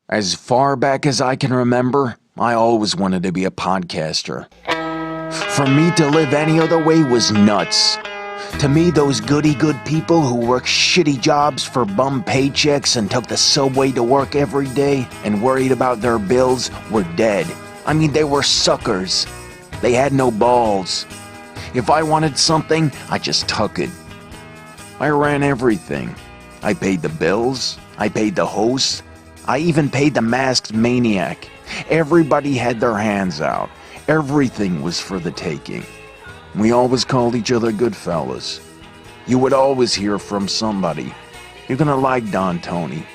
As far back as I can remember, I always wanted to be a podcaster. For me to live any other way was nuts. To me, those goody-good people who worked shitty jobs for bum paychecks and took the subway to work every day and worried about their bills were dead. I mean, they were suckers. They had no balls. If I wanted something, I just took it. I ran everything. I paid the bills. I paid the host. I even paid the masked maniac. Everybody had their hands out. Everything was for the taking. We always called each other good fellas. You would always hear from somebody. You're gonna like Don Tony.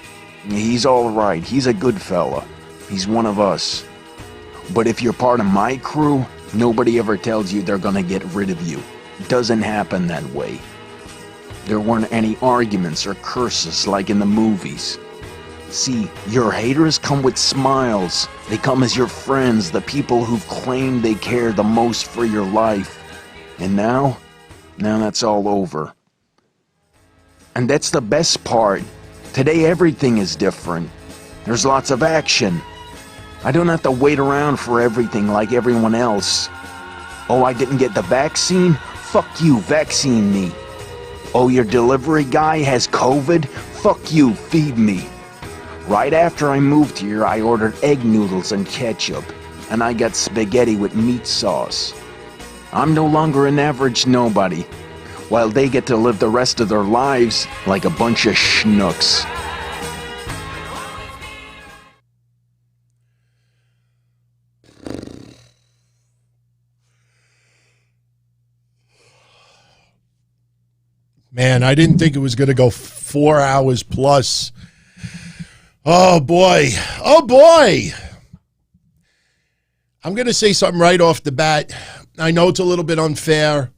He's alright. He's a good fella. He's one of us. But if you're part of my crew, nobody ever tells you they're gonna get rid of you. It doesn't happen that way. There weren't any arguments or curses like in the movies. See, your haters come with smiles. They come as your friends, the people who've claimed they care the most for your life. And now that's all over. And that's the best part. Today everything is different. There's lots of action. I don't have to wait around for everything like everyone else. Oh, I didn't get the vaccine? Fuck you, vaccine me. Oh, your delivery guy has COVID? Fuck you, feed me. Right after I moved here, I ordered egg noodles and ketchup, and I got spaghetti with meat sauce. I'm no longer an average nobody, while they get to live the rest of their lives like a bunch of schnooks. Man, I didn't think it was going to go 4 hours plus. Oh, boy. Oh, boy. I'm going to say something right off the bat. I know it's a little bit unfair,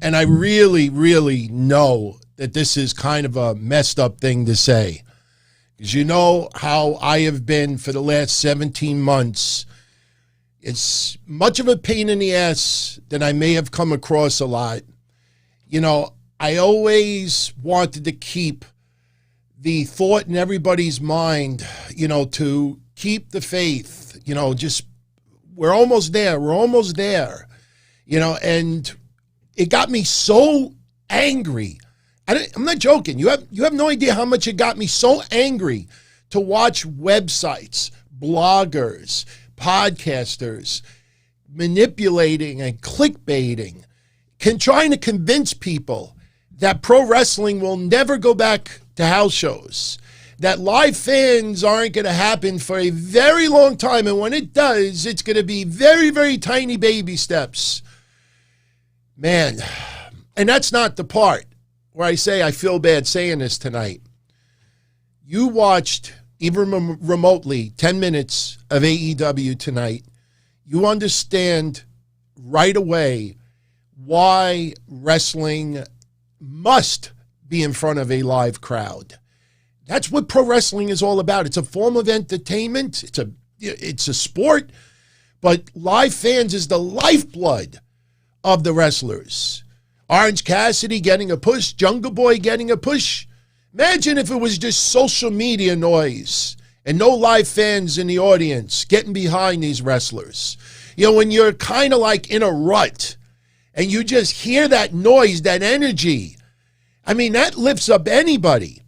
and I really, really know that this is kind of a messed up thing to say. Because you know how I have been for the last 17 months. It's much of a pain in the ass that I may have come across a lot. You know, I always wanted to keep the thought in everybody's mind, you know, to keep the faith, you know, just, we're almost there, you know, and it got me so angry. I'm not joking. You have no idea how much it got me so angry to watch websites, bloggers, podcasters manipulating and clickbaiting, trying to convince people that pro wrestling will never go back to house shows, that live fans aren't going to happen for a very long time, and when it does, it's going to be very, very tiny baby steps. Man, and that's not the part where I say I feel bad saying this tonight. You watched, even remotely, 10 minutes of AEW tonight. You understand right away why wrestling must be in front of a live crowd. That's what pro wrestling is all about. It's a form of entertainment. It's a sport, but live fans is the lifeblood of the wrestlers. Orange Cassidy getting a push, Jungle Boy getting a push. Imagine if it was just social media noise and no live fans in the audience getting behind these wrestlers. You know, when you're kind of like in a rut and you just hear that noise, that energy, I mean, that lifts up anybody.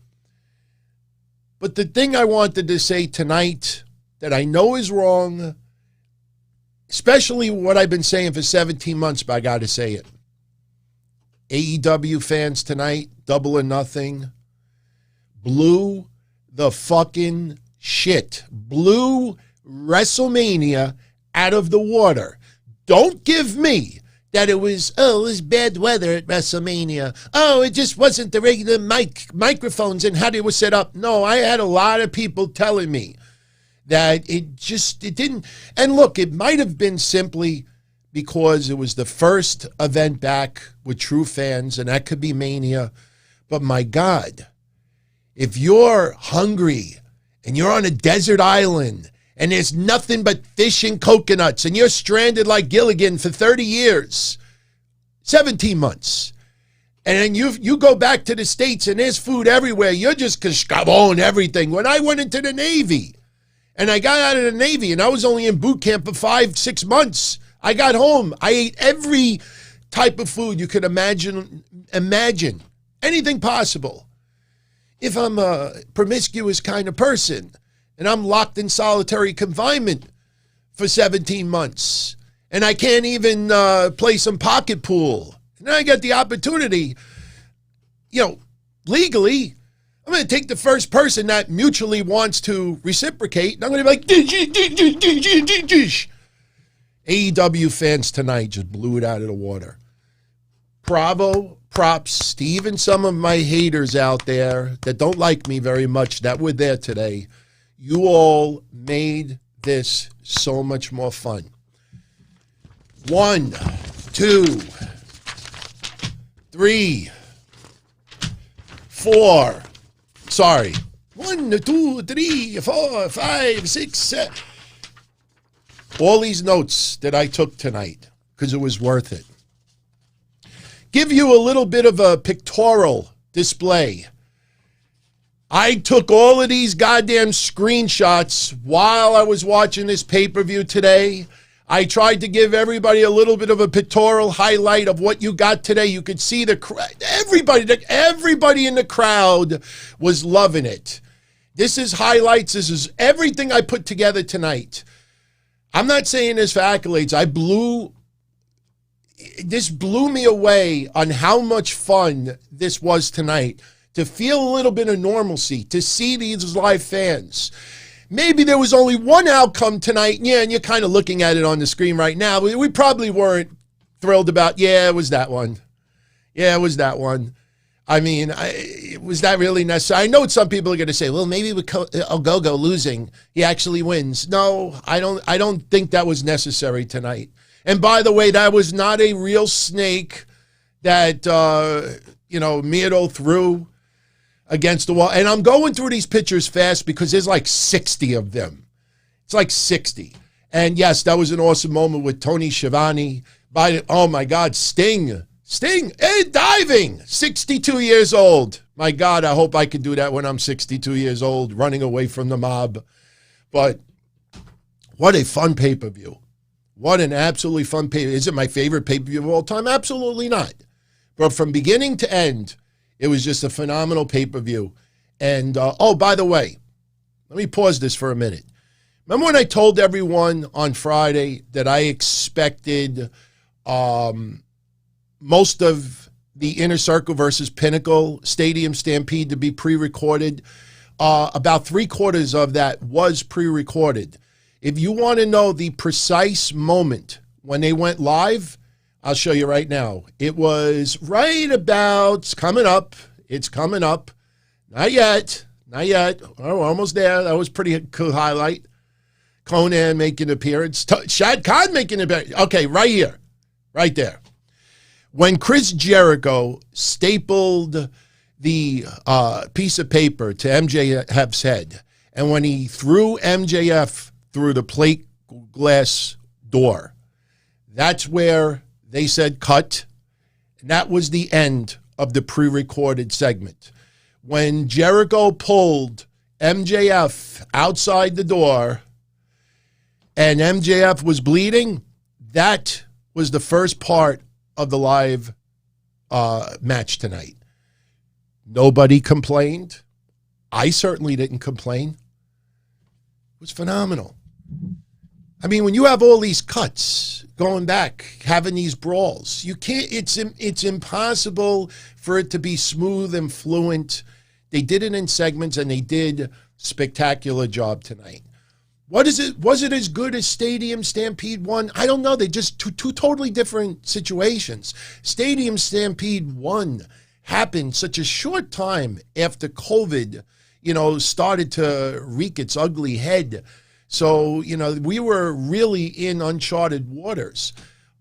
But the thing I wanted to say tonight that I know is wrong, especially what I've been saying for 17 months, but I got to say it. AEW fans tonight, Double or Nothing, blew the fucking shit. Blew WrestleMania out of the water. Don't give me that it was bad weather at WrestleMania. Oh, it just wasn't the regular microphones and how they were set up. No, I had a lot of people telling me that it didn't. And look, it might have been simply because it was the first event back with true fans, and that could be Mania. But my God, if you're hungry and you're on a desert island and there's nothing but fish and coconuts, and you're stranded like Gilligan for 30 years, 17 months, and then you go back to the States and there's food everywhere, you're just kashkabon everything. When I went into the Navy, And I got out of the Navy, and I was only in boot camp for 5-6 months. I got home. I ate every type of food you could imagine, anything possible. If I'm a promiscuous kind of person, and I'm locked in solitary confinement for 17 months, and I can't even play some pocket pool, and I get the opportunity, legally, I'm going to take the first person that mutually wants to reciprocate, and I'm going to be like, dish. AEW fans tonight just blew it out of the water. Bravo, props, Steve, and some of my haters out there that don't like me very much that were there today. You all made this so much more fun. 1, 2, 3, 4. Sorry. 1, 2, 3, 4, 5, 6, 7. All these notes that I took tonight because it was worth it. Give you a little bit of a pictorial display. I took all of these goddamn screenshots while I was watching this pay-per-view today. I tried to give everybody a little bit of a pictorial highlight of what you got today. You could see everybody in the crowd was loving it. This is highlights. This is everything I put together tonight. I'm not saying this for accolades. This blew me away on how much fun this was tonight. To feel a little bit of normalcy, to see these live fans. Maybe there was only one outcome tonight. Yeah, and you're kind of looking at it on the screen right now. We probably weren't thrilled about, it was that one. Yeah, it was that one. I mean, was that really necessary? I know some people are going to say, well, maybe with Ogogo losing, he actually wins. No, I don't think that was necessary tonight. And by the way, that was not a real snake that, Miedo threw against the wall. And I'm going through these pictures fast because there's like 60 of them. It's like 60. And yes, that was an awesome moment with Tony Schiavone. Oh my God, Sting, diving, 62 years old. My God, I hope I can do that when I'm 62 years old, running away from the mob. But what a fun pay-per-view. What an absolutely fun pay-per-view. Is it my favorite pay-per-view of all time? Absolutely not. But from beginning to end, it was just a phenomenal pay-per-view. And, by the way, let me pause this for a minute. Remember when I told everyone on Friday that I expected most of the Inner Circle versus Pinnacle Stadium Stampede to be pre-recorded? About 3/4 of that was pre-recorded. If you want to know the precise moment when they went live, I'll show you right now. It was right about, it's coming up. Not yet. Oh, we're almost there. That was pretty cool highlight. Conan making an appearance. Shad Khan making an appearance. Okay, right here. Right there. When Chris Jericho stapled the piece of paper to MJF's head, and when he threw MJF through the plate glass door, that's where they said cut. And that was the end of the pre-recorded segment. When Jericho pulled MJF outside the door and MJF was bleeding, that was the first part of the live match tonight. Nobody complained. I certainly didn't complain. It was phenomenal. I mean, when you have all these cuts going back, having these brawls, you can't. It's impossible for it to be smooth and fluent. They did it in segments, and they did spectacular job tonight. What is it? Was it as good as Stadium Stampede 1? I don't know. They just two totally different situations. Stadium Stampede 1 happened such a short time after COVID, started to wreak its ugly head. So, we were really in uncharted waters.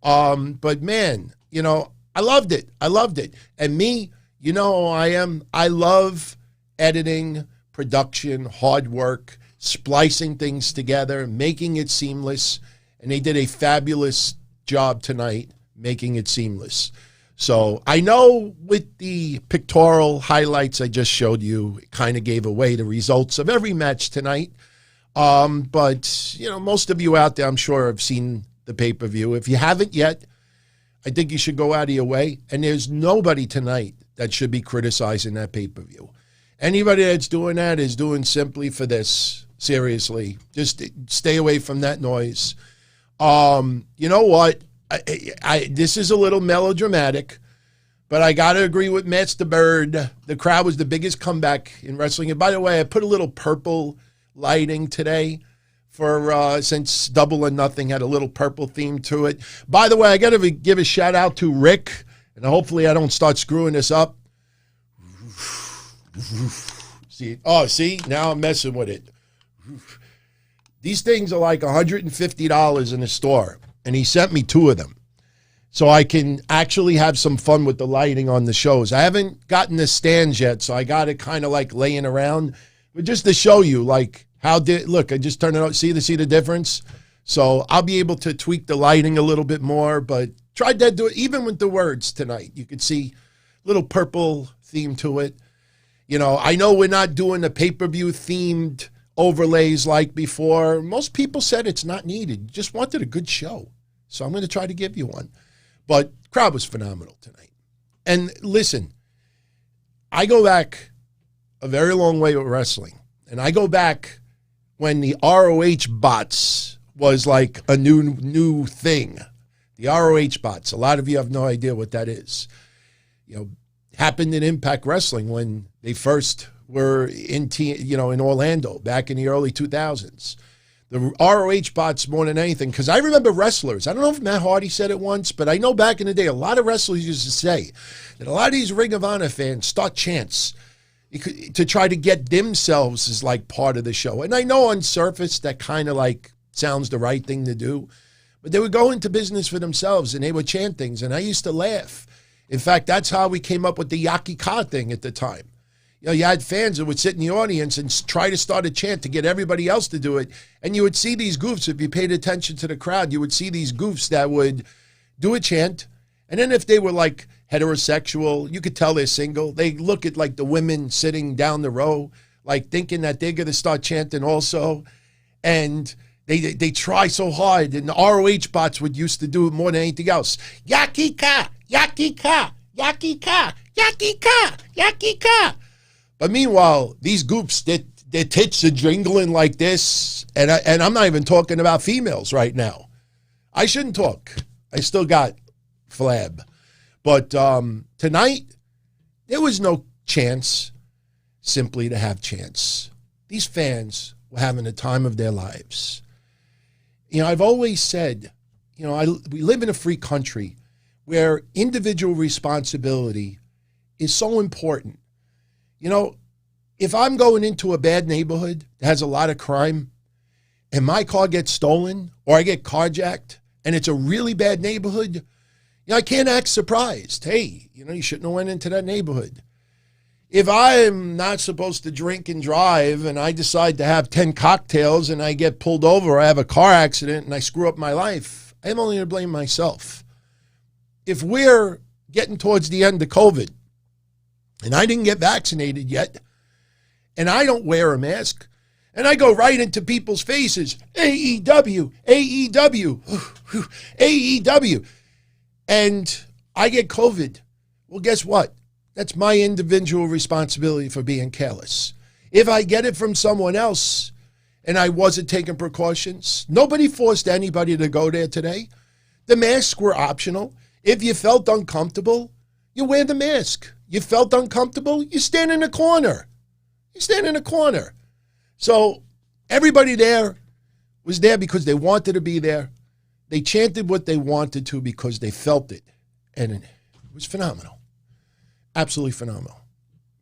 But man, I loved it. And me, how I am. I love editing, production, hard work, splicing things together, making it seamless. And they did a fabulous job tonight making it seamless. So I know with the pictorial highlights I just showed you, it kind of gave away the results of every match tonight. But, most of you out there, I'm sure, have seen the pay-per-view. If you haven't yet, I think you should go out of your way. And there's nobody tonight that should be criticizing that pay-per-view. Anybody that's doing that is doing simply for this. Seriously. Just stay away from that noise. You know what? This is a little melodramatic, but I got to agree with Master Bird. The crowd was the biggest comeback in wrestling. And by the way, I put a little purple lighting today for since Double or Nothing had a little purple theme to it. By the way, I got to give a shout out to Rick, and hopefully I don't start screwing this up. See, now I'm messing with it. These things are like $150 in the store, and he sent me 2 of them so I can actually have some fun with the lighting on the shows. I haven't gotten the stands yet, so I got it kind of like laying around, but just to show you like look, I just turned it on. See the difference? So I'll be able to tweak the lighting a little bit more, but tried to do it even with the words tonight. You could see a little purple theme to it. I know we're not doing the pay-per-view themed overlays like before. Most people said it's not needed. You just wanted a good show. So I'm going to try to give you one. But crowd was phenomenal tonight. And listen, I go back a very long way with wrestling. And I go back when the ROH bots was like a new thing. The ROH bots. A lot of you have no idea what that is. Happened in Impact Wrestling when they first were in Orlando back in the early 2000s. The ROH bots more than anything, because I remember wrestlers. I don't know if Matt Hardy said it once, but I know back in the day, a lot of wrestlers used to say that a lot of these Ring of Honor fans start chants to try to get themselves as like part of the show. And I know on surface that kind of like sounds the right thing to do, but they would go into business for themselves and they would chant things, and I used to laugh. In fact, that's how we came up with the Yaki Ka thing at the time. You had fans that would sit in the audience and try to start a chant to get everybody else to do it. And you would see these goofs, if you paid attention to the crowd, you would see these goofs that would do a chant. And then if they were like heterosexual, you could tell they're single. They look at like the women sitting down the row, like thinking that they're going to start chanting also. And they try so hard. And the ROH bots would used to do it more than anything else. Yaki Ka, Yaki Ka, Yaki Ka, Yaki Ka, Yaki Ka. But meanwhile, these goofs, their tits are jingling like this, and I'm not even talking about females right now. I shouldn't talk. I still got flab. But tonight, there was no chance simply to have chance. These fans were having the time of their lives. I've always said, we live in a free country where individual responsibility is so important. If I'm going into a bad neighborhood that has a lot of crime and my car gets stolen or I get carjacked and it's a really bad neighborhood, I can't act surprised. Hey, you shouldn't have went into that neighborhood. If I'm not supposed to drink and drive and I decide to have 10 cocktails and I get pulled over or I have a car accident and I screw up my life, I'm only going to blame myself. If we're getting towards the end of COVID, and I didn't get vaccinated yet, and I don't wear a mask, and I go right into people's faces, AEW, AEW, AEW, and I get COVID, well, guess what? That's my individual responsibility for being careless. If I get it from someone else and I wasn't taking precautions, nobody forced anybody to go there today. The masks were optional. If you felt uncomfortable, you wear the mask. You felt uncomfortable, you stand in a corner. You stand in a corner. So everybody there was there because they wanted to be there. They chanted what they wanted to because they felt it. And it was phenomenal. Absolutely phenomenal.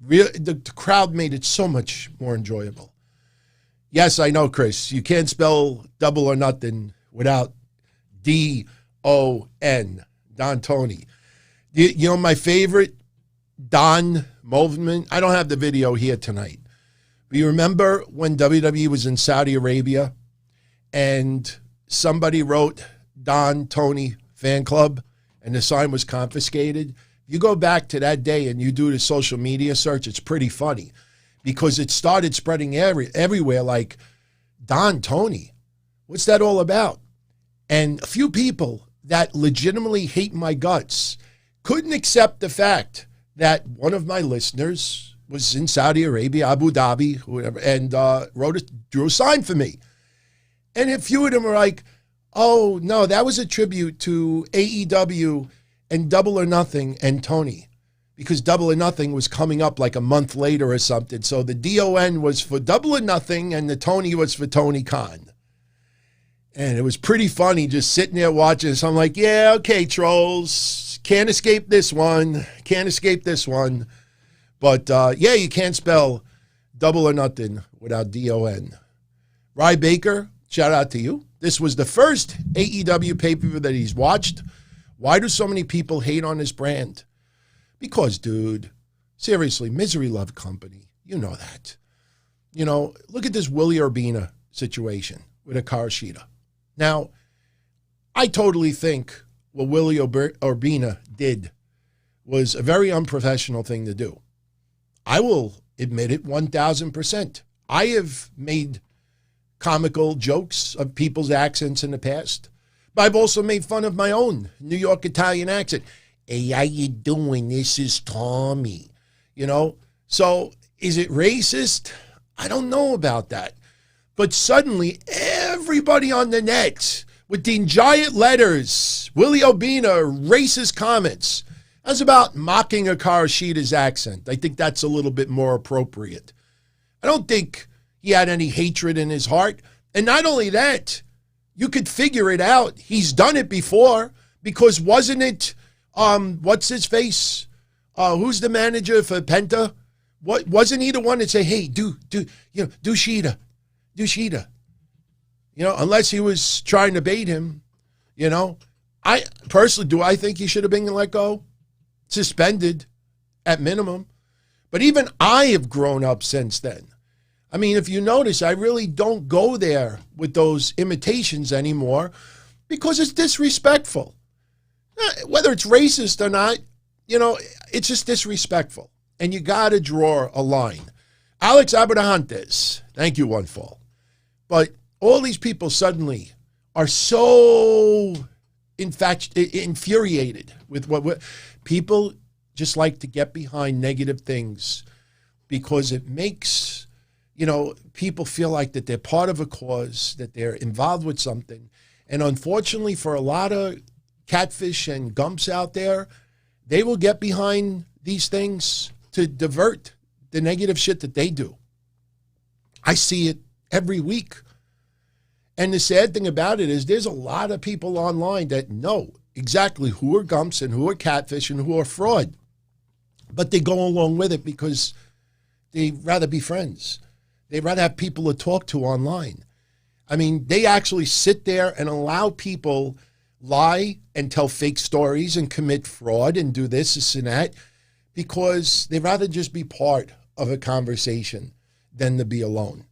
The crowd made it so much more enjoyable. Yes, I know, Chris. You can't spell Double or Nothing without D-O-N. Don Tony. My favorite Don movement, I don't have the video here tonight. But you remember when WWE was in Saudi Arabia and somebody wrote Don Tony fan club and the sign was confiscated? You go back to that day and you do the social media search, it's pretty funny because it started spreading everywhere like Tony, what's that all about? And a few people that legitimately hate my guts couldn't accept the fact that one of my listeners was in Saudi Arabia, Abu Dhabi, whatever, and drew a sign for me. And a few of them were like, oh, no, that was a tribute to AEW and Double or Nothing and Tony, because Double or Nothing was coming up like a month later or something. So the DON was for Double or Nothing and the Tony was for Tony Khan. And it was pretty funny just sitting there watching. So I'm like, yeah, okay, trolls. Can't escape this one. Can't escape this one. But, yeah, you can't spell Double or Nothing without DON. Rye Baker, shout out to you. This was the first AEW pay-per-view that he's watched. Why do so many people hate on this brand? Because, dude, seriously, misery loved company. You know that. You know, look at this Willie Urbina situation with Hikaru Shida. Now, I totally think what Willie Urbina did was a very unprofessional thing to do. I will admit it 1,000%. I have made comical jokes of people's accents in the past, but I've also made fun of my own New York Italian accent. Hey, how you doing? This is Tommy. You know, so is it racist? I don't know about that. But suddenly, everybody on the net with the giant letters, Willie Urbina, racist comments. That's about mocking Hikaru Shida's accent. I think that's a little bit more appropriate. I don't think he had any hatred in his heart. And not only that, you could figure it out. He's done it before, because wasn't it, what's his face? Who's the manager for Penta? What, wasn't he the one that said, hey, do Shida. Do Shida. You know, unless he was trying to bait him, you know. I personally, do I think he should have been let go? Suspended at minimum. But even I have grown up since then. I mean, if you notice, I really don't go there with those imitations anymore because it's disrespectful. Whether it's racist or not, you know, it's just disrespectful. And you got to draw a line. Alex Abrahantes, thank you, One Fall. But all these people suddenly are so infuriated with what people just like to get behind negative things because it makes, you know, people feel like that they're part of a cause, that they're involved with something. And unfortunately for a lot of catfish and gumps out there, they will get behind these things to divert the negative shit that they do. I see it every week. And the sad thing about it is there's a lot of people online that know exactly who are gumps and who are catfish and who are fraud. But they go along with it because they'd rather be friends. They'd rather have people to talk to online. I mean, they actually sit there and allow people lie and tell fake stories and commit fraud and do this and that because they'd rather just be part of a conversation than to be alone.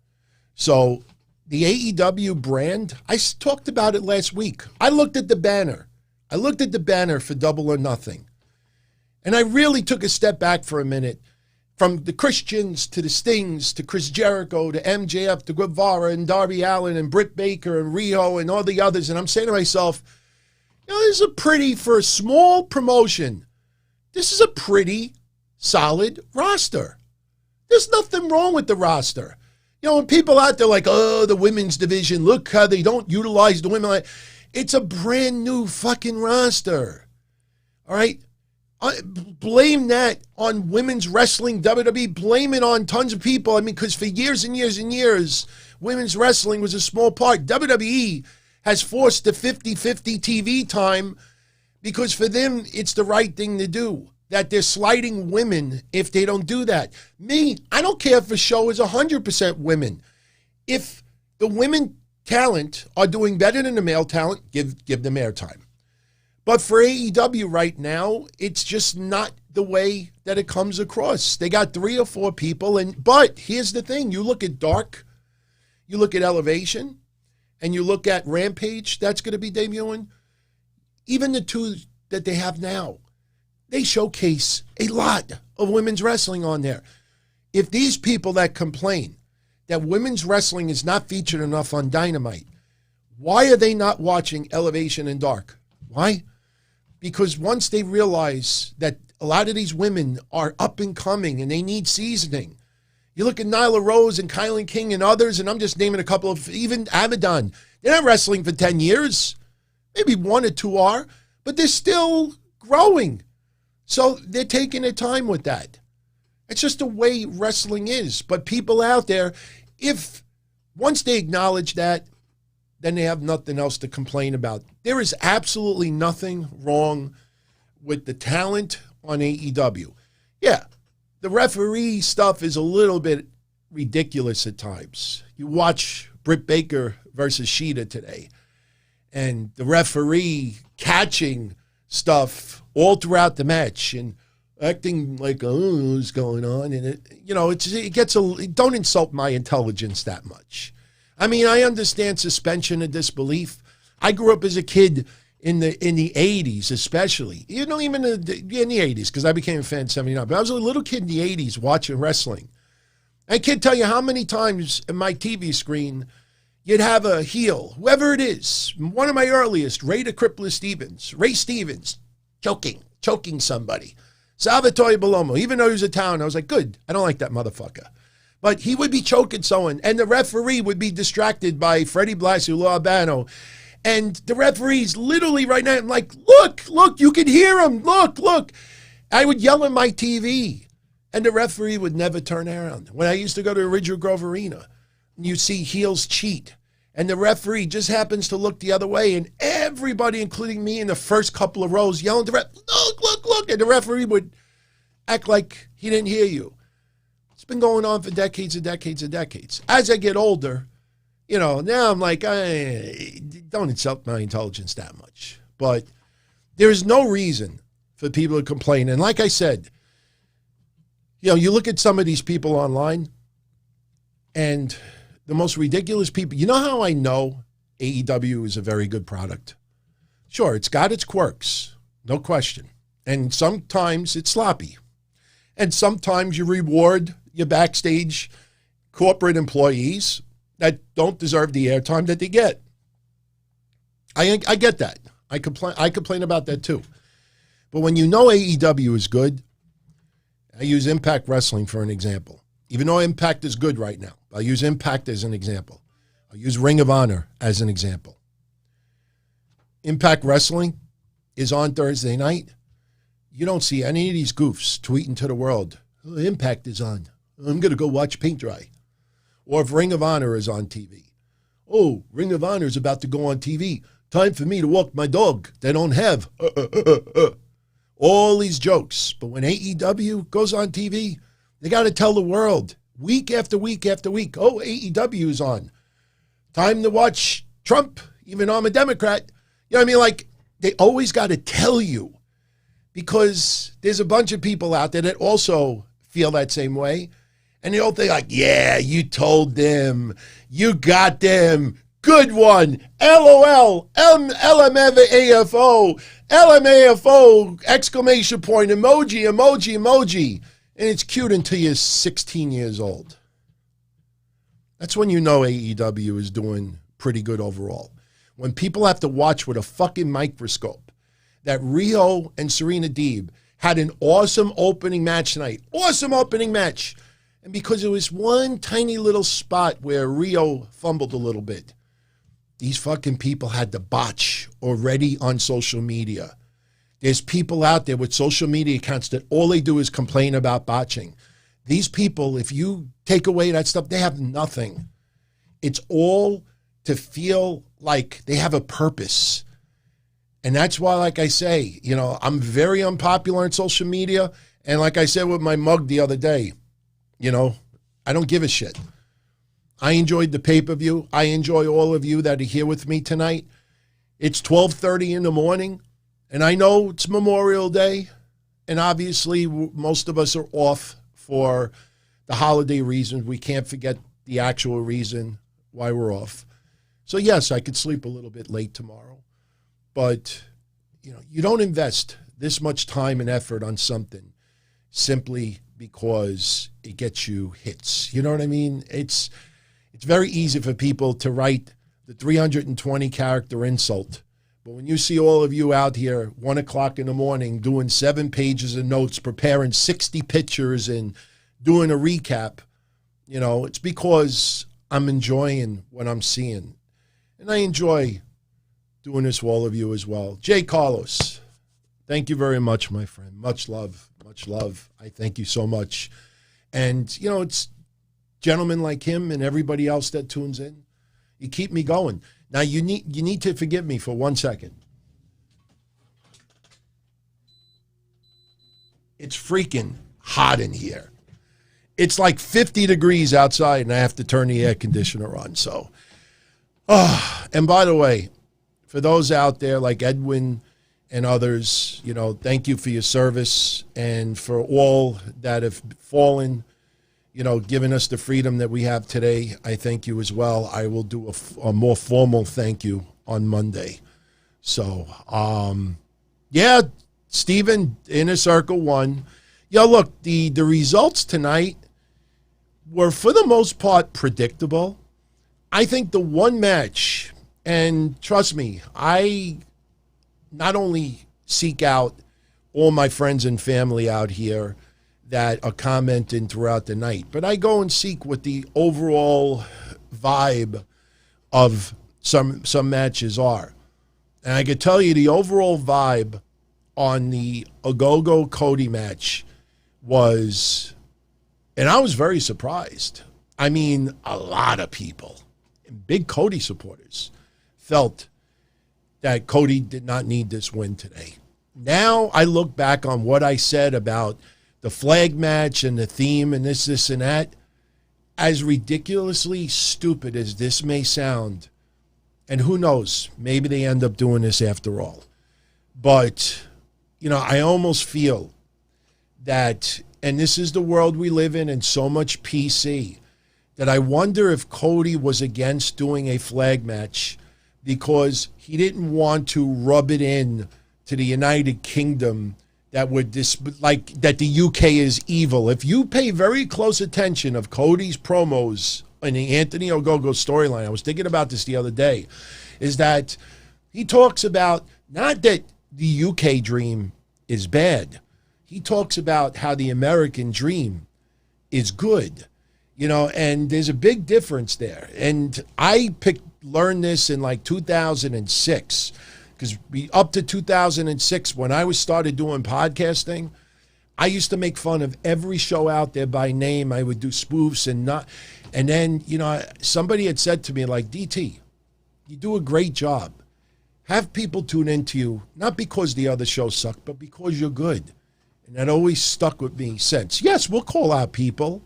So the AEW brand, I talked about it last week. I looked at the banner. I looked at the banner for Double or Nothing. And I really took a step back for a minute. From the Christians to the Stings to Chris Jericho to MJF to Guevara and Darby Allin and Britt Baker and Riho and all the others. And I'm saying to myself, you know, this is for a small promotion, this is a pretty solid roster. There's nothing wrong with the roster. You know, when people out there like, oh, the women's division, look how they don't utilize the women. It's a brand new fucking roster. All right? Blame that on women's wrestling, WWE. Blame it on tons of people. I mean, because for years and years and years, women's wrestling was a small part. WWE has forced the 50-50 TV time because for them, it's the right thing to do. That they're slighting women if they don't do that. Me, I don't care if a show is 100% women. If the women talent are doing better than the male talent, give them airtime. But for AEW right now, it's just not the way that it comes across. They got 3 or 4 people, but here's the thing. You look at Dark, you look at Elevation, and you look at Rampage, that's going to be debuting. Even the 2 that they have now, they showcase a lot of women's wrestling on there. If these people that complain that women's wrestling is not featured enough on Dynamite. Why are they not watching Elevation and Dark? Why? Because once they realize that a lot of these women are up and coming and they need seasoning. You look at Nyla Rose and Kylan King and others, and I'm just naming a couple of, even Abaddon. They're not wrestling for 10 years. Maybe 1 or 2 are, but they're still growing. So they're taking their time with that. It's just the way wrestling is. But people out there, if once they acknowledge that, then they have nothing else to complain about. There is absolutely nothing wrong with the talent on AEW. Yeah, the referee stuff is a little bit ridiculous at times. You watch Britt Baker versus Shida today, and the referee catching stuff all throughout the match and acting like, oh, what's going on? And don't insult my intelligence that much. I mean, I understand suspension of disbelief. I grew up as a kid in the 80s, especially. Even in the 80s, because I became a fan in 79. But I was a little kid in the 80s watching wrestling. I can't tell you how many times in my TV screen you'd have a heel, whoever it is. One of my earliest, Ray Stevens, choking somebody. Salvatore Bellomo, even though he was Italian, I was like, good, I don't like that motherfucker. But he would be choking someone, and the referee would be distracted by Freddie Blasio, Albano. And the referee's literally right now, I'm like, look, you can hear him. Look. I would yell at my TV, and the referee would never turn around. When I used to go to Original Grove Arena, you see heels cheat, and the referee just happens to look the other way, and everybody, including me in the first couple of rows, yelling to the ref, look, and the referee would act like he didn't hear you. It's been going on for decades and decades and decades. As I get older, now I'm like, don't insult my intelligence that much. But there's no reason for people to complain. And like I said, you look at some of these people online, and the most ridiculous people. You know how I know AEW is a very good product? Sure, it's got its quirks, no question. And sometimes it's sloppy. And sometimes you reward your backstage corporate employees that don't deserve the airtime that they get. I get that. I complain about that too. But when you know AEW is good, I use Impact Wrestling for an example. Even though Impact is good right now, I'll use Impact as an example. I'll use Ring of Honor as an example. Impact Wrestling is on Thursday night. You don't see any of these goofs tweeting to the world, oh, Impact is on. I'm going to go watch paint dry. Or if Ring of Honor is on TV. Oh, Ring of Honor is about to go on TV. Time for me to walk my dog. They don't have. All these jokes. But when AEW goes on TV, they got to tell the world week after week after week, oh, AEW is on. Time to watch Trump, even though I'm a Democrat. You know what I mean? Like, they always got to tell you, because there's a bunch of people out there that also feel that same way. And they all think like, yeah, you told them. You got them. Good one. LOL. LMAFO. LMAFO. Exclamation point. Emoji. And it's cute until you're 16 years old. That's when you know AEW is doing pretty good overall. When people have to watch with a fucking microscope that Riho and Serena Deeb had an awesome opening match tonight. Awesome opening match. And because it was one tiny little spot where Riho fumbled a little bit, these fucking people had to botch already on social media. There's people out there with social media accounts that all they do is complain about botching. These people, if you take away that stuff, they have nothing. It's all to feel like they have a purpose. And that's why, like I say, I'm very unpopular on social media. And like I said with my mug the other day, I don't give a shit. I enjoyed the pay-per-view. I enjoy all of you that are here with me tonight. It's 12:30 in the morning, and I know it's Memorial Day, and obviously most of us are off for the holiday reasons. We can't forget the actual reason why we're off. So yes, I could sleep a little bit late tomorrow, but you don't invest this much time and effort on something simply because it gets you hits. You know what I mean? It's very easy for people to write the 320 character insult. But when you see all of you out here 1 o'clock in the morning doing 7 pages of notes, preparing 60 pictures and doing a recap, it's because I'm enjoying what I'm seeing. And I enjoy doing this with all of you as well. Jay Carlos, thank you very much, my friend. Much love, much love. I thank you so much. And, it's gentlemen like him and everybody else that tunes in. You keep me going. Now, you need to forgive me for 1 second. It's freaking hot in here. It's like 50 degrees outside, and I have to turn the air conditioner on. So, and by the way, for those out there like Edwin and others, thank you for your service, and for all that have fallen, giving us the freedom that we have today. I thank you as well. I will do a more formal thank you on Monday. So, yeah, Steven, Inner Circle 1. Yeah, look, the results tonight were, for the most part, predictable. I think the one match, and trust me, I not only seek out all my friends and family out here that are commenting throughout the night, but I go and seek what the overall vibe of some matches are. And I can tell you the overall vibe on the Ogogo Cody match was, and I was very surprised. I mean, a lot of people, big Cody supporters, felt that Cody did not need this win today. Now I look back on what I said about the flag match and the theme and this and that, as ridiculously stupid as this may sound, and who knows, maybe they end up doing this after all. But, I almost feel that, and this is the world we live in and so much PC, that I wonder if Cody was against doing a flag match because he didn't want to rub it in to the United Kingdom that that the UK is evil. If you pay very close attention of Cody's promos in the Anthony Ogogo storyline, I was thinking about this the other day, is that he talks about not that the UK dream is bad. He talks about how the American dream is good, and there's a big difference there. And I learned this in like 2006. Because up to 2006, when I started doing podcasting, I used to make fun of every show out there by name. I would do spoofs and then, somebody had said to me, like, DT, you do a great job. Have people tune into you, not because the other shows suck, but because you're good. And that always stuck with me since. Yes, we'll call out people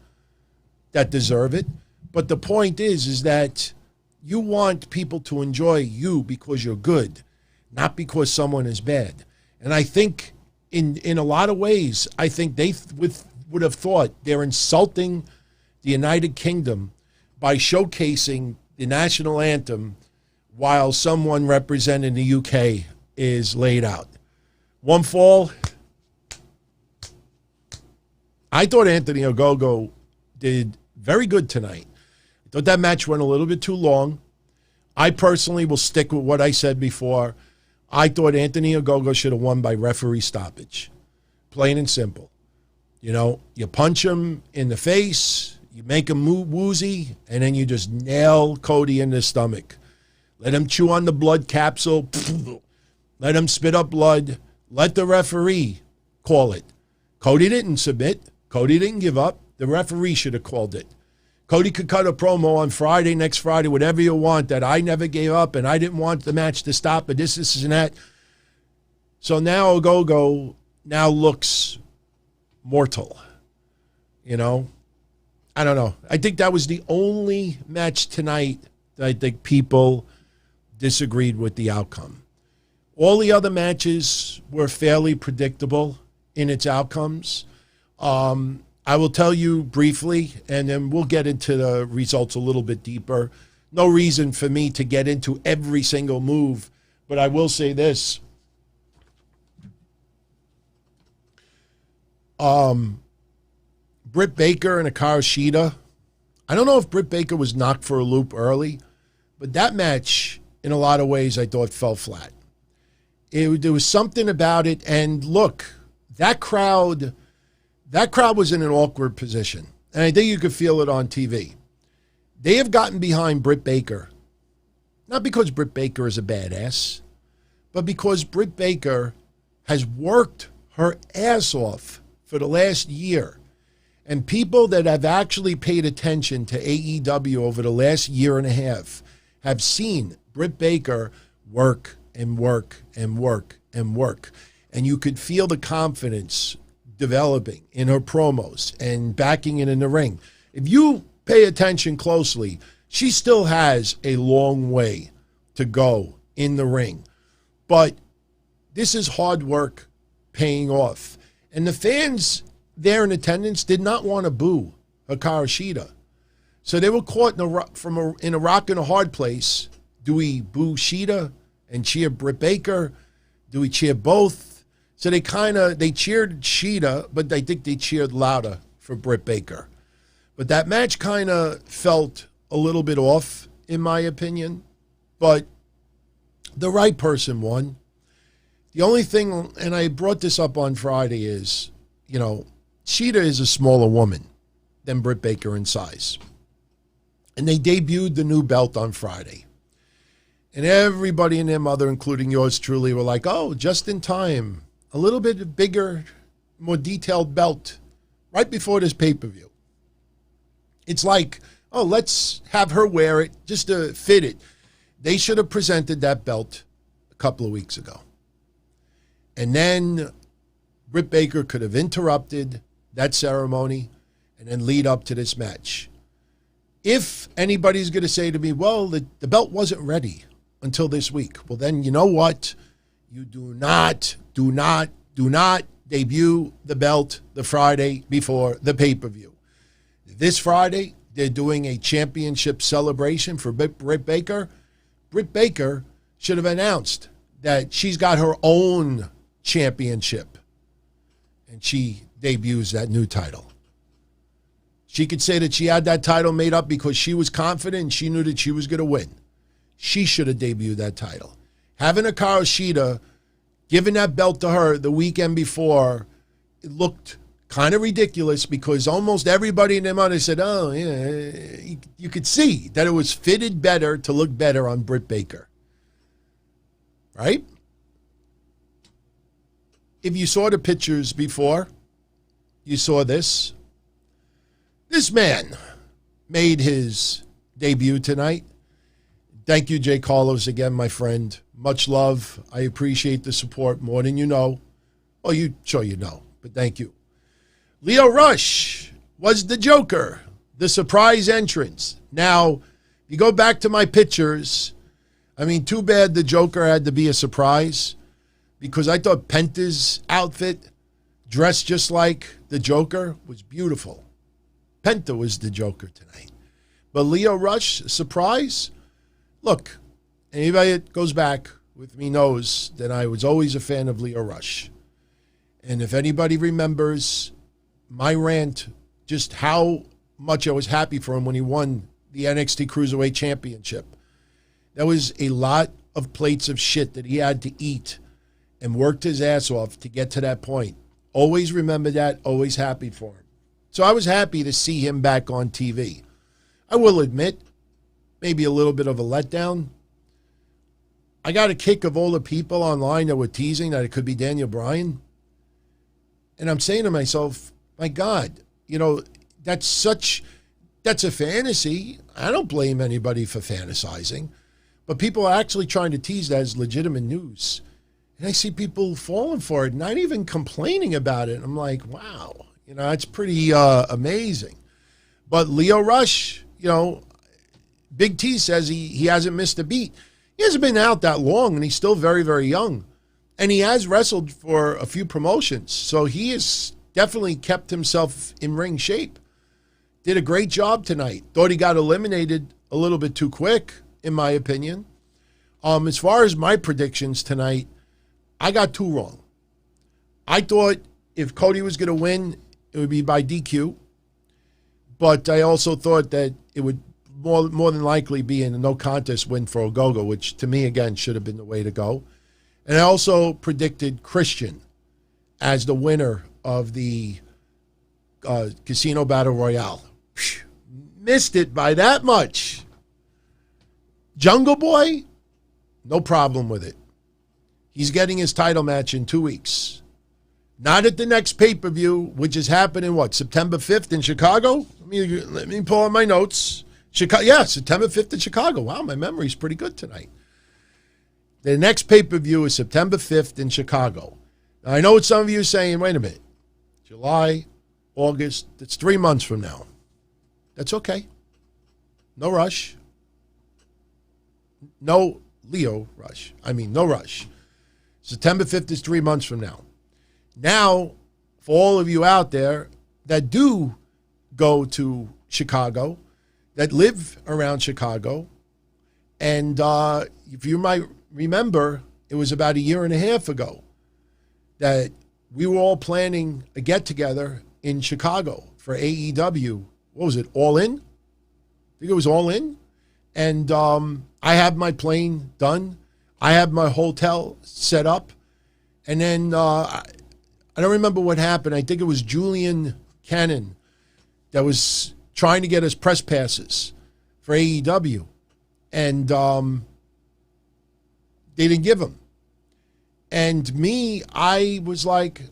that deserve it. But the point is that you want people to enjoy you because you're good, not because someone is bad. And I think in a lot of ways, I think they would have thought they're insulting the United Kingdom by showcasing the national anthem while someone representing the UK is laid out. One fall. I thought Anthony Ogogo did very good tonight. I thought that match went a little bit too long. I personally will stick with what I said before. I thought Anthony Ogogo should have won by referee stoppage. Plain and simple. You punch him in the face, you make him woozy, and then you just nail Cody in the stomach. Let him chew on the blood capsule. Let him spit up blood. Let the referee call it. Cody didn't submit. Cody didn't give up. The referee should have called it. Cody could cut a promo on Friday, next Friday, whatever you want, that I never gave up and I didn't want the match to stop, but this and that. So now Ogogo now looks mortal. I don't know. I think that was the only match tonight that I think people disagreed with the outcome. All the other matches were fairly predictable in its outcomes. I will tell you briefly, and then we'll get into the results a little bit deeper. No reason for me to get into every single move, but I will say this. Britt Baker and Hikaru Shida, I don't know if Britt Baker was knocked for a loop early, but that match, in a lot of ways, I thought fell flat. There was something about it, and look, that crowd was in an awkward position, and I think you could feel it on TV. They have gotten behind Britt Baker, not because Britt Baker is a badass, but because Britt Baker has worked her ass off for the last year. And people that have actually paid attention to AEW over the last year and a half have seen Britt Baker work and work and work and work. And you could feel the confidence developing in her promos and backing it in the ring. If you pay attention closely, she still has a long way to go in the ring. But this is hard work paying off. And the fans there in attendance did not want to boo Hikaru Shida. So they were caught in a rock and a hard place. Do we boo Shida and cheer Britt Baker? Do we cheer both? So they cheered Shida, but I think they cheered louder for Britt Baker. But that match kind of felt a little bit off, in my opinion. But the right person won. The only thing, and I brought this up on Friday, is, Shida is a smaller woman than Britt Baker in size. And they debuted the new belt on Friday. And everybody and their mother, including yours truly, were like, oh, just in time. A little bit bigger, more detailed belt right before this pay-per-view. It's like, oh, let's have her wear it just to fit it. They should have presented that belt a couple of weeks ago. And then Britt Baker could have interrupted that ceremony and then lead up to this match. If anybody's going to say to me, well, the belt wasn't ready until this week, well, then you know what? You do not debut the belt the Friday before the pay-per-view. This Friday, they're doing a championship celebration for Britt Baker. Britt Baker should have announced that she's got her own championship, and she debuts that new title. She could say that she had that title made up because she was confident and she knew that she was going to win. She should have debuted that title. Having Hikaru Shida, giving that belt to her the weekend before, it looked kind of ridiculous because almost everybody in their mind said, oh, yeah, you could see that it was fitted better to look better on Britt Baker. Right? If you saw the pictures before, you saw this. This man made his debut tonight. Thank you, Jay Carlos, again, my friend. Much love. I appreciate the support more than you know. Oh, you know, but thank you. Lio Rush was the Joker, the surprise entrance. Now, if you go back to my pictures, I mean, too bad the Joker had to be a surprise because I thought Penta's outfit, dressed just like the Joker, was beautiful. Penta was the Joker tonight. But Lio Rush, surprise? Look, anybody that goes back with me knows that I was always a fan of Lio Rush. And if anybody remembers my rant, just how much I was happy for him when he won the NXT Cruiserweight Championship. That was a lot of plates of shit that he had to eat and worked his ass off to get to that point. Always remember that, always happy for him. So I was happy to see him back on TV. I will admit, maybe a little bit of a letdown. I got a kick of all the people online that were teasing that it could be Daniel Bryan. And I'm saying to myself, my God, that's a fantasy. I don't blame anybody for fantasizing. But people are actually trying to tease that as legitimate news. And I see people falling for it, not even complaining about it. I'm like, wow, it's pretty amazing. But Lio Rush, Big T says he hasn't missed a beat. He hasn't been out that long, and he's still very, very young. And he has wrestled for a few promotions, so he has definitely kept himself in ring shape. Did a great job tonight. Thought he got eliminated a little bit too quick, in my opinion. As far as my predictions tonight, I got two wrong. I thought if Cody was going to win, it would be by DQ. But I also thought that it would more than likely be in a no contest win for Ogogo, which to me, again, should have been the way to go. And I also predicted Christian as the winner of the Casino Battle Royale. Missed it by that much. Jungle Boy, no problem with it. He's getting his title match in 2 weeks. Not at the next pay-per-view, which is happening, September 5th in Chicago? Let me pull out my notes. September 5th in Chicago. Wow, my memory's pretty good tonight. The next pay-per-view is September 5th in Chicago. Now, I know what some of you are saying, wait a minute. July, August, that's 3 months from now. That's okay. No rush. No Leo rush. No rush. September 5th is 3 months from now. Now, for all of you out there that do go to Chicago, that live around Chicago, and if you might remember, it was about 1.5 years ago that we were all planning a get-together in Chicago for AEW. What was it, Allin? I think it was Allin. And I have my plane done. I have my hotel set up. And then I don't remember what happened. I think it was Julian Cannon that was trying to get us press passes for AEW. And they didn't give them. And me, I was like,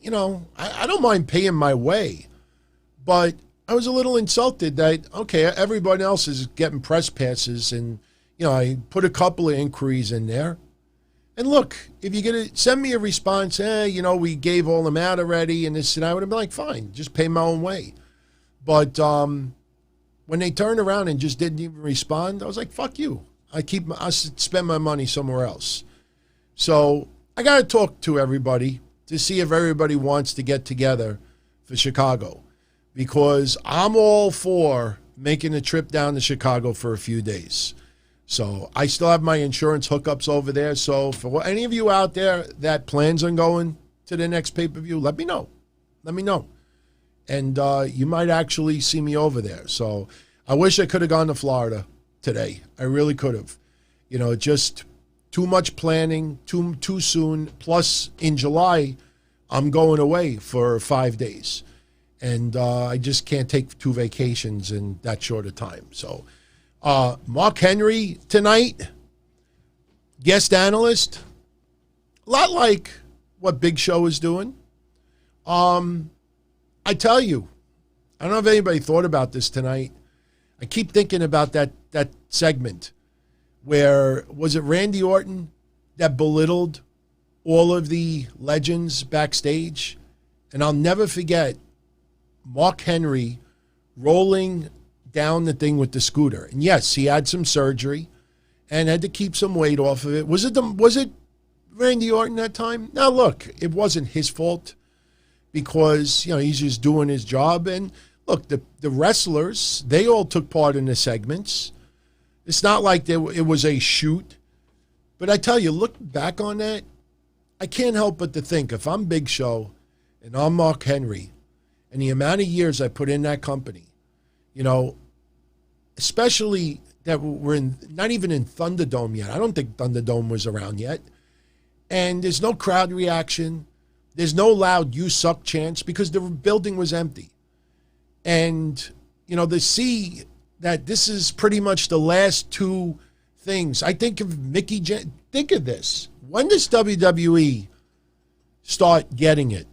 I don't mind paying my way. But I was a little insulted that, okay, everybody else is getting press passes. And, I put a couple of inquiries in there. And look, if you're going to send me a response, we gave all them out already and this and I would have been like, fine, just pay my own way. But when they turned around and just didn't even respond, I was like, fuck you. I spend my money somewhere else. So I got to talk to everybody to see if everybody wants to get together for Chicago, because I'm all for making a trip down to Chicago for a few days. So I still have my insurance hookups over there. So for any of you out there that plans on going to the next pay-per-view, let me know. Let me know. And you might actually see me over there. So I wish I could have gone to Florida today. I really could have. Just too much planning, too soon. Plus, in July, I'm going away for 5 days. And I just can't take 2 vacations in that short a time. So Mark Henry tonight, guest analyst, a lot like what Big Show is doing. I tell you, I don't know if anybody thought about this tonight. I keep thinking about that segment where, was it Randy Orton that belittled all of the legends backstage? And I'll never forget Mark Henry rolling down the thing with the scooter. And yes, he had some surgery and had to keep some weight off of it. Was it Randy Orton that time? Now look, it wasn't his fault because, he's just doing his job. And look, the wrestlers, they all took part in the segments. It's not like it was a shoot. But I tell you, look back on that, I can't help but to think, if I'm Big Show and I'm Mark Henry, and the amount of years I put in that company, especially that we're not even in Thunderdome yet. I don't think Thunderdome was around yet. And there's no crowd reaction. There's no loud "you suck" chants because the building was empty. And, to see that this is pretty much the last 2 things. I think of Mickey James. Think of this. When does WWE start getting it?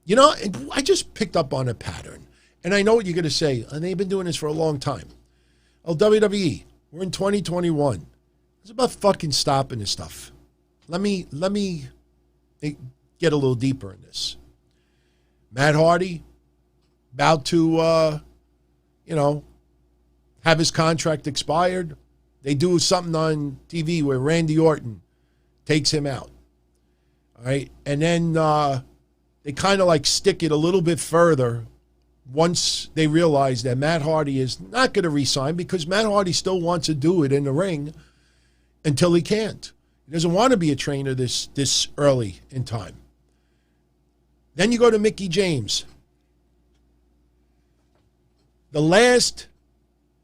I just picked up on a pattern. And I know what you're going to say. And they've been doing this for a long time. Oh, WWE, we're in 2021. It's about fucking stopping this stuff. Let me get a little deeper in this. Matt Hardy, about to, have his contract expired. They do something on TV where Randy Orton takes him out. All right. And then they kind of like stick it a little bit further once they realize that Matt Hardy is not going to resign, because Matt Hardy still wants to do it in the ring until he can't. He doesn't want to be a trainer this early in time. Then you go to Mickey James. The last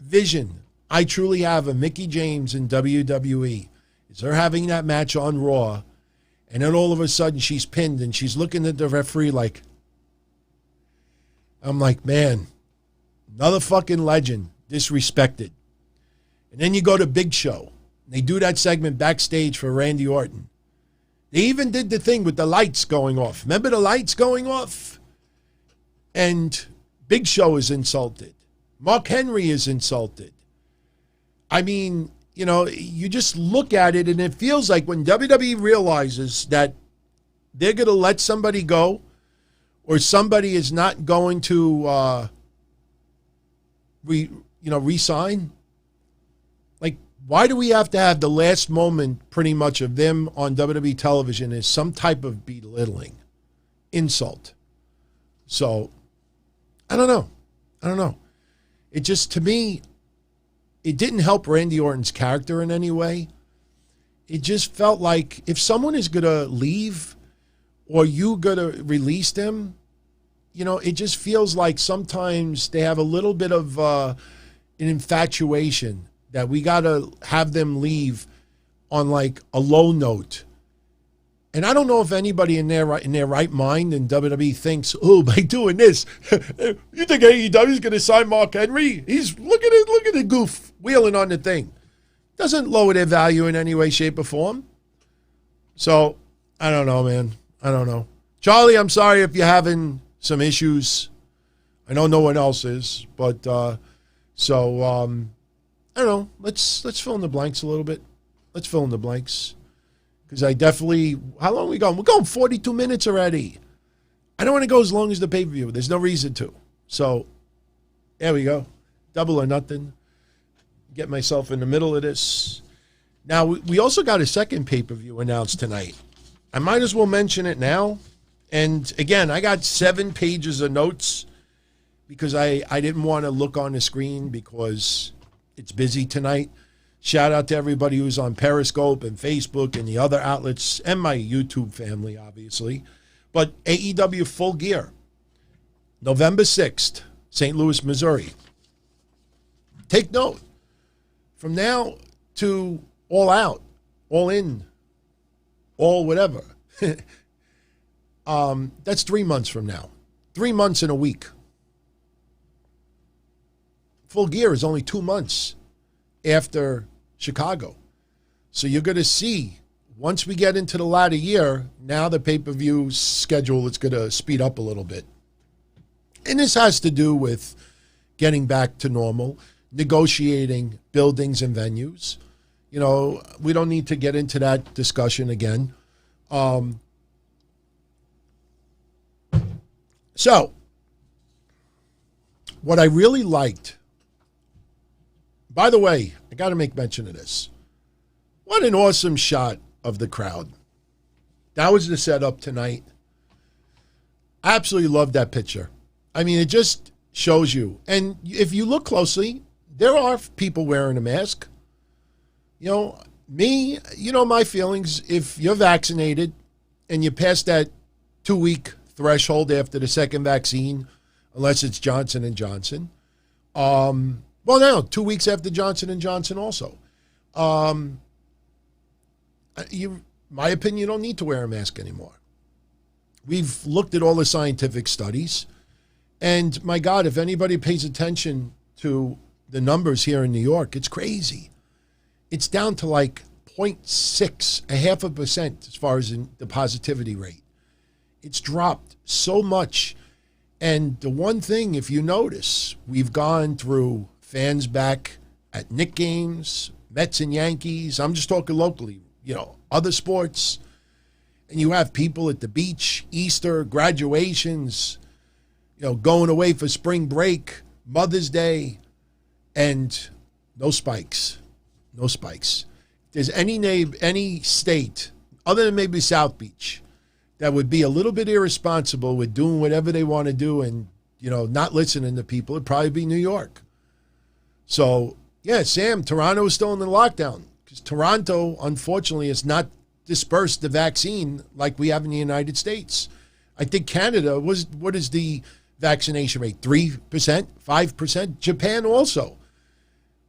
vision I truly have of Mickie James in WWE is her having that match on Raw, and then all of a sudden she's pinned and she's looking at the referee like, I'm like, man, another fucking legend disrespected. And then you go to Big Show. And they do that segment backstage for Randy Orton. They even did the thing with the lights going off. Remember the lights going off? And Big Show is insulted. Mark Henry is insulted. I mean, you know, you just look at it and it feels like when WWE realizes that they're going to let somebody go or somebody is not going to re-sign, like, why do we have to have the last moment pretty much of them on WWE television as some type of belittling, insult? So, I don't know. It just, to me, it didn't help Randy Orton's character in any way. It just felt like if someone is going to leave or you going to release them, you know, it just feels like sometimes they have a little bit of an infatuation that we got to have them leave on like a low note. And I don't know if anybody in their right mind in WWE thinks, oh, by doing this, you think AEW is going to sign Mark Henry? He's look at the goof wheeling on the thing. Doesn't lower their value in any way, shape, or form. So I don't know, man. I don't know. Charlie, I'm sorry if you're having some issues. I know no one else is, but I don't know. Let's fill in the blanks a little bit. Let's fill in the blanks. Because I definitely, how long are we going? We're going 42 minutes already. I don't want to go as long as the pay-per-view. There's no reason to. So, there we go. Double or nothing. Get myself in the middle of this. Now, we also got a second pay-per-view announced tonight. I might as well mention it now. And again, I got 7 pages of notes because I didn't want to look on the screen because it's busy tonight. Shout out to everybody who's on Periscope and Facebook and the other outlets and my YouTube family, obviously. But AEW Full Gear, November 6th, St. Louis, Missouri. Take note. From now to All Out, All In, All whatever. That's 3 months from now. 3 months in a week. Full Gear is only 2 months after Chicago. So you're going to see, once we get into the latter year, now the pay-per-view schedule is going to speed up a little bit. And this has to do with getting back to normal, negotiating buildings and venues. You know, we don't need to get into that discussion again. So, what I really liked, by the way, I got to make mention of this. What an awesome shot of the crowd. That was the setup tonight. I absolutely love that picture. I mean, it just shows you. And if you look closely, there are people wearing a mask. You know, me, you know my feelings. If you're vaccinated and you pass that 2-week threshold after the second vaccine, unless it's Johnson & Johnson, well, now, 2 weeks after Johnson & Johnson also. My opinion, you don't need to wear a mask anymore. We've looked at all the scientific studies. And, my God, if anybody pays attention to the numbers here in New York, it's crazy. It's down to like 0.6, 0.5% as far as the positivity rate. It's dropped so much. And the one thing, if you notice, we've gone through fans back at Knicks games, Mets and Yankees. I'm just talking locally, you know, other sports. And you have people at the beach, Easter, graduations, you know, going away for spring break, Mother's Day, and no spikes. No spikes. If there's any state, other than maybe South Beach, that would be a little bit irresponsible with doing whatever they want to do and, you know, not listening to people, it'd probably be New York. So, yeah, Sam, Toronto is still in the lockdown because Toronto, unfortunately, has not dispersed the vaccine like we have in the United States. I think Canada what is the vaccination rate? 3%, 5%? Japan also.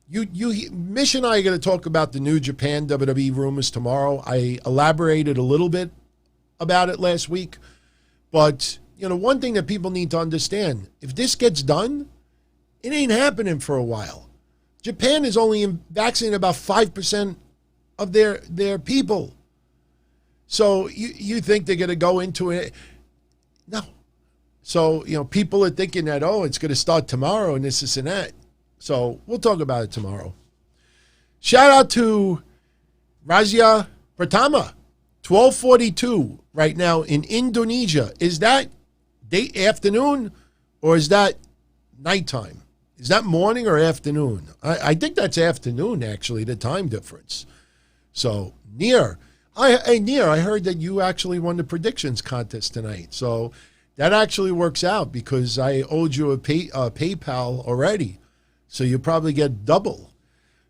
Mish and I are going to talk about the new Japan WWE rumors tomorrow. I elaborated a little bit about it last week. But, one thing that people need to understand, if this gets done, it ain't happening for a while. Japan is only vaccinating about 5% of their people. So you think they're going to go into it? No. So, people are thinking that, it's going to start tomorrow and this and that. So we'll talk about it tomorrow. Shout out to Razia Pratama, 12:42 right now in Indonesia. Is that afternoon or is that nighttime? Is that morning or afternoon? I think that's afternoon, actually, the time difference. So, Near, I heard that you actually won the predictions contest tonight. So that actually works out because I owed you a PayPal already. So you probably get double.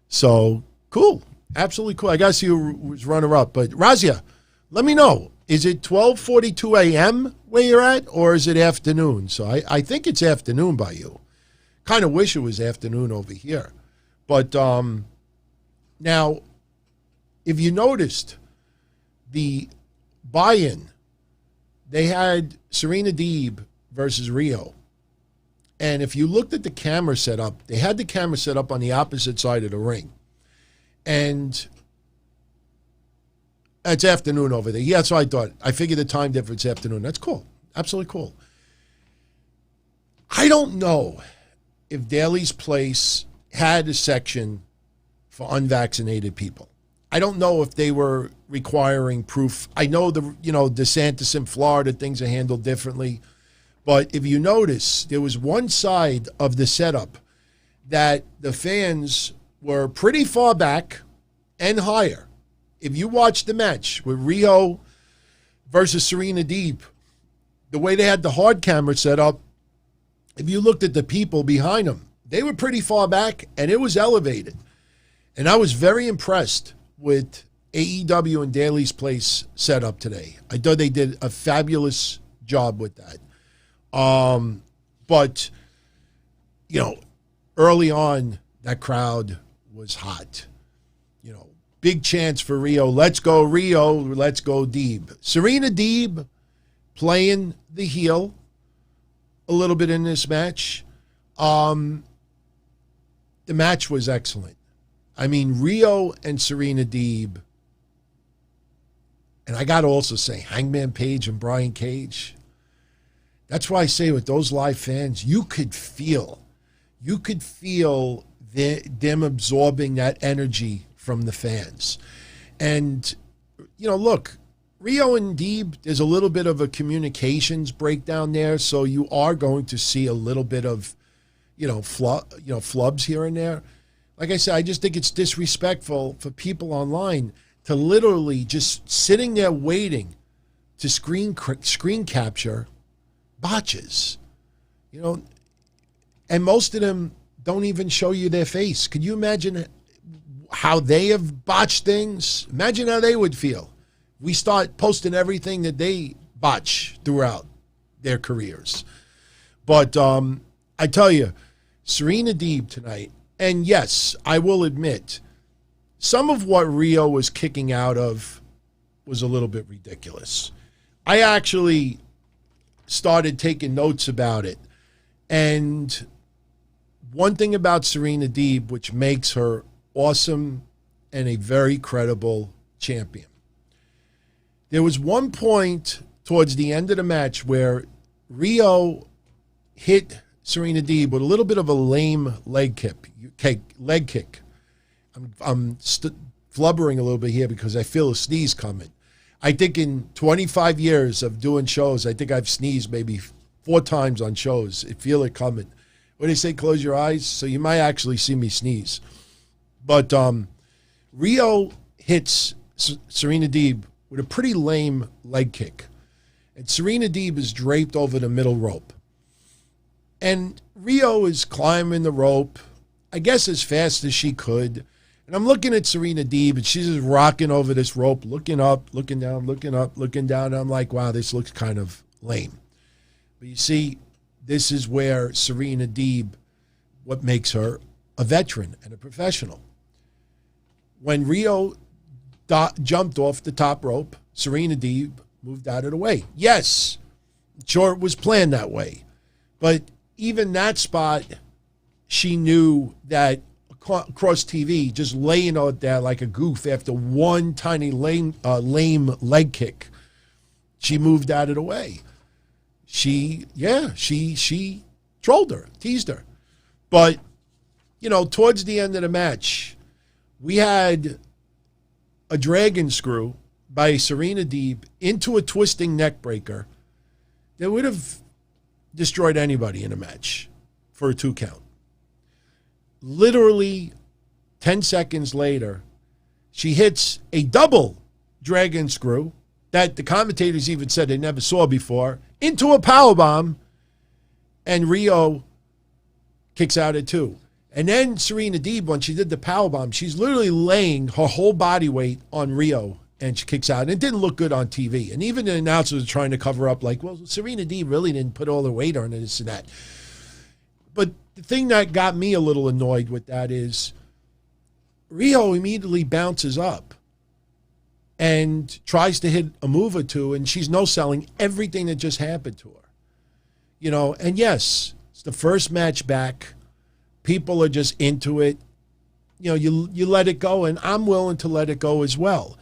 So cool. Absolutely cool. I got to see who was runner-up. But Razia, let me know. Is it 12:42 a.m. where you're at or is it afternoon? So I think it's afternoon by you. Kind of wish it was afternoon over here. But now, if you noticed, the buy-in, they had Serena Deeb versus Riho. And if you looked at the camera setup, they had the camera set up on the opposite side of the ring. And it's afternoon over there. Yeah, so I thought. I figured the time difference afternoon. That's cool. Absolutely cool. I don't know if Daly's Place had a section for unvaccinated people. I don't know if they were requiring proof. I know DeSantis in Florida, things are handled differently. But if you notice, there was one side of the setup that the fans were pretty far back and higher. If you watch the match with Riho versus Serena Deeb, the way they had the hard camera set up, if you looked at the people behind them, they were pretty far back and it was elevated. And I was very impressed with AEW and Daly's Place setup today. I thought they did a fabulous job with that. But, early on, that crowd was hot. Big chance for Riho. Let's go Riho. Let's go Deeb. Serena Deeb playing the heel a little bit in this match. The match was excellent. I mean, Riho and Serena Deeb, and I got to also say Hangman Page and Brian Cage. That's why I say with those live fans, you could feel them absorbing that energy from the fans. And, look, Riho and Deeb, there's a little bit of a communications breakdown there, so you are going to see a little bit of, flubs here and there. Like I said, I just think it's disrespectful for people online to literally just sitting there waiting to screen capture botches, and most of them don't even show you their face. Could you imagine how they have botched things? Imagine how they would feel. We start posting everything that they botch throughout their careers. But I tell you, Serena Deeb tonight, and yes, I will admit, some of what Riho was kicking out of was a little bit ridiculous. I actually started taking notes about it. And one thing about Serena Deeb, which makes her awesome and a very credible champion. There was one point towards the end of the match where Riho hit Serena Deeb with a little bit of a lame leg kick. I'm flubbering a little bit here because I feel a sneeze coming. I think in 25 years of doing shows, I think I've sneezed maybe 4 times on shows. I feel it coming. When they say close your eyes, so you might actually see me sneeze. But Riho hits Serena Deeb with a pretty lame leg kick. And Serena Deeb is draped over the middle rope. And Riho is climbing the rope, I guess as fast as she could. And I'm looking at Serena Deeb, and she's just rocking over this rope, looking up, looking down, looking up, looking down. And I'm like, wow, this looks kind of lame. But you see, this is where Serena Deeb, what makes her a veteran and a professional. When Riho jumped off the top rope, Serena Deeb moved out of the way. Yes, sure, it was planned that way. But even that spot, she knew that across TV, just laying out there like a goof after one tiny lame leg kick, she moved out of the way. She trolled her, teased her. But, towards the end of the match, we had a dragon screw by Serena Deeb into a twisting neck breaker that would have destroyed anybody in a match for a 2 count. Literally 10 seconds later, she hits a double dragon screw that the commentators even said they never saw before into a powerbomb, and Riho kicks out at 2. And then Serena Deeb, when she did the powerbomb, she's literally laying her whole body weight on Riho, and she kicks out. And it didn't look good on TV. And even the announcers were trying to cover up like, well, Serena Deeb really didn't put all her weight on it, this and that. But the thing that got me a little annoyed with that is Riho immediately bounces up and tries to hit a move or two, and she's no-selling everything that just happened to her. And yes, it's the first match back. People are just into it. You let it go, and I'm willing to let it go as well.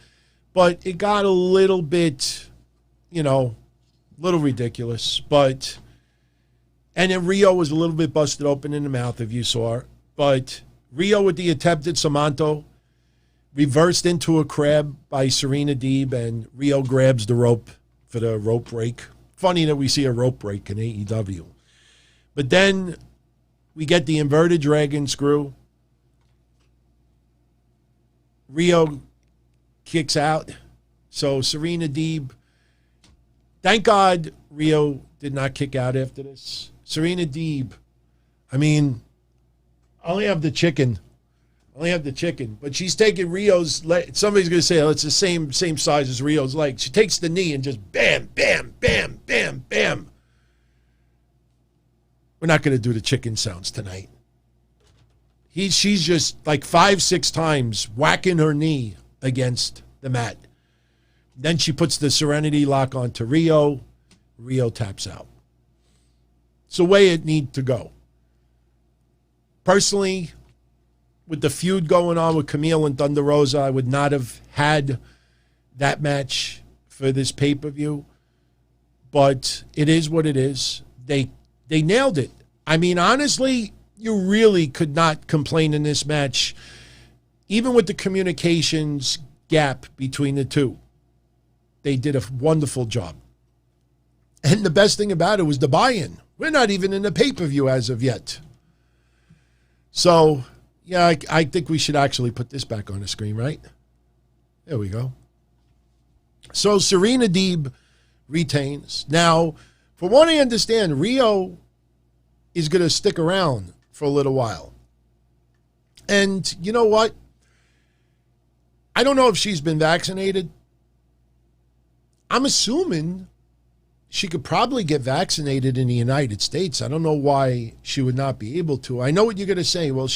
But it got a little bit, little ridiculous. And then Riho was a little bit busted open in the mouth, if you saw her. But Riho with the attempted Samanto, reversed into a crab by Serena Deeb, and Riho grabs the rope for the rope break. Funny that we see a rope break in AEW. But then we get the inverted dragon screw. Riho kicks out. So Serena Deeb, thank God Riho did not kick out after this. Serena Deeb, I only have the chicken. But she's taking Rio's leg. Somebody's going to say, it's the same size as Rio's leg. She takes the knee and just bam, bam, bam, bam, bam. We're not going to do the chicken sounds tonight. She's just like 5-6 times whacking her knee against the mat. Then she puts the Serenity lock onto Riho. Riho taps out. It's the way it needs to go. Personally, with the feud going on with Camille and Thunder Rosa, I would not have had that match for this pay-per-view. But it is what it is. They nailed it. Honestly, you really could not complain in this match, even with the communications gap between the two. They did a wonderful job. And the best thing about it was the buy-in. We're not even in the pay-per-view as of yet. So, yeah, I think we should actually put this back on the screen, right? There we go. So Serena Deeb retains. Now, for what I understand, Riho is going to stick around for a little while. And you know what? I don't know if she's been vaccinated. I'm assuming she could probably get vaccinated in the United States. I don't know why she would not be able to. I know what you're going to say. Well,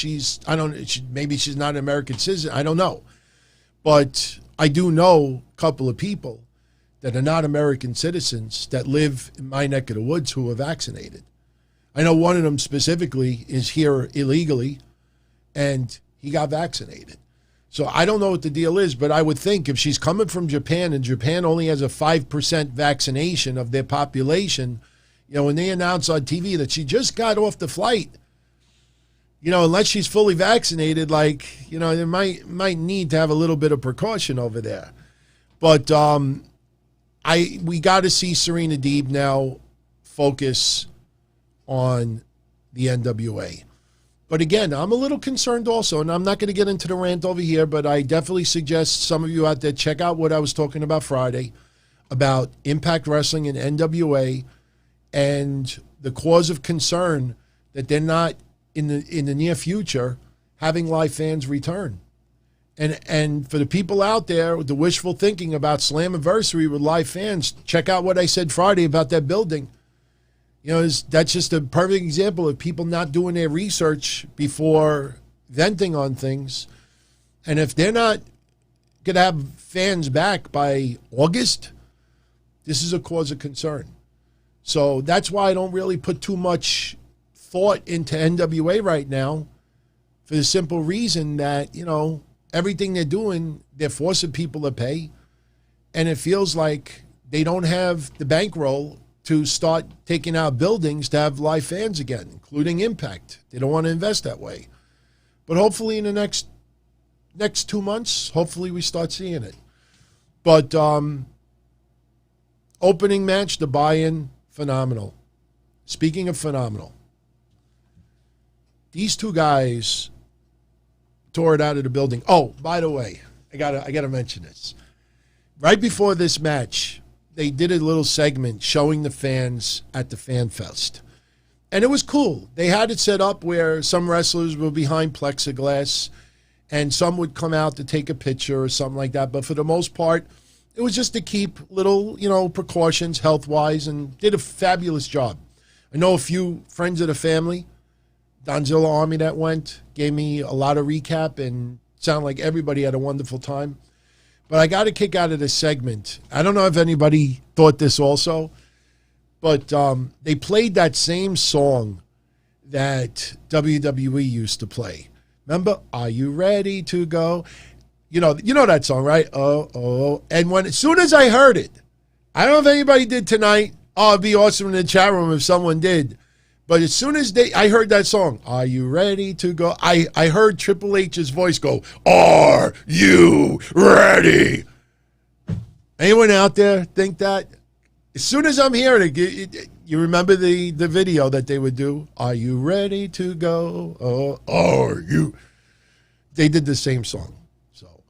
maybe she's not an American citizen. I don't know. But I do know a couple of people that are not American citizens that live in my neck of the woods who are vaccinated. I know one of them specifically is here illegally, and he got vaccinated. So I don't know what the deal is, but I would think if she's coming from Japan, and Japan only has a 5% vaccination of their population, when they announce on TV that she just got off the flight, unless she's fully vaccinated, they might need to have a little bit of precaution over there. But we got to see Serena Deeb now focus on the NWA. But again, I'm a little concerned also, and I'm not going to get into the rant over here, but I definitely suggest some of you out there check out what I was talking about Friday about Impact Wrestling and NWA and the cause of concern that they're not in the near future having live fans return. And for the people out there with the wishful thinking about Slammiversary with live fans, check out what I said Friday about that building. That's just a perfect example of people not doing their research before venting on things. And if they're not going to have fans back by August, this is a cause of concern. So that's why I don't really put too much thought into NWA right now, for the simple reason that, everything they're doing, they're forcing people to pay. And it feels like they don't have the bankroll to start taking out buildings to have live fans again, including Impact. They don't want to invest that way. But hopefully in the next 2 months, hopefully we start seeing it. But opening match, the buy-in, phenomenal. Speaking of phenomenal, these two guys tore it out of the building. Oh, by the way, I gotta mention this. Right before this match, they did a little segment showing the fans at the Fan Fest. And it was cool. They had it set up where some wrestlers were behind plexiglass and some would come out to take a picture or something like that. But for the most part, it was just to keep little, precautions health-wise, and did a fabulous job. I know a few friends of the family, Donzilla Army, that went, gave me a lot of recap and sounded like everybody had a wonderful time. But I got a kick out of this segment. I don't know if anybody thought this also, but they played that same song that WWE used to play. Remember, Are You Ready to Go? You know that song, right? Oh. And as soon as I heard it, I don't know if anybody did tonight. Oh, it'd be awesome in the chat room if someone did. But as soon as I heard that song, Are You Ready to Go? I heard Triple H's voice go, Are you ready? Anyone out there think that? As soon as I'm hearing it, you remember the video that they would do? Are you ready to go? Oh, are you? They did the same song. So,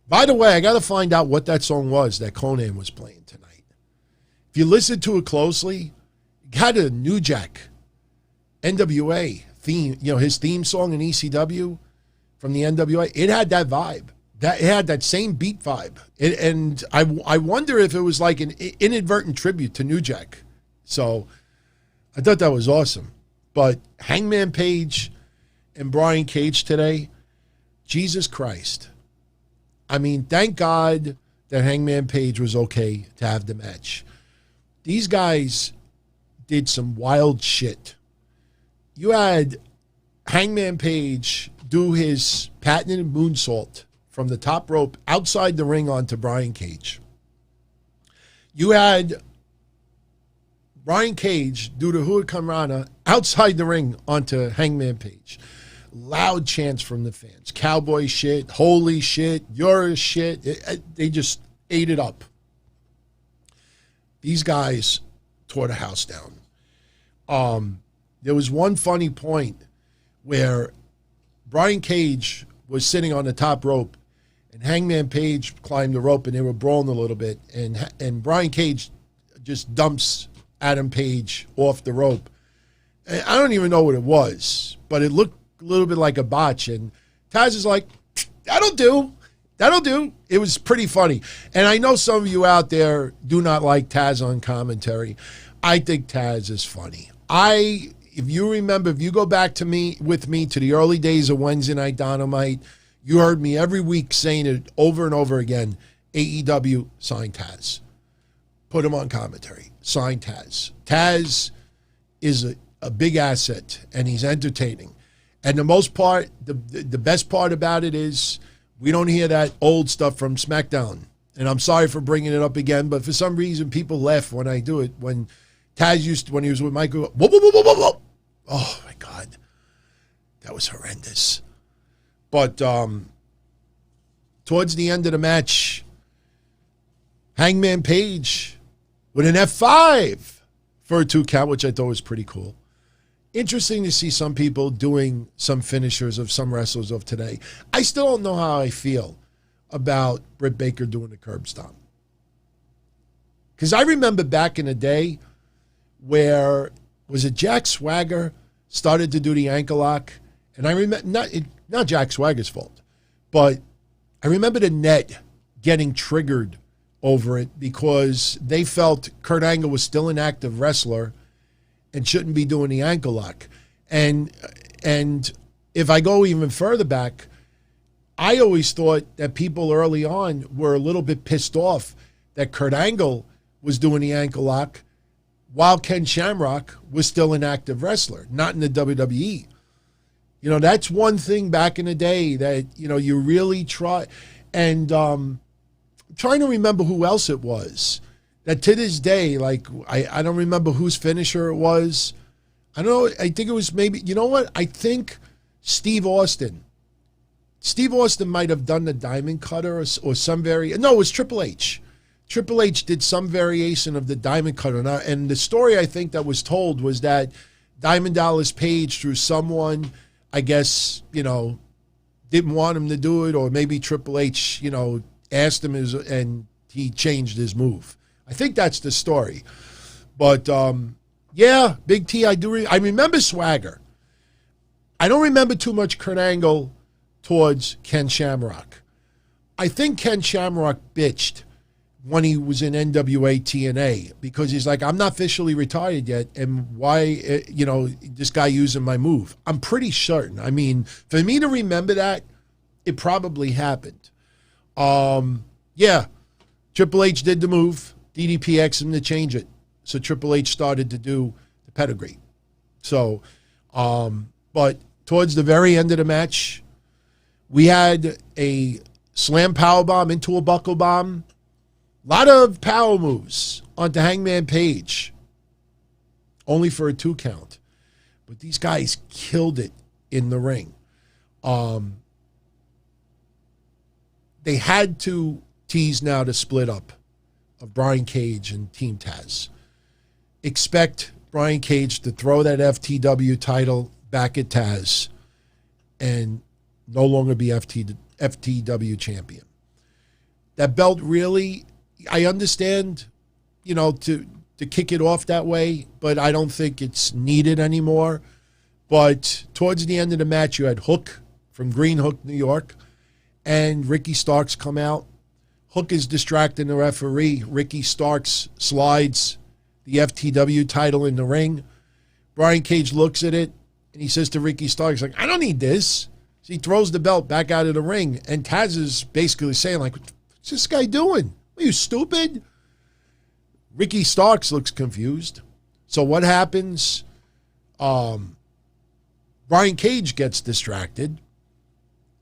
by the way, I got to find out what that song was that Conan was playing tonight. If you listen to it closely, it got a New Jack NWA theme, his theme song in ECW from the NWA. It had that vibe. It had that same beat vibe. And I wonder if it was like an inadvertent tribute to New Jack. So I thought that was awesome. But Hangman Page and Brian Cage today, Jesus Christ. I mean, thank God that Hangman Page was okay to have the match. These guys did some wild shit. You had Hangman Page do his patented moonsault from the top rope outside the ring onto Brian Cage. You had Brian Cage do the Hurricanrana outside the ring onto Hangman Page. Loud chants from the fans. Cowboy shit, holy shit, you're shit. They just ate it up. These guys tore the house down. There was one funny point where Brian Cage was sitting on the top rope and Hangman Page climbed the rope and they were brawling a little bit. And Brian Cage just dumps Adam Page off the rope. And I don't even know what it was, but it looked a little bit like a botch. And Taz is like, that'll do. It was pretty funny. And I know some of you out there do not like Taz on commentary. I think Taz is funny. If you remember, if you go back to with me to the early days of Wednesday Night Dynamite, you heard me every week saying it over and over again, AEW, sign Taz. Put him on commentary. Sign Taz. Taz is a big asset, and he's entertaining. And the most part, the best part about it is we don't hear that old stuff from SmackDown. And I'm sorry for bringing it up again, but for some reason people laugh when I do it. When Taz when he was with Michael, whoa, whoa, whoa, whoa, whoa. Oh my God, that was horrendous. But towards the end of the match, Hangman Page with an F5 for a 2 count, which I thought was pretty cool. Interesting to see some people doing some finishers of some wrestlers of today. I still don't know how I feel about Britt Baker doing the curb stomp. Because I remember back in the day where, was it Jack Swagger started to do the ankle lock? And I remember, not Jack Swagger's fault, but I remember the net getting triggered over it because they felt Kurt Angle was still an active wrestler and shouldn't be doing the ankle lock. And if I go even further back, I always thought that people early on were a little bit pissed off that Kurt Angle was doing the ankle lock while Ken Shamrock was still an active wrestler, not in the WWE. You know, that's one thing back in the day that, you know, you really try. And I'm trying to remember who else it was that to this day, like, I don't remember whose finisher it was. I don't know. I think it was maybe, you know what? I think Steve Austin. Steve Austin might have done the diamond cutter or some variation. No, it was Triple H. Triple H did some variation of the diamond cutter. And the story I think that was told was that Diamond Dallas Page, through someone, I guess, you know, didn't want him to do it, or maybe Triple H, you know, asked him and he changed his move. I think that's the story. But, yeah, Big T, I remember Swagger. I don't remember too much Kurt Angle towards Ken Shamrock. I think Ken Shamrock bitched when he was in NWA TNA because he's like, I'm not officially retired yet, and why, you know, this guy using my move? I'm pretty certain. I mean, for me to remember that, it probably happened. Yeah, Triple H did the move. DDP asked him to change it. So Triple H started to do the pedigree. So, but towards the very end of the match, we had a slam powerbomb into a buckle bomb. A lot of power moves onto Hangman Page. Only for a 2 count. But these guys killed it in the ring. They had to tease now the split up of Brian Cage and Team Taz. Expect Brian Cage to throw that FTW title back at Taz and no longer be FTW champion. That belt really, I understand, you know, to kick it off that way, but I don't think it's needed anymore. But towards the end of the match, you had Hook from Green Hook, New York, and Ricky Starks come out. Hook is distracting the referee. Ricky Starks slides the FTW title in the ring. Brian Cage looks at it, and he says to Ricky Starks, like, I don't need this. So he throws the belt back out of the ring, and Taz is basically saying, like, what's this guy doing? Are you stupid? Ricky Starks looks confused. So what happens? Brian Cage gets distracted,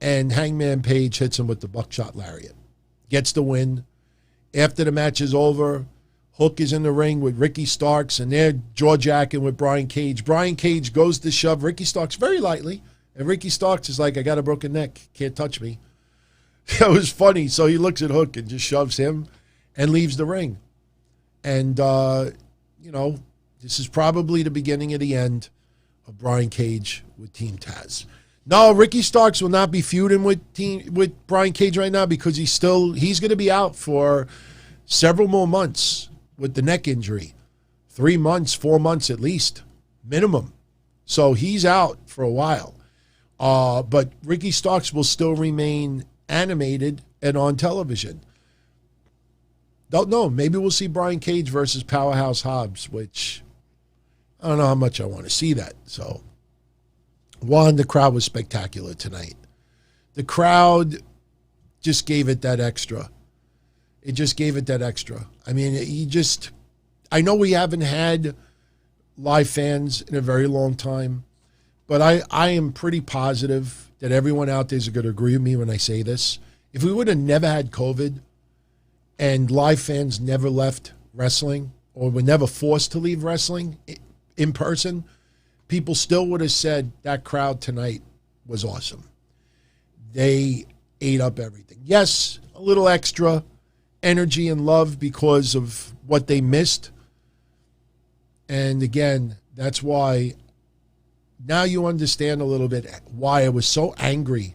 and Hangman Page hits him with the buckshot lariat. Gets the win. After the match is over, Hook is in the ring with Ricky Starks, and they're jaw-jacking with Brian Cage. Brian Cage goes to shove Ricky Starks very lightly, and Ricky Starks is like, I got a broken neck. Can't touch me. That was funny. So he looks at Hook and just shoves him and leaves the ring. And, you know, this is probably the beginning of the end of Brian Cage with Team Taz. No, Ricky Starks will not be feuding with Brian Cage right now because he's going to be out for several more months with the neck injury. 3 months, 4 months at least, minimum. So he's out for a while. But Ricky Starks will still remain animated and on television. Don't know. Maybe we'll see Brian Cage versus Powerhouse Hobbs, which I don't know how much I want to see that. So, one, the crowd was spectacular tonight. The crowd just gave it that extra. It just gave it that extra. I mean, I know we haven't had live fans in a very long time, but I am pretty positive that everyone out there is going to agree with me when I say this. If we would have never had COVID and live fans never left wrestling or were never forced to leave wrestling in person, people still would have said that crowd tonight was awesome. They ate up everything. Yes, a little extra energy and love because of what they missed. And again, that's why now you understand a little bit why I was so angry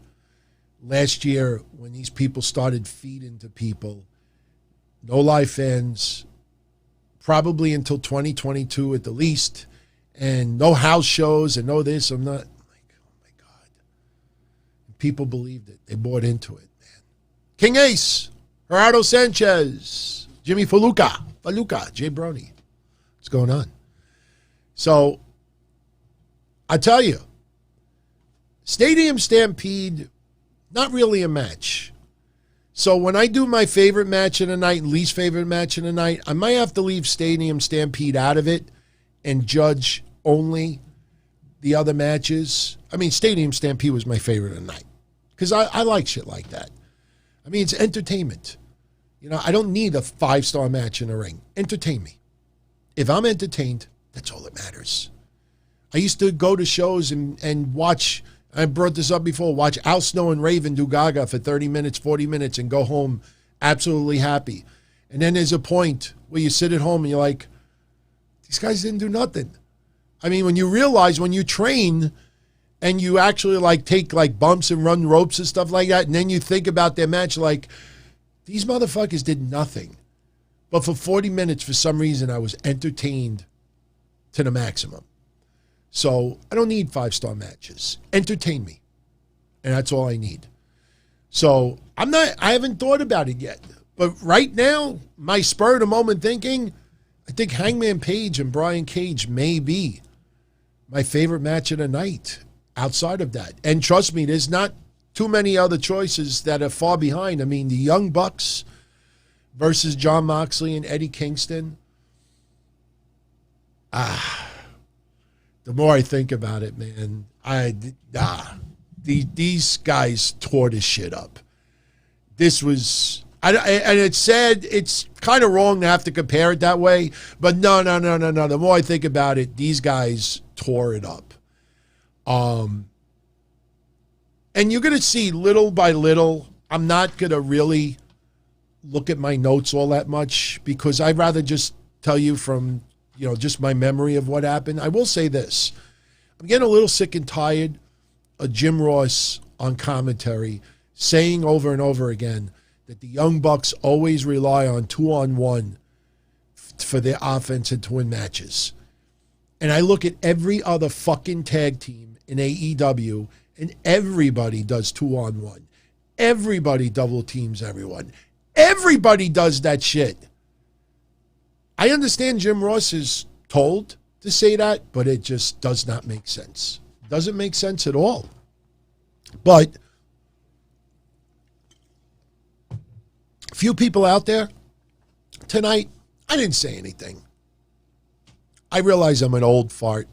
last year when these people started feeding to people. No live fans, probably until 2022 at the least, and no house shows and no this. I'm like, oh my God. People believed it. They bought into it, man. King Ace, Gerardo Sanchez, Jimmy Faluca, Jay Brony. What's going on? So, I tell you, Stadium Stampede, not really a match. So when I do my favorite match of the night and least favorite match of the night, I might have to leave Stadium Stampede out of it and judge only the other matches. I mean, Stadium Stampede was my favorite of the night because I like shit like that. I mean, it's entertainment. You know, I don't need a 5-star match in the ring. Entertain me. If I'm entertained, that's all that matters. I used to go to shows and watch, I brought this up before, watch Al Snow and Raven do Gaga for 30 minutes, 40 minutes, and go home absolutely happy. And then there's a point where you sit at home and you're like, these guys didn't do nothing. I mean, when you realize when you train and you actually like take like bumps and run ropes and stuff like that, and then you think about their match like, these motherfuckers did nothing. But for 40 minutes, for some reason, I was entertained to the maximum. So I don't need 5-star matches. Entertain me. And that's all I need. So I haven't thought about it yet. But right now, my spur of the moment thinking, I think Hangman Page and Brian Cage may be my favorite match of the night outside of that. And trust me, there's not too many other choices that are far behind. I mean, the Young Bucks versus Jon Moxley and Eddie Kingston. The more I think about it, man, these guys tore this shit up. This was, and it's sad, it's kind of wrong to have to compare it that way, but no. The more I think about it, these guys tore it up. And you're going to see little by little, I'm not going to really look at my notes all that much because I'd rather just tell you from, you know, just my memory of what happened. I will say this. I'm getting a little sick and tired of Jim Ross on commentary saying over and over again that the Young Bucks always rely on 2-on-1 for their offense and to win matches. And I look at every other fucking tag team in AEW and everybody does 2-on-1. Everybody double teams everyone. Everybody does that shit. I understand Jim Ross is told to say that, but it just does not make sense. Doesn't make sense at all. But a few people out there tonight, I didn't say anything. I realize I'm an old fart,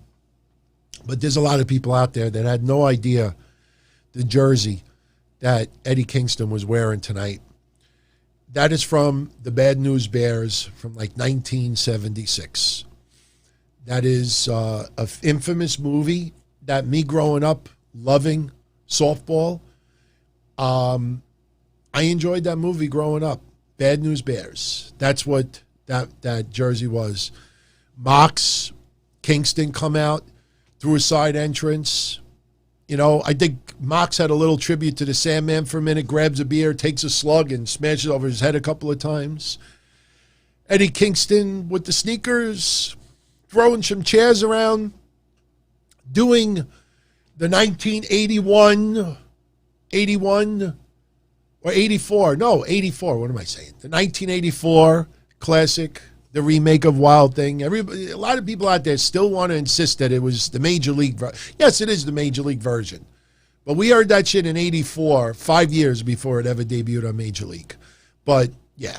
but there's a lot of people out there that had no idea the jersey that Eddie Kingston was wearing tonight. That is from the Bad News Bears from like 1976. That is an infamous movie that me growing up loving softball. I enjoyed that movie growing up. Bad News Bears. That's what that jersey was. Mox, Kingston come out through a side entrance. You know, I think Mox had a little tribute to the Sandman for a minute, grabs a beer, takes a slug, and smashes it over his head a couple of times. Eddie Kingston with the sneakers, throwing some chairs around, doing the 1981, 81, or 84. No, 84. What am I saying? The 1984 classic, the remake of Wild Thing. A lot of people out there still want to insist that it was the Major League. Yes, it is the Major League version. But we heard that shit in 84, 5 years before it ever debuted on Major League. But, yeah.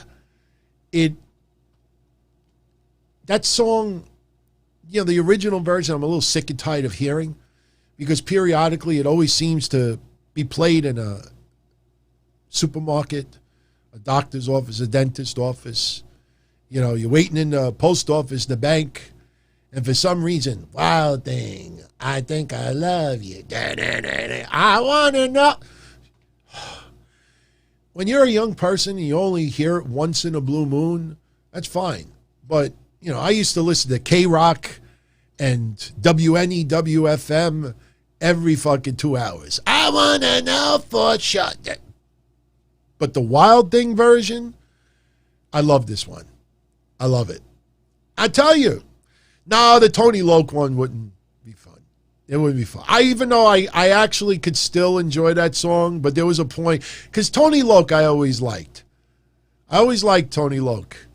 That song, you know, the original version, I'm a little sick and tired of hearing because periodically it always seems to be played in a supermarket, a doctor's office, a dentist's office. You know, you're waiting in the post office, the bank, and for some reason, Wild Thing, I think I love you. I want to know. When you're a young person and you only hear it once in a blue moon, that's fine. But, you know, I used to listen to K-Rock and WNEWFM every fucking 2 hours. I want to know for sure. But the Wild Thing version, I love this one. I love it. I tell you, no, the Tony Loke one wouldn't be fun. It wouldn't be fun. Even though I actually could still enjoy that song, but there was a point, because Tony Loke I always liked. I always liked Tony Loke.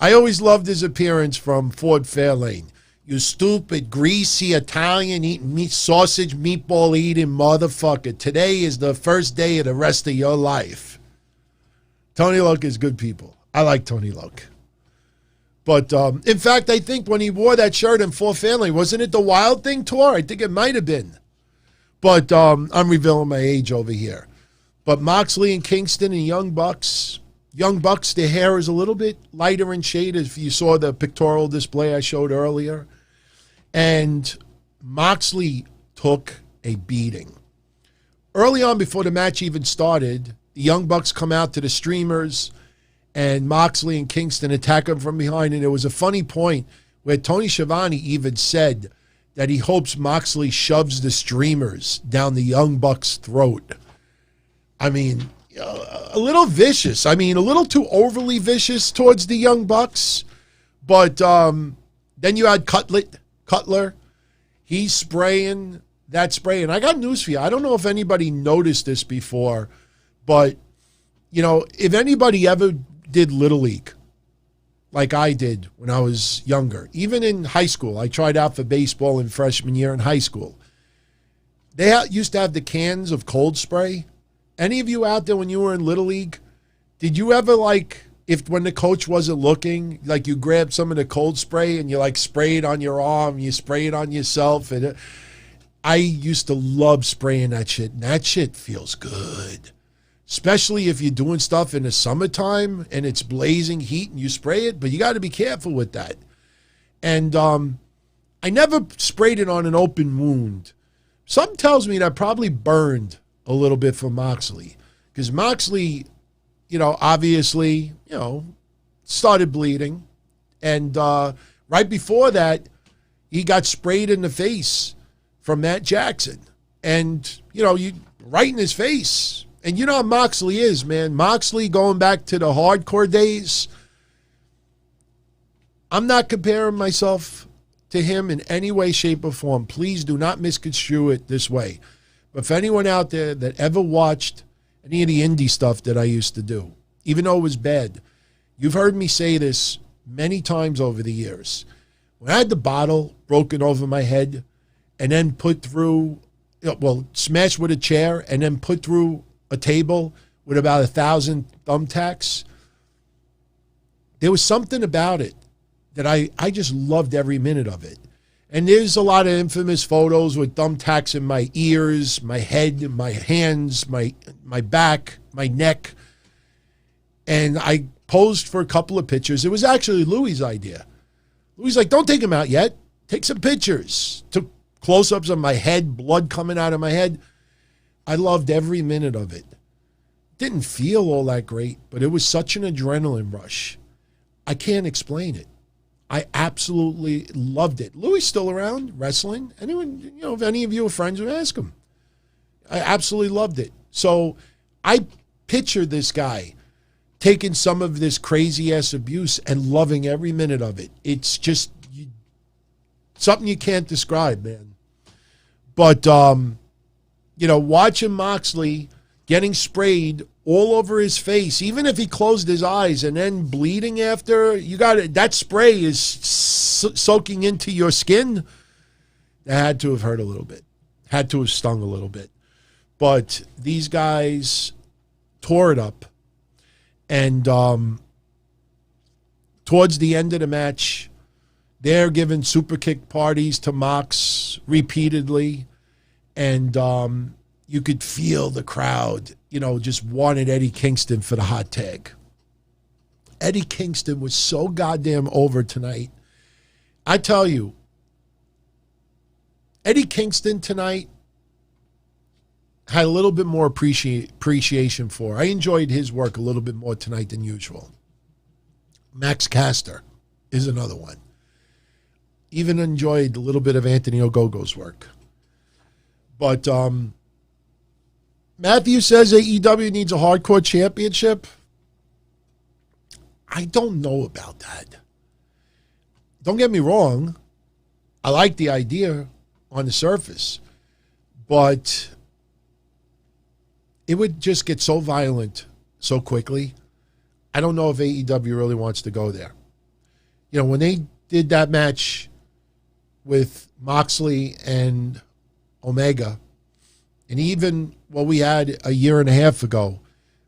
I always loved his appearance from Ford Fairlane. You stupid, greasy Italian eating meat, sausage, meatball eating motherfucker. Today is the first day of the rest of your life. Tony Luck is good people. I like Tony Luck. But, in fact, I think when he wore that shirt in Full Family, wasn't it the Wild Thing tour? I think it might have been. But I'm revealing my age over here. But Moxley and Kingston and Young Bucks, their hair is a little bit lighter in shade, if you saw the pictorial display I showed earlier. And Moxley took a beating. Early on, before the match even started, the Young Bucks come out to the streamers, and Moxley and Kingston attack him from behind. And there was a funny point where Tony Schiavone even said that he hopes Moxley shoves the streamers down the Young Bucks' throat. I mean, a little vicious. I mean, a little too overly vicious towards the Young Bucks. But then you had Cutler. He's spraying that spray. And I got news for you. I don't know if anybody noticed this before, but, you know, if anybody ever did Little League, like I did when I was younger, even in high school, I tried out for baseball in freshman year in high school. They used to have the cans of cold spray. Any of you out there when you were in Little League, did you ever, like, if when the coach wasn't looking, like you grabbed some of the cold spray and you like spray it on your arm, you spray it on yourself? And I used to love spraying that shit, and that shit feels good. Especially if you're doing stuff in the summertime and it's blazing heat and you spray it, but you got to be careful with that. And I never sprayed it on an open wound. Something tells me that probably burned a little bit for Moxley, because Moxley, you know, obviously, you know, started bleeding. And right before that, he got sprayed in the face from Matt Jackson. And, you know, right in his face. And you know how Moxley is, man. Moxley, going back to the hardcore days, I'm not comparing myself to him in any way, shape, or form. Please do not misconstrue it this way. But for anyone out there that ever watched any of the indie stuff that I used to do, even though it was bad, you've heard me say this many times over the years. When I had the bottle broken over my head and then put through, well, smashed with a chair and then put through a table with about 1,000 thumbtacks, there was something about it that I just loved every minute of it. And there's a lot of infamous photos with thumbtacks in my ears, my head, my hands, my back, my neck. And I posed for a couple of pictures. It was actually Louie's idea. Louie's like, don't take them out yet. Take some pictures. Took close-ups of my head, blood coming out of my head. I loved every minute of it. Didn't feel all that great, but it was such an adrenaline rush. I can't explain it. I absolutely loved it. Louie's still around, wrestling. Anyone, you know, if any of you are friends, ask him. I absolutely loved it. So I pictured this guy taking some of this crazy-ass abuse and loving every minute of it. It's just something you can't describe, man. But, you know, watching Moxley getting sprayed all over his face, even if he closed his eyes and then bleeding after, you got it. That spray is soaking into your skin. That had to have hurt a little bit. Had to have stung a little bit. But these guys tore it up. And towards the end of the match, they're giving super kick parties to Mox repeatedly. And you could feel the crowd, you know, just wanted Eddie Kingston for the hot tag. Eddie Kingston was so goddamn over tonight. I tell you, Eddie Kingston tonight had a little bit more appreciation for. I enjoyed his work a little bit more tonight than usual. Max Caster is another one. Even enjoyed a little bit of Anthony Ogogo's work. But Matthew says AEW needs a hardcore championship. I don't know about that. Don't get me wrong. I like the idea on the surface. But it would just get so violent so quickly. I don't know if AEW really wants to go there. You know, when they did that match with Moxley and Omega, and even what we had a year and a half ago,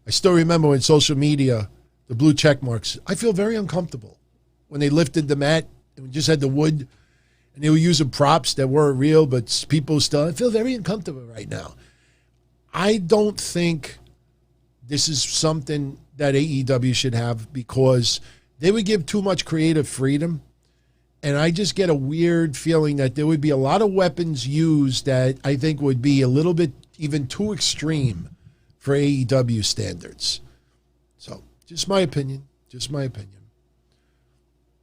I still remember when social media, the blue check marks, I feel very uncomfortable when they lifted the mat and we just had the wood and they were using props that weren't real, but people still, I feel very uncomfortable right now. I don't think this is something that AEW should have because they would give too much creative freedom. And I just get a weird feeling that there would be a lot of weapons used that I think would be a little bit even too extreme for AEW standards. So, just my opinion. Just my opinion.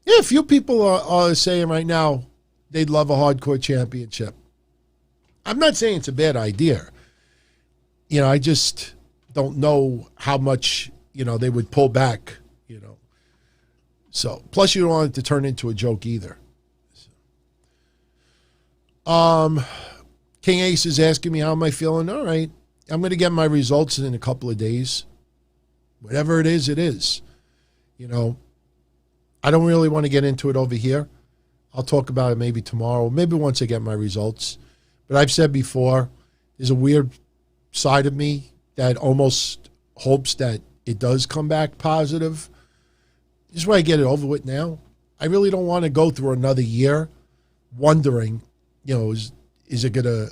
Yeah, a few people are saying right now they'd love a hardcore championship. I'm not saying it's a bad idea. You know, I just don't know how much, you know, they would pull back, you know. So, plus you don't want it to turn into a joke either. King Ace is asking me how am I feeling. All right. I'm going to get my results in a couple of days. Whatever it is, it is. You know, I don't really want to get into it over here. I'll talk about it maybe tomorrow, maybe once I get my results. But I've said before, there's a weird side of me that almost hopes that it does come back positive. This is why I get it over with now. I really don't want to go through another year wondering, you know, is it going to,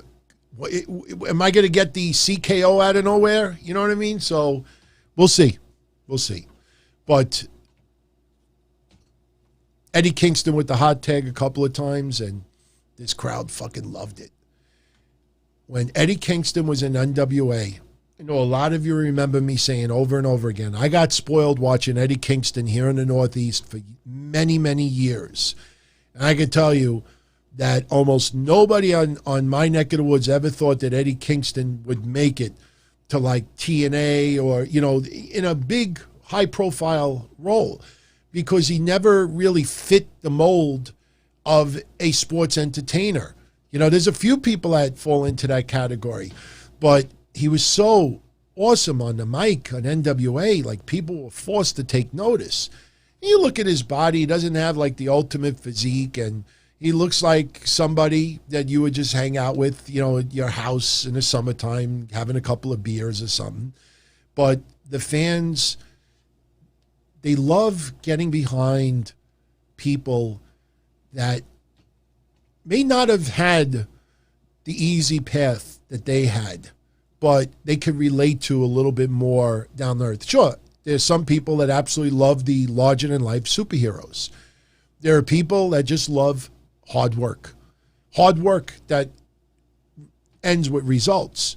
am I going to get the CKO out of nowhere? You know what I mean? So we'll see. We'll see. But Eddie Kingston with the hot tag a couple of times, and this crowd fucking loved it. When Eddie Kingston was in NWA, I know a lot of you remember me saying over and over again, I got spoiled watching Eddie Kingston here in the Northeast for many, many years. And I can tell you that almost nobody on my neck of the woods ever thought that Eddie Kingston would make it to like TNA or, you know, in a big high-profile role because he never really fit the mold of a sports entertainer. You know, there's a few people that fall into that category, but he was so awesome on the mic on NWA, like people were forced to take notice. And you look at his body, he doesn't have like the ultimate physique, and he looks like somebody that you would just hang out with, you know, at your house in the summertime, having a couple of beers or something. But the fans, they love getting behind people that may not have had the easy path that they had, but they could relate to a little bit more down the earth. Sure, there's some people that absolutely love the larger-than-life superheroes. There are people that just love hard work that ends with results.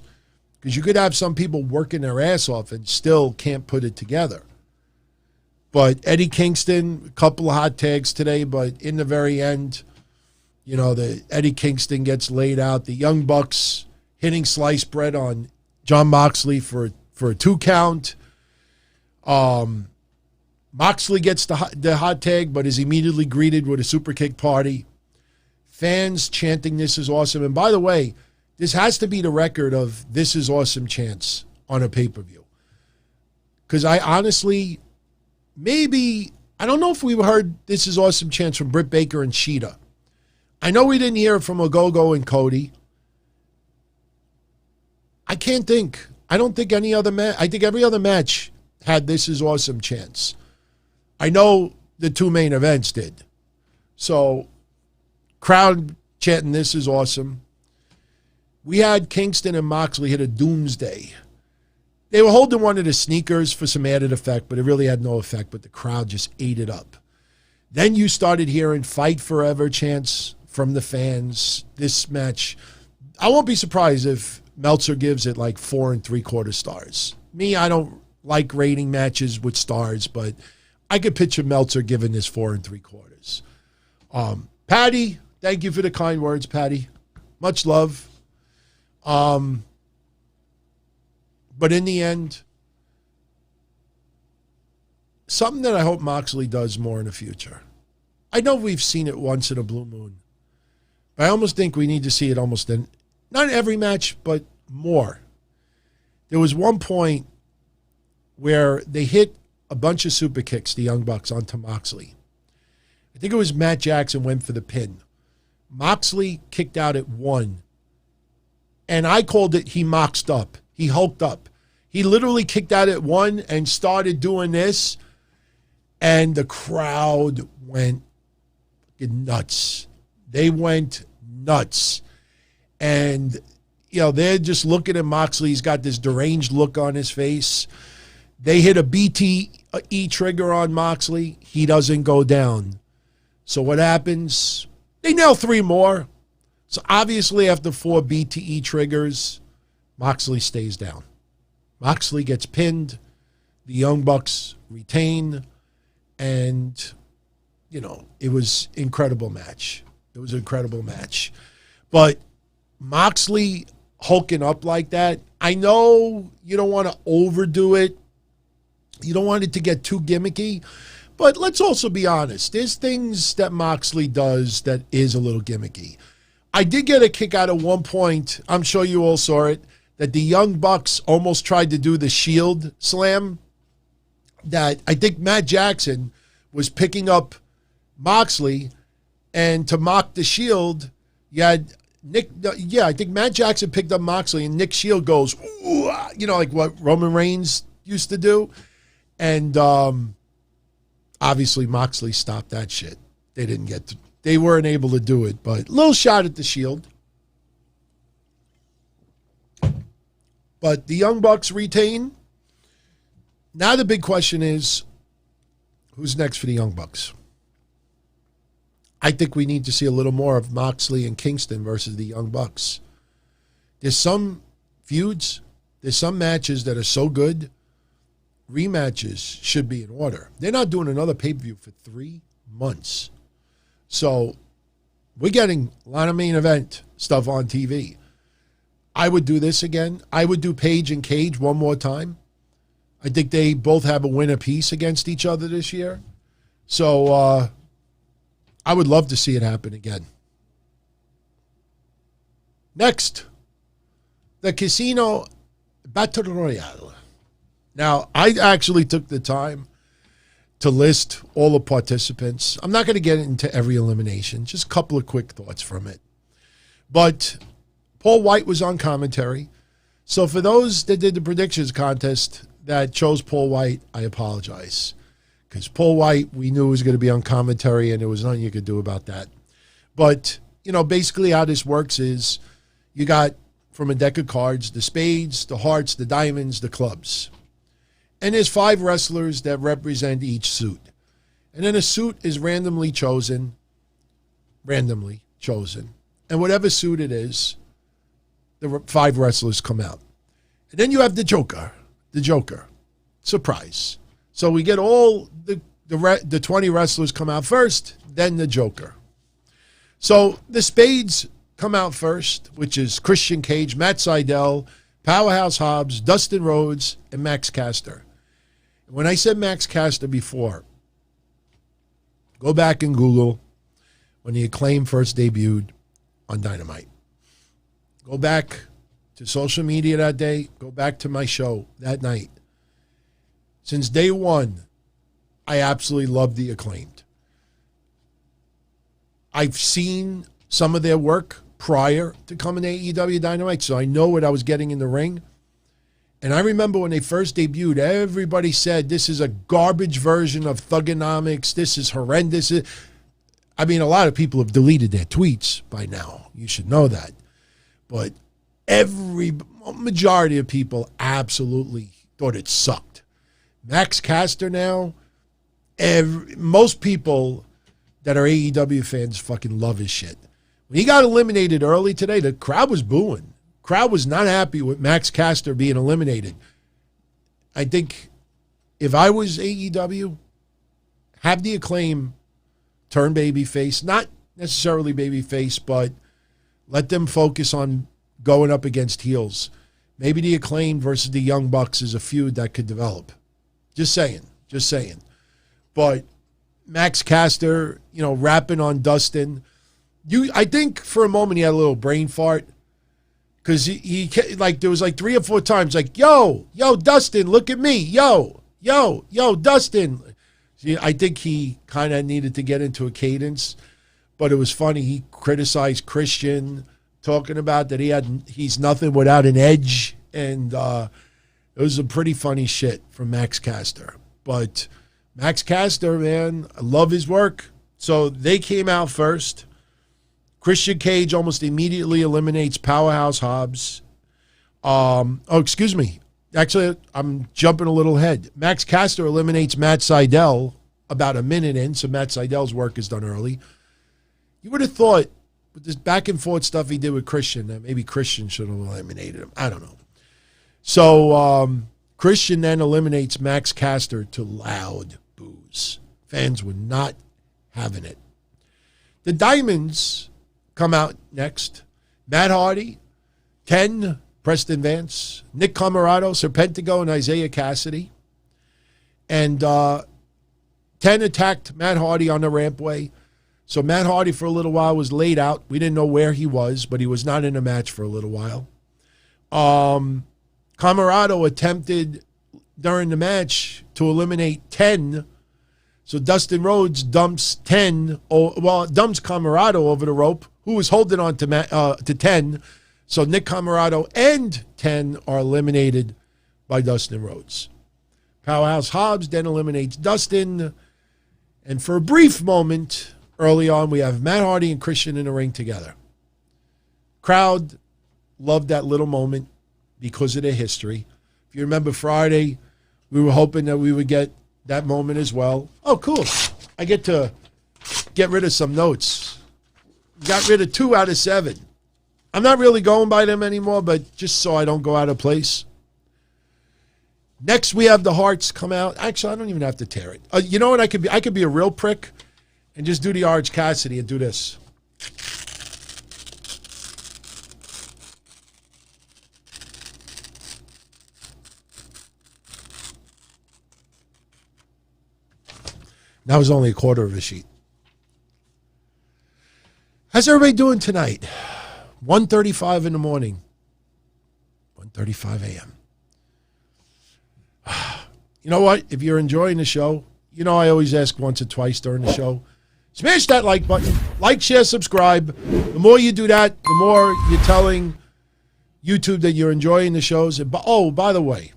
Because you could have some people working their ass off and still can't put it together. But Eddie Kingston, a couple of hot tags today, but in the very end, you know, the Eddie Kingston gets laid out. The Young Bucks hitting sliced bread on John Moxley for a 2 count. Moxley gets the hot tag, but is immediately greeted with a super kick party. Fans chanting, "This is awesome." And by the way, this has to be the record of "This is awesome" chants on a pay-per-view. Because I honestly, I don't know if we heard "This is awesome" chants from Britt Baker and Shida. I know we didn't hear it from Ogogo and Cody. I can't think. I don't think any other match. I think every other match had "This is awesome" chants. I know the 2 main events did. So, crowd chanting "This is awesome." We had Kingston and Moxley hit a doomsday. They were holding one of the sneakers for some added effect, but it really had no effect, but the crowd just ate it up. Then you started hearing "Fight Forever" chants from the fans. This match, I won't be surprised if Meltzer gives it like 4 3/4 stars. Me, I don't like rating matches with stars, but I could picture Meltzer giving this 4 3/4. Patty, thank you for the kind words, Patty. Much love. But in the end, something that I hope Moxley does more in the future. I know we've seen it once in a blue moon, but I almost think we need to see it almost in, not in every match, but more. There was one point where they hit a bunch of super kicks, the Young Bucks, onto Moxley. I think it was Matt Jackson went for the pin. Moxley kicked out at 1. And I called it he moxed up. He hulked up. He literally kicked out at 1 and started doing this. And the crowd went nuts. They went nuts. And, they're just looking at Moxley. He's got this deranged look on his face. They hit a BTE trigger on Moxley. He doesn't go down. So what happens? They nail 3 more. So obviously after 4 BTE triggers, Moxley stays down. Moxley gets pinned. The Young Bucks retain. And, it was an incredible match. It was an incredible match. But Moxley hulking up like that, I know you don't want to overdo it. You don't want it to get too gimmicky. But let's also be honest. There's things that Moxley does that is a little gimmicky. I did get a kick out at one point. I'm sure you all saw it. That the Young Bucks almost tried to do the Shield slam. That I think Matt Jackson was picking up Moxley. And to mock the Shield, you had I think Matt Jackson picked up Moxley. And Nick Shield goes, ooh, like what Roman Reigns used to do. And obviously Moxley stopped that shit. They weren't able to do it, but a little shot at the Shield. But the Young Bucks retain. Now the big question is, who's next for the Young Bucks? I think we need to see a little more of Moxley and Kingston versus the Young Bucks. There's some feuds, there's some matches that are so good, rematches should be in order. They're not doing another pay-per-view for 3 months. So we're getting a lot of main event stuff on TV. I would do this again. I would do Page and Cage one more time. I think they both have a win apiece against each other this year. So I would love to see it happen again. Next, the Casino Battle Royale. Now, I actually took the time to list all the participants. I'm not going to get into every elimination, just a couple of quick thoughts from it. But Paul White was on commentary. So for those that did the predictions contest that chose Paul White, I apologize. Because Paul White, we knew was going to be on commentary, and there was nothing you could do about that. But, basically how this works is you got, from a deck of cards, the spades, the hearts, the diamonds, the clubs. And there's 5 wrestlers that represent each suit. And then a suit is randomly chosen. And whatever suit it is, the 5 wrestlers come out. And then you have the Joker. Surprise. So we get all the 20 wrestlers come out first, then the Joker. So the spades come out first, which is Christian Cage, Matt Sydal, Powerhouse Hobbs, Dustin Rhodes, and Max Caster. When I said Max Caster before, go back and Google when the Acclaim first debuted on Dynamite. Go back to social media that day. Go back to my show that night. Since day one, I absolutely love the Acclaimed. I've seen some of their work prior to coming to AEW Dynamite, so I know what I was getting in the ring. And I remember when they first debuted, everybody said, this is a garbage version of Thugonomics. This is horrendous. I mean, a lot of people have deleted their tweets by now. You should know that. But majority of people absolutely thought it sucked. Max Caster now, most people that are AEW fans fucking love his shit. When he got eliminated early today, the crowd was booing. Crowd was not happy with Max Caster being eliminated. I think if I was AEW, have the Acclaim turn babyface, not necessarily babyface, but let them focus on going up against heels. Maybe the Acclaim versus the Young Bucks is a feud that could develop. Just saying. But Max Caster, rapping on Dustin. I think for a moment he had a little brain fart. Because he there was 3 or 4 times yo, Dustin, look at me. Yo, Dustin. See, I think he kind of needed to get into a cadence. But it was funny. He criticized Christian, talking about that he's nothing without an edge. And it was a pretty funny shit from Max Caster. But Max Caster, man, I love his work. So they came out first. Christian Cage almost immediately eliminates Powerhouse Hobbs. Excuse me. Actually, I'm jumping a little ahead. Max Caster eliminates Matt Sydal about a minute in, so Matt Sydal's work is done early. You would have thought, with this back and forth stuff he did with Christian, that maybe Christian should have eliminated him. I don't know. So Christian then eliminates Max Caster to loud boos. Fans were not having it. The Diamonds come out next. Matt Hardy, Ken, Preston Vance, Nick Comoroto, Serpentico, and Isaiah Cassidy. And Ken attacked Matt Hardy on the rampway. So Matt Hardy for a little while was laid out. We didn't know where he was, but he was not in a match for a little while. Comoroto attempted during the match to eliminate 10. So Dustin Rhodes dumps Comoroto over the rope, who was holding on to 10. So Nick Comoroto and 10 are eliminated by Dustin Rhodes. Powerhouse Hobbs then eliminates Dustin. And for a brief moment early on, we have Matt Hardy and Christian in the ring together. Crowd loved that little moment because of their history. If you remember Friday, we were hoping that we would get that moment as well. Oh, cool. I get to get rid of some notes. Got rid of 2 out of 7. I'm not really going by them anymore, but just so I don't go out of place. Next, we have the Hearts come out. Actually, I don't even have to tear it. You know what? I could be a real prick and just do the Orange Cassidy and do this. That was only a quarter of a sheet. How's everybody doing tonight? 1:35 in the morning. 1:35 a.m. You know what? If you're enjoying the show, you know I always ask once or twice during the show. Smash that like button. Like, share, subscribe. The more you do that, the more you're telling YouTube that you're enjoying the shows. And, by the way,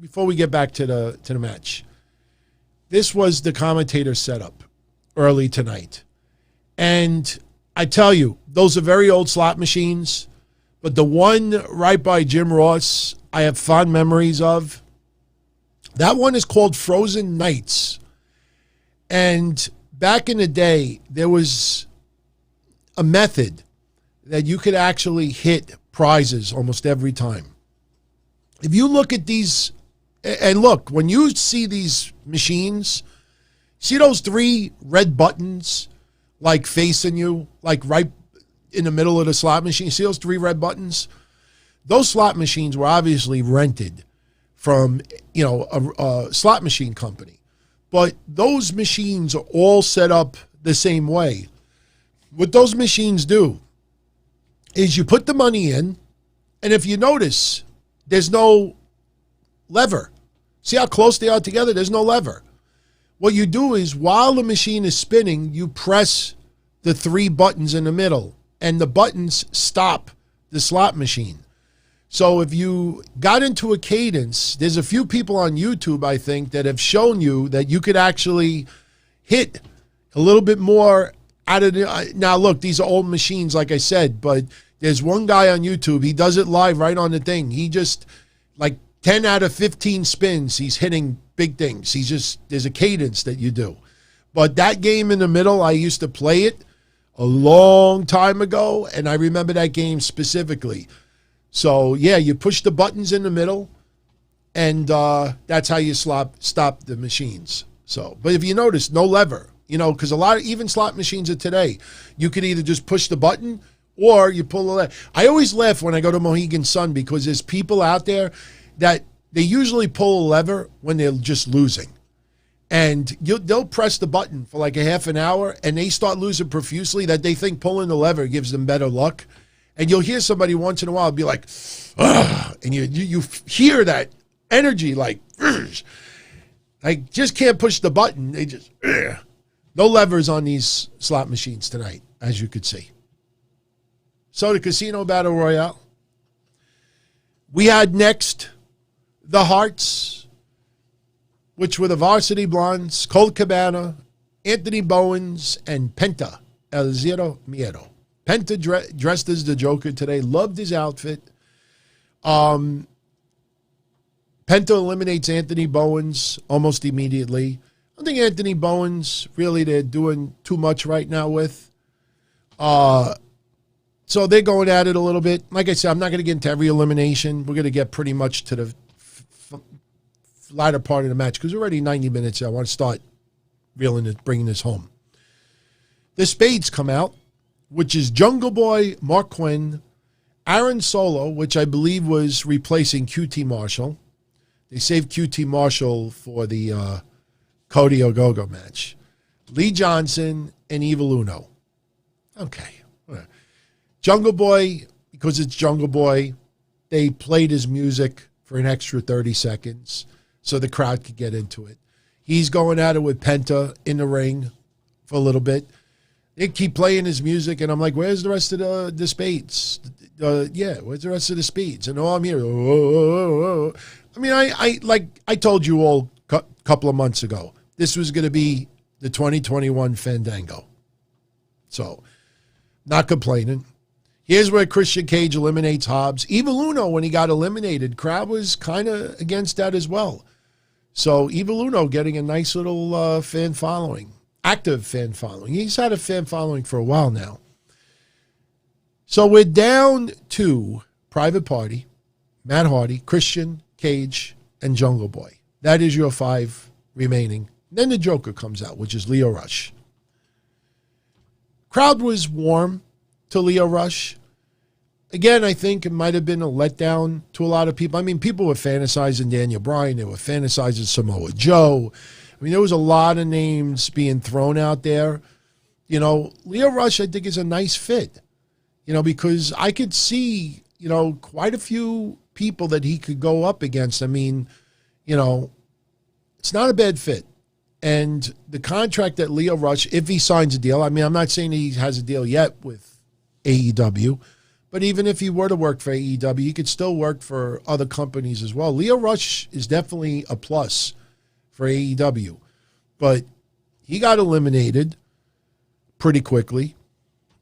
before we get back to the match, this was the commentator setup early tonight. And I tell you, those are very old slot machines, but the one right by Jim Ross, I have fond memories of. That one is called Frozen Nights. And back in the day, there was a method that you could actually hit prizes almost every time. If you look at these, and look, when you see these machines, see those 3 red buttons like facing you, like right in the middle of the slot machine? See those 3 red buttons? Those slot machines were obviously rented from, a slot machine company. But those machines are all set up the same way. What those machines do is you put the money in, and if you notice, there's no lever. See how close they are together? There's no lever. What you do is, while the machine is spinning, you press the 3 buttons in the middle, and the buttons stop the slot machine. So if you got into a cadence, there's a few people on YouTube, I think, that have shown you that you could actually hit a little bit more out of the... Now, look, these are old machines, like I said, but there's one guy on YouTube. He does it live right on the thing. He just, 10 out of 15 spins, he's hitting big things. There's a cadence that you do. But that game in the middle, I used to play it a long time ago, and I remember that game specifically. So, yeah, you push the buttons in the middle, and that's how you stop the machines. So, but if you notice, no lever, because a lot of even slot machines of today, you could either just push the button or you pull the lever. I always laugh when I go to Mohegan Sun because there's people out there that they usually pull a lever when they're just losing. And they'll press the button for like a half an hour, and they start losing profusely that they think pulling the lever gives them better luck. And you'll hear somebody once in a while be like, ugh, and you hear that energy like, ugh. I just can't push the button. They just, ugh. No levers on these slot machines tonight, as you could see. So the Casino Battle Royale. We had next the Hearts, which were the Varsity Blondes, Colt Cabana, Anthony Bowens, and Penta, El Zero Miedo. Penta dressed as the Joker today. Loved his outfit. Penta eliminates Anthony Bowens almost immediately. I don't think Anthony Bowens really they're doing too much right now with. So they're going at it a little bit. Like I said, I'm not going to get into every elimination. We're going to get pretty much to the latter part of the match because we're already 90 minutes. I want to start bringing this home. The Spades come out, which is Jungle Boy, Mark Quinn, Aaron Solo, which I believe was replacing QT Marshall. They saved QT Marshall for the Cody Ogogo match. Lee Johnson and Evil Uno. Okay. Jungle Boy, because it's Jungle Boy, they played his music for an extra 30 seconds so the crowd could get into it. He's going at it with Penta in the ring for a little bit. They keep playing his music, and I'm like, where's the rest of the Spades? Where's the rest of the Spades? And I'm here. I mean, I told you all a couple of months ago, this was going to be the 2021 Fandango. So, not complaining. Here's where Christian Cage eliminates Hobbs. Evil Uno, when he got eliminated, crowd was kind of against that as well. So Evil Uno getting a nice little fan following, active fan following. He's had a fan following for a while now. So we're down to Private Party, Matt Hardy, Christian, Cage, and Jungle Boy. That is your 5 remaining. Then the Joker comes out, which is Lio Rush. Crowd was warm to Lio Rush. Again, I think it might have been a letdown to a lot of people. I mean, people were fantasizing Daniel Bryan. They were fantasizing Samoa Joe. I mean, there was a lot of names being thrown out there. You know, Lio Rush, I think, is a nice fit. You know, because I could see, you know, quite a few people that he could go up against. I mean, you know, it's not a bad fit. And the contract that Lio Rush, if he signs a deal, I mean, I'm not saying he has a deal yet with AEW, but even if he were to work for AEW, he could still work for other companies as well. Lio Rush is definitely a plus for AEW, but he got eliminated pretty quickly.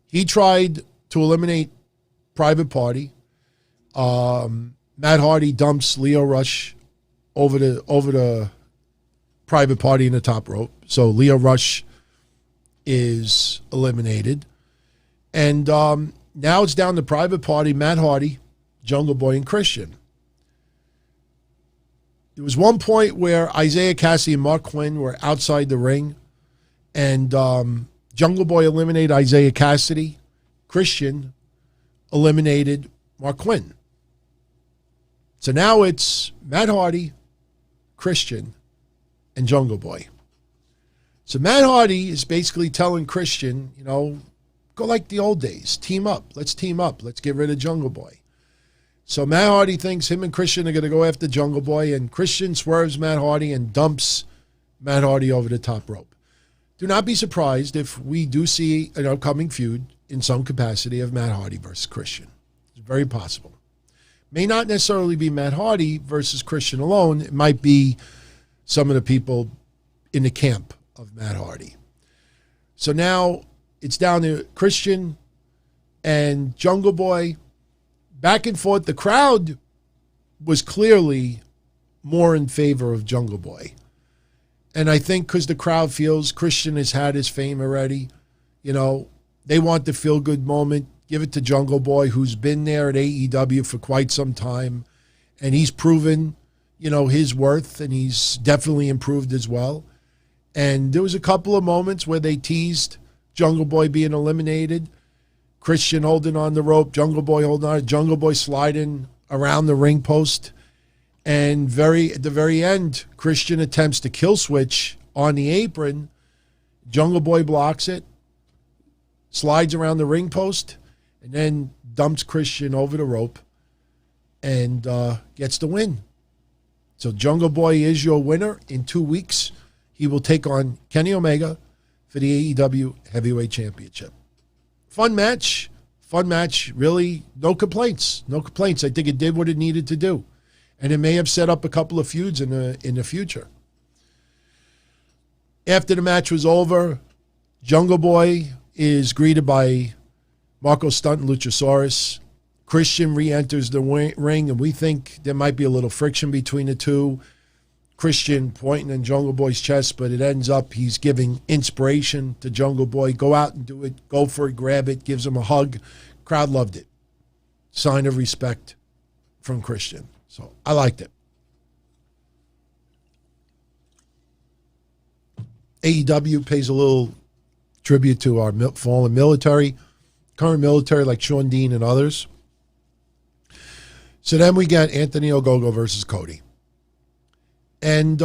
He tried to eliminate Private Party. Matt Hardy dumps Lio Rush over the Private Party in the top rope. So Lio Rush is eliminated. And now it's down to Private Party, Matt Hardy, Jungle Boy, and Christian. There was one point where Isaiah Cassidy and Mark Quinn were outside the ring, and Jungle Boy eliminated Isaiah Cassidy. Christian eliminated Mark Quinn. So now it's Matt Hardy, Christian, and Jungle Boy. So Matt Hardy is basically telling Christian, you know, go like the old days. Team up. Let's team up. Let's get rid of Jungle Boy. So Matt Hardy thinks him and Christian are going to go after Jungle Boy, and Christian swerves Matt Hardy and dumps Matt Hardy over the top rope. Do not be surprised if we do see an upcoming feud in some capacity of Matt Hardy versus Christian. It's very possible. May not necessarily be Matt Hardy versus Christian alone. It might be some of the people in the camp of Matt Hardy. So now it's down to Christian and Jungle Boy. Back and forth. The crowd was clearly more in favor of Jungle Boy. And I think because the crowd feels Christian has had his fame already, you know, they want the feel-good moment. Give it to Jungle Boy, who's been there at AEW for quite some time. And he's proven, you know, his worth, and he's definitely improved as well. And there was a couple of moments where they teased Jungle Boy being eliminated. Christian holding on the rope, Jungle Boy holding on, Jungle Boy sliding around the ring post. And at the very end, Christian attempts to kill switch on the apron. Jungle Boy blocks it, slides around the ring post, and then dumps Christian over the rope and gets the win. So Jungle Boy is your winner. In 2 weeks, he will take on Kenny Omega for for the AEW Heavyweight Championship. Fun match, really. No complaints. I think it did what it needed to do. And it may have set up a couple of feuds in the future. After the match was over, Jungle Boy is greeted by Marco Stunt and Luchasaurus. Christian re-enters the ring, and we think there might be a little friction between the two. Christian pointing in Jungle Boy's chest, but it ends up he's giving inspiration to Jungle Boy. Go out and do it. Go for it. Grab it. Gives him a hug. Crowd loved it. Sign of respect from Christian. So I liked it. AEW pays a little tribute to our fallen military, current military like Sean Dean and others. So then we get Anthony Ogogo versus Cody. And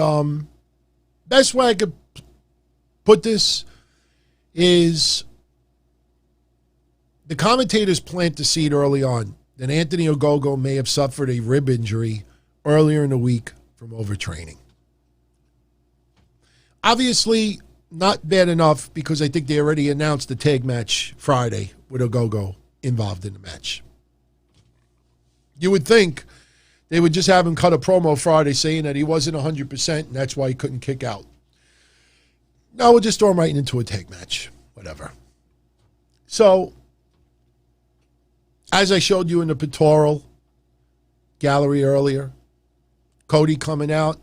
best way I could put this is the commentators plant the seed early on that Anthony Ogogo may have suffered a rib injury earlier in the week from overtraining. Obviously, not bad enough because I think they already announced the tag match Friday with Ogogo involved in the match. You would think they would just have him cut a promo Friday saying that he wasn't 100% and that's why he couldn't kick out. No, we'll just throw him right into a tag match. Whatever. So, as I showed you in the pictorial gallery earlier, Cody coming out,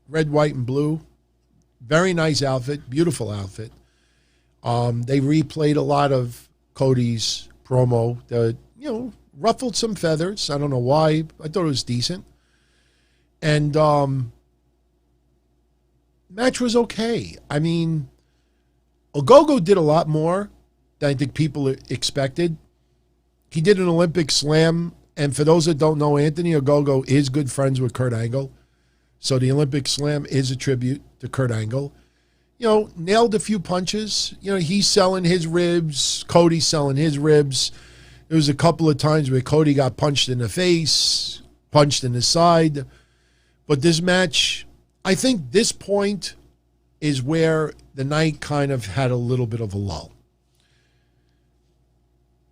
red, white, and blue. Very nice outfit, beautiful outfit. They replayed a lot of Cody's promo that, ruffled some feathers. I don't know why. I thought it was decent. And match was okay. I mean, Ogogo did a lot more than I think people expected. He did an Olympic slam. And for those that don't know, Anthony Ogogo is good friends with Kurt Angle. So the Olympic slam is a tribute to Kurt Angle. Nailed a few punches. He's selling his ribs. Cody's selling his ribs. There was a couple of times where Cody got punched in the face, punched in the side. But this match, I think this point is where the night kind of had a little bit of a lull.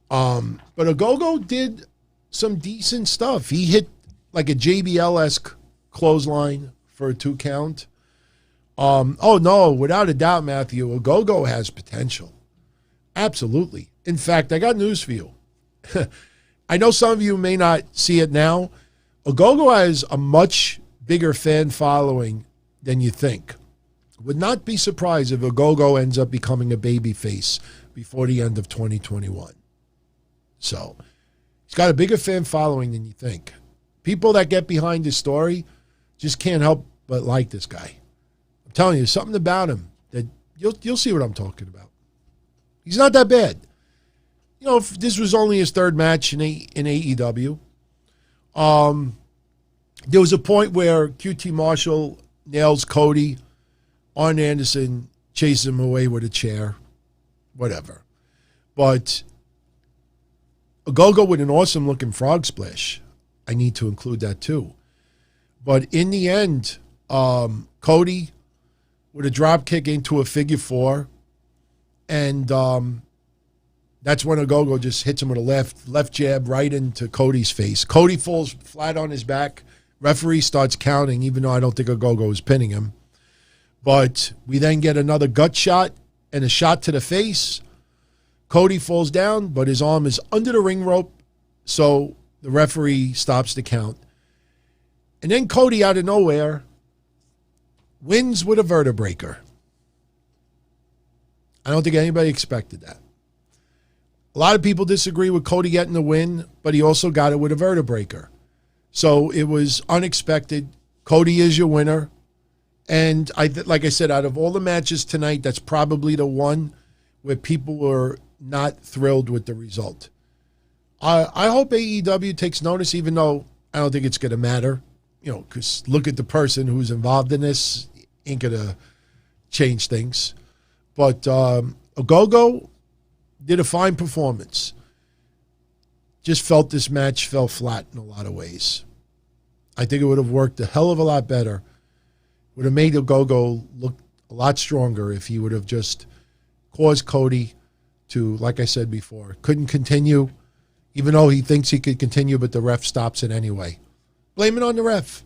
But Ogogo did some decent stuff. He hit like a JBL-esque clothesline for a 2 count. Oh, no, without a doubt, Matthew, Ogogo has potential. Absolutely. In fact, I got news for you. I know some of you may not see it now. Ogogo has a much bigger fan following than you think. Would not be surprised if Ogogo ends up becoming a babyface before the end of 2021. So, he's got a bigger fan following than you think. People that get behind his story just can't help but like this guy. I'm telling you, something about him that you'll see what I'm talking about. He's not that bad. If this was only his 3rd match in AEW, there was a point where QT Marshall nails Cody. Arn Anderson chases him away with a chair. Whatever. But Ogogo with an awesome-looking frog splash. I need to include that too. But in the end, Cody with a drop kick into a figure 4. And that's when Ogogo just hits him with a left jab right into Cody's face. Cody falls flat on his back. Referee starts counting, even though I don't think Ogogo is pinning him. But we then get another gut shot and a shot to the face. Cody falls down, but his arm is under the ring rope, so the referee stops the count. And then Cody, out of nowhere, wins with a vertebreaker. I don't think anybody expected that. A lot of people disagree with Cody getting the win, but he also got it with a vertebreaker. So it was unexpected. Cody is your winner. And like I said, out of all the matches tonight, that's probably the one where people were not thrilled with the result. I hope AEW takes notice, even though I don't think it's going to matter. Because look at the person who's involved in this. Ain't going to change things. But Ogogo did a fine performance. Just felt this match fell flat in a lot of ways. I think it would have worked a hell of a lot better. Would have made Ogogo look a lot stronger if he would have just caused Cody to, like I said before, couldn't continue, even though he thinks he could continue, but the ref stops it anyway. Blame it on the ref.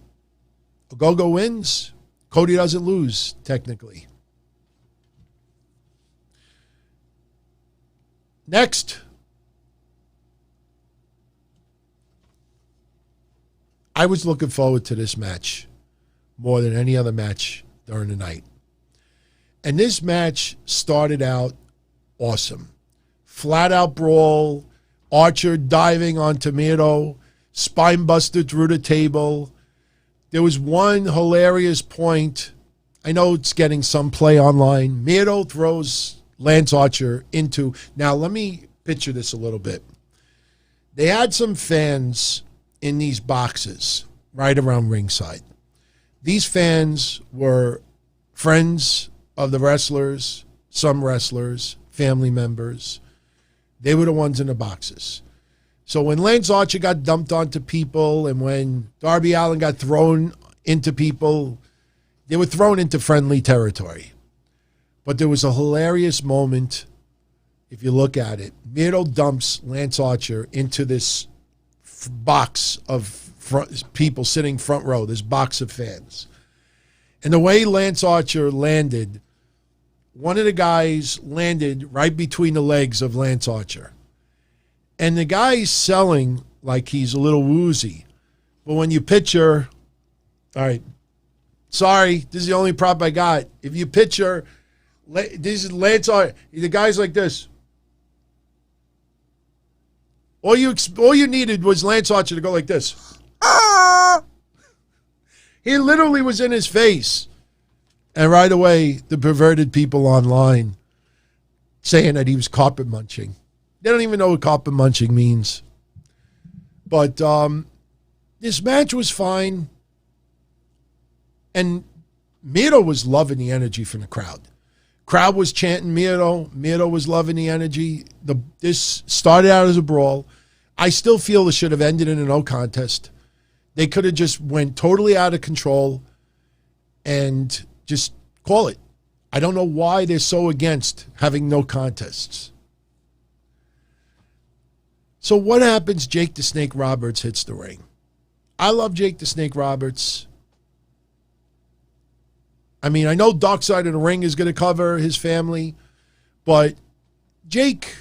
Ogogo wins. Cody doesn't lose, technically. Next, I was looking forward to this match more than any other match during the night. And this match started out awesome. Flat out brawl, Archer diving onto Miedo, spine buster through the table. There was one hilarious point. I know it's getting some play online. Miedo throws Lance Archer into... Now, let me picture this a little bit. They had some fans in these boxes right around ringside. These fans were friends of the wrestlers, some wrestlers, family members. They were the ones in the boxes. So when Lance Archer got dumped onto people and when Darby Allin got thrown into people, they were thrown into friendly territory. But there was a hilarious moment, if you look at it. Miedo dumps Lance Archer into this box of people sitting front row, this box of fans. And the way Lance Archer landed, one of the guys landed right between the legs of Lance Archer. And the guy's selling like he's a little woozy. But when you picture, all right, sorry, this is the only prop I got. If you picture, this is Lance Archer, the guy's like this. All you needed was Lance Archer to go like this. Ah! He literally was in his face. And right away, the perverted people online saying that he was carpet munching. They don't even know what carpet munching means. But this match was fine. And Miedo was loving the energy from the crowd. Crowd was chanting Miedo. Miedo was loving the energy. This started out as a brawl. I still feel it should have ended in a no contest. They could have just went totally out of control and just call it. I don't know why they're so against having no contests. So what happens? Jake the Snake Roberts hits the ring. I love Jake the Snake Roberts. I mean, I know Dark Side of the Ring is going to cover his family, but Jake,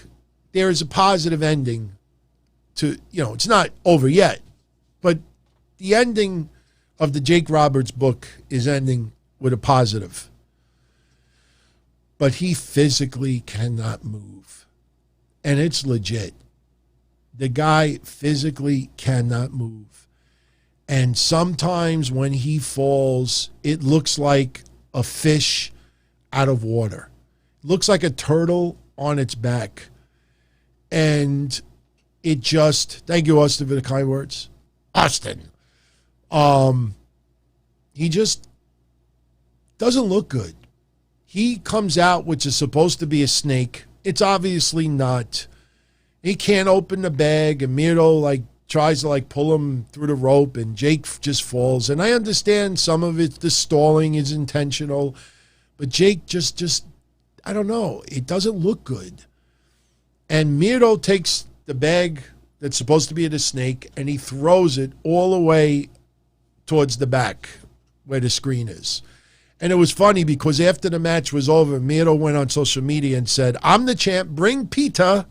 there is a positive ending to, it's not over yet, but the ending of the Jake Roberts book is ending with a positive. But he physically cannot move. And it's legit. The guy physically cannot move. And sometimes when he falls, it looks like a fish out of water. It looks like a turtle on its back. And it just, thank you, Austin, for the kind words. Austin. He just doesn't look good. He comes out, which is supposed to be a snake. It's obviously not. He can't open the bag, and Miro tries to pull him through the rope, and Jake just falls. And I understand some of it, the stalling is intentional, but Jake just I don't know. It doesn't look good. And Miro takes the bag that's supposed to be the snake, and he throws it all the way towards the back where the screen is. And it was funny because after the match was over, Miedo went on social media and said, I'm the champ. Bring Peter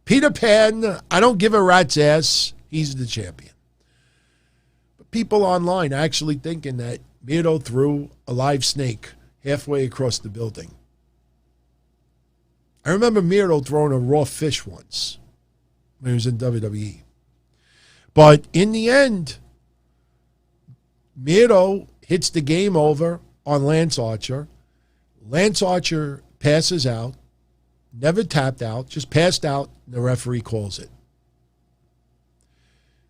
Pan. I don't give a rat's ass. He's the champion. But people online are actually thinking that Miedo threw a live snake halfway across the building. I remember Miedo throwing a raw fish once when he was in WWE. But in the end, Miedo hits the game over on Lance Archer. Lance Archer passes out, never tapped out, just passed out. The referee calls it.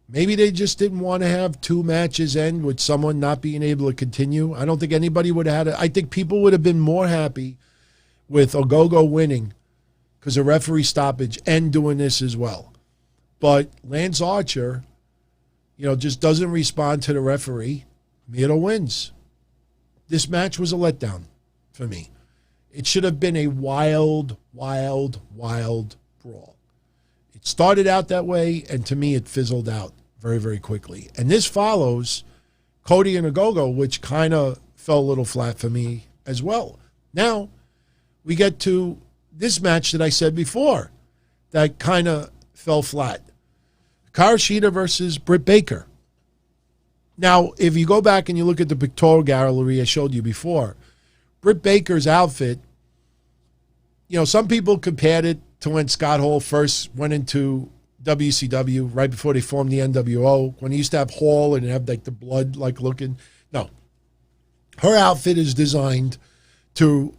Maybe they just didn't want to have two matches end with someone not being able to continue. I don't think anybody would have had it. I think people would have been more happy with Ogogo winning because of referee stoppage and doing this as well. But Lance Archer, just doesn't respond to the referee. Miedo wins. This match was a letdown for me. It should have been a wild, wild, wild brawl. It started out that way, and to me, it fizzled out very, very quickly. And this follows Cody and Ogogo, which kind of fell a little flat for me as well. Now, we get to this match that I said before that kind of fell flat. Hikaru Shida versus Britt Baker. Now, if you go back and you look at the pictorial gallery I showed you before, Britt Baker's outfit, some people compared it to when Scott Hall first went into WCW right before they formed the NWO, when he used to have Hall and have like the blood like looking. No. Her outfit is designed to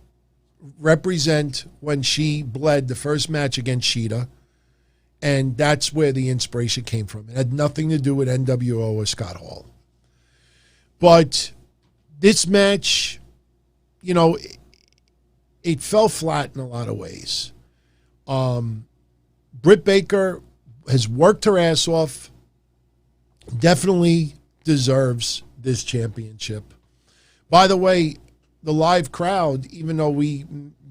represent when she bled the first match against Shida, and that's where the inspiration came from. It had nothing to do with NWO or Scott Hall. But this match, it fell flat in a lot of ways. Britt Baker has worked her ass off, definitely deserves this championship. By the way, the live crowd, even though we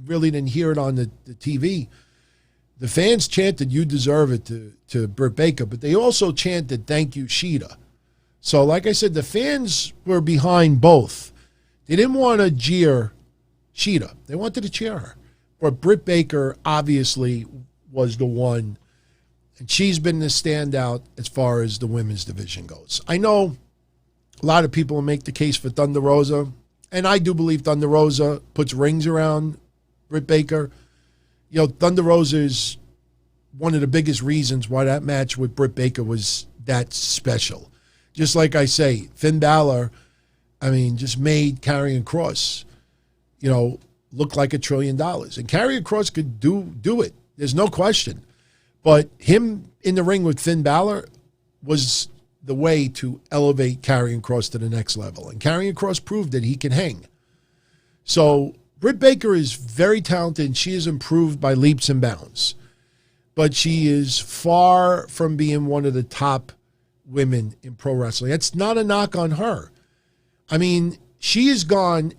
really didn't hear it on the TV, the fans chanted, "You deserve it," to Britt Baker, but they also chanted, "Thank you, Shida." So like I said, the fans were behind both. They didn't want to jeer Shida. They wanted to cheer her. But Britt Baker obviously was the one, and she's been the standout as far as the women's division goes. I know a lot of people will make the case for Thunder Rosa, and I do believe Thunder Rosa puts rings around Britt Baker. Thunder Rosa is one of the biggest reasons why that match with Britt Baker was that special. Just like I say, Finn Balor, just made Karrion Kross, look like $1 trillion. And Karrion Kross could do it. There's no question. But him in the ring with Finn Balor was the way to elevate Karrion Kross to the next level. And Karrion Kross proved that he can hang. So Britt Baker is very talented, and she has improved by leaps and bounds. But she is far from being one of the top women in pro wrestling. That's not a knock on her. She has gone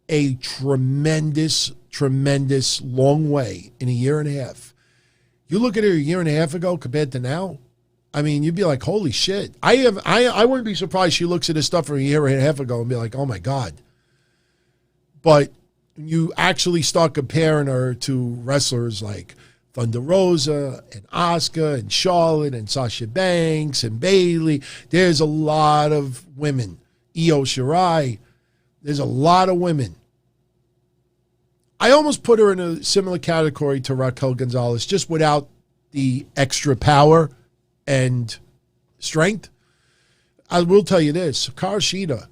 a tremendous, tremendous long way in a year and a half. You look at her a year and a half ago compared to now, you'd be like, holy shit. I wouldn't be surprised she looks at this stuff from a year and a half ago and be like, oh my God. But you actually start comparing her to wrestlers like Thunder Rosa and Asuka and Charlotte and Sasha Banks and Bayley. There's a lot of women. Io Shirai. There's a lot of women. I almost put her in a similar category to Raquel Gonzalez, just without the extra power and strength. I will tell you this, Hikaru Shida,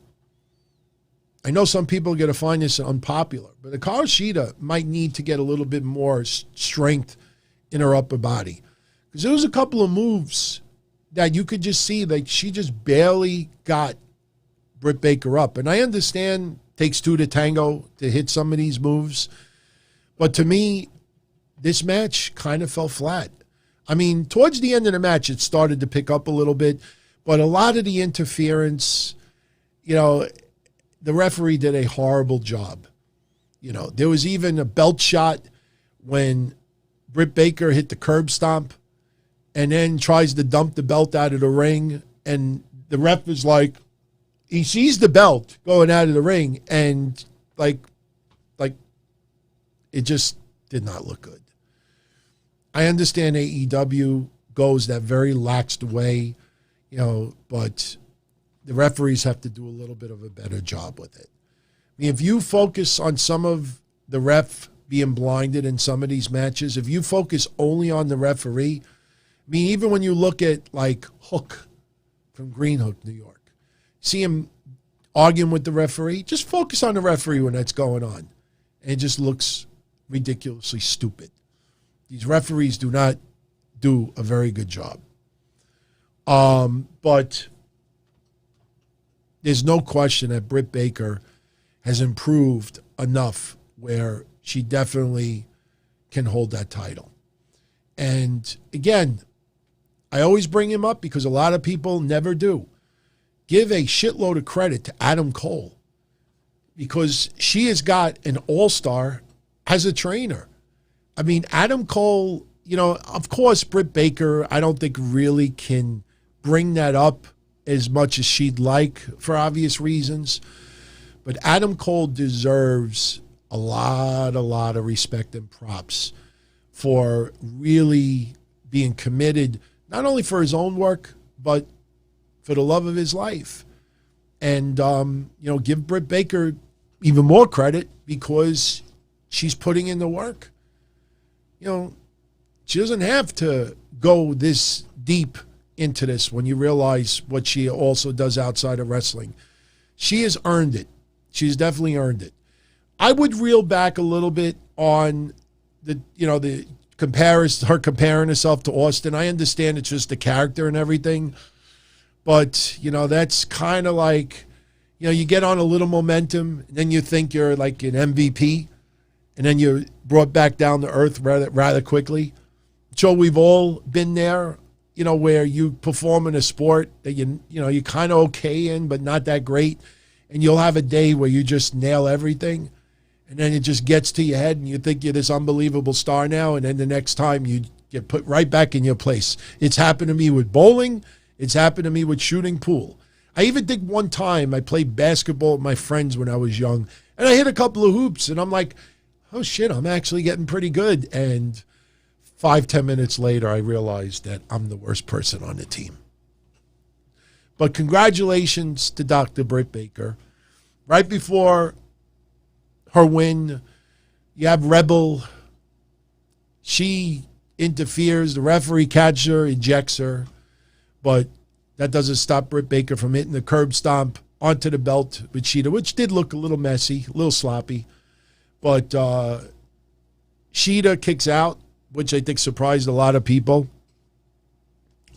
I know some people are going to find this unpopular, but Hikaru Shida might need to get a little bit more strength in her upper body. Because there was a couple of moves that you could just see that she just barely got Britt Baker up. And I understand it takes two to tango to hit some of these moves. But to me, this match kind of fell flat. Towards the end of the match, it started to pick up a little bit. But a lot of the interference, the referee did a horrible job. There was even a belt shot when Britt Baker hit the curb stomp and then tries to dump the belt out of the ring. And the ref is like, he sees the belt going out of the ring, and like it just did not look good. I understand AEW goes that very laxed way, but the referees have to do a little bit of a better job with it. If you focus on some of the ref being blinded in some of these matches, if you focus only on the referee, even when you look at like Hook from Green Hook, New York, see him arguing with the referee, just focus on the referee when that's going on. And it just looks ridiculously stupid. These referees do not do a very good job. But there's no question that Britt Baker has improved enough where she definitely can hold that title. And again, I always bring him up because a lot of people never do. Give a shitload of credit to Adam Cole, because she has got an all-star as a trainer. I mean, Adam Cole, of course, Britt Baker, I don't think really can bring that up as much as she'd like for obvious reasons. But Adam Cole deserves a lot of respect and props for really being committed, not only for his own work, but for the love of his life. And, give Britt Baker even more credit because she's putting in the work. She doesn't have to go this deep into this when you realize what she also does outside of wrestling. She has earned it. She's definitely earned it. I would reel back a little bit on the her comparing herself to Austin. I understand it's just the character and everything, but that's kind of like, you get on a little momentum, and then you think you're like an MVP, and then you're brought back down to earth rather quickly. So we've all been there, where you perform in a sport that you're kind of okay in, but not that great, and you'll have a day where you just nail everything. And then it just gets to your head and you think you're this unbelievable star now. And then the next time you get put right back in your place. It's happened to me with bowling. It's happened to me with shooting pool. I even think one time I played basketball with my friends when I was young. And I hit a couple of hoops. And I'm like, oh, shit, I'm actually getting pretty good. And 5-10 minutes later, I realized that I'm the worst person on the team. But congratulations to Dr. Britt Baker. Right before her win, you have Rebel. She interferes. The referee catches her, ejects her. But that doesn't stop Britt Baker from hitting the curb stomp onto the belt with Shida, which did look a little messy, a little sloppy. But Shida kicks out, which I think surprised a lot of people.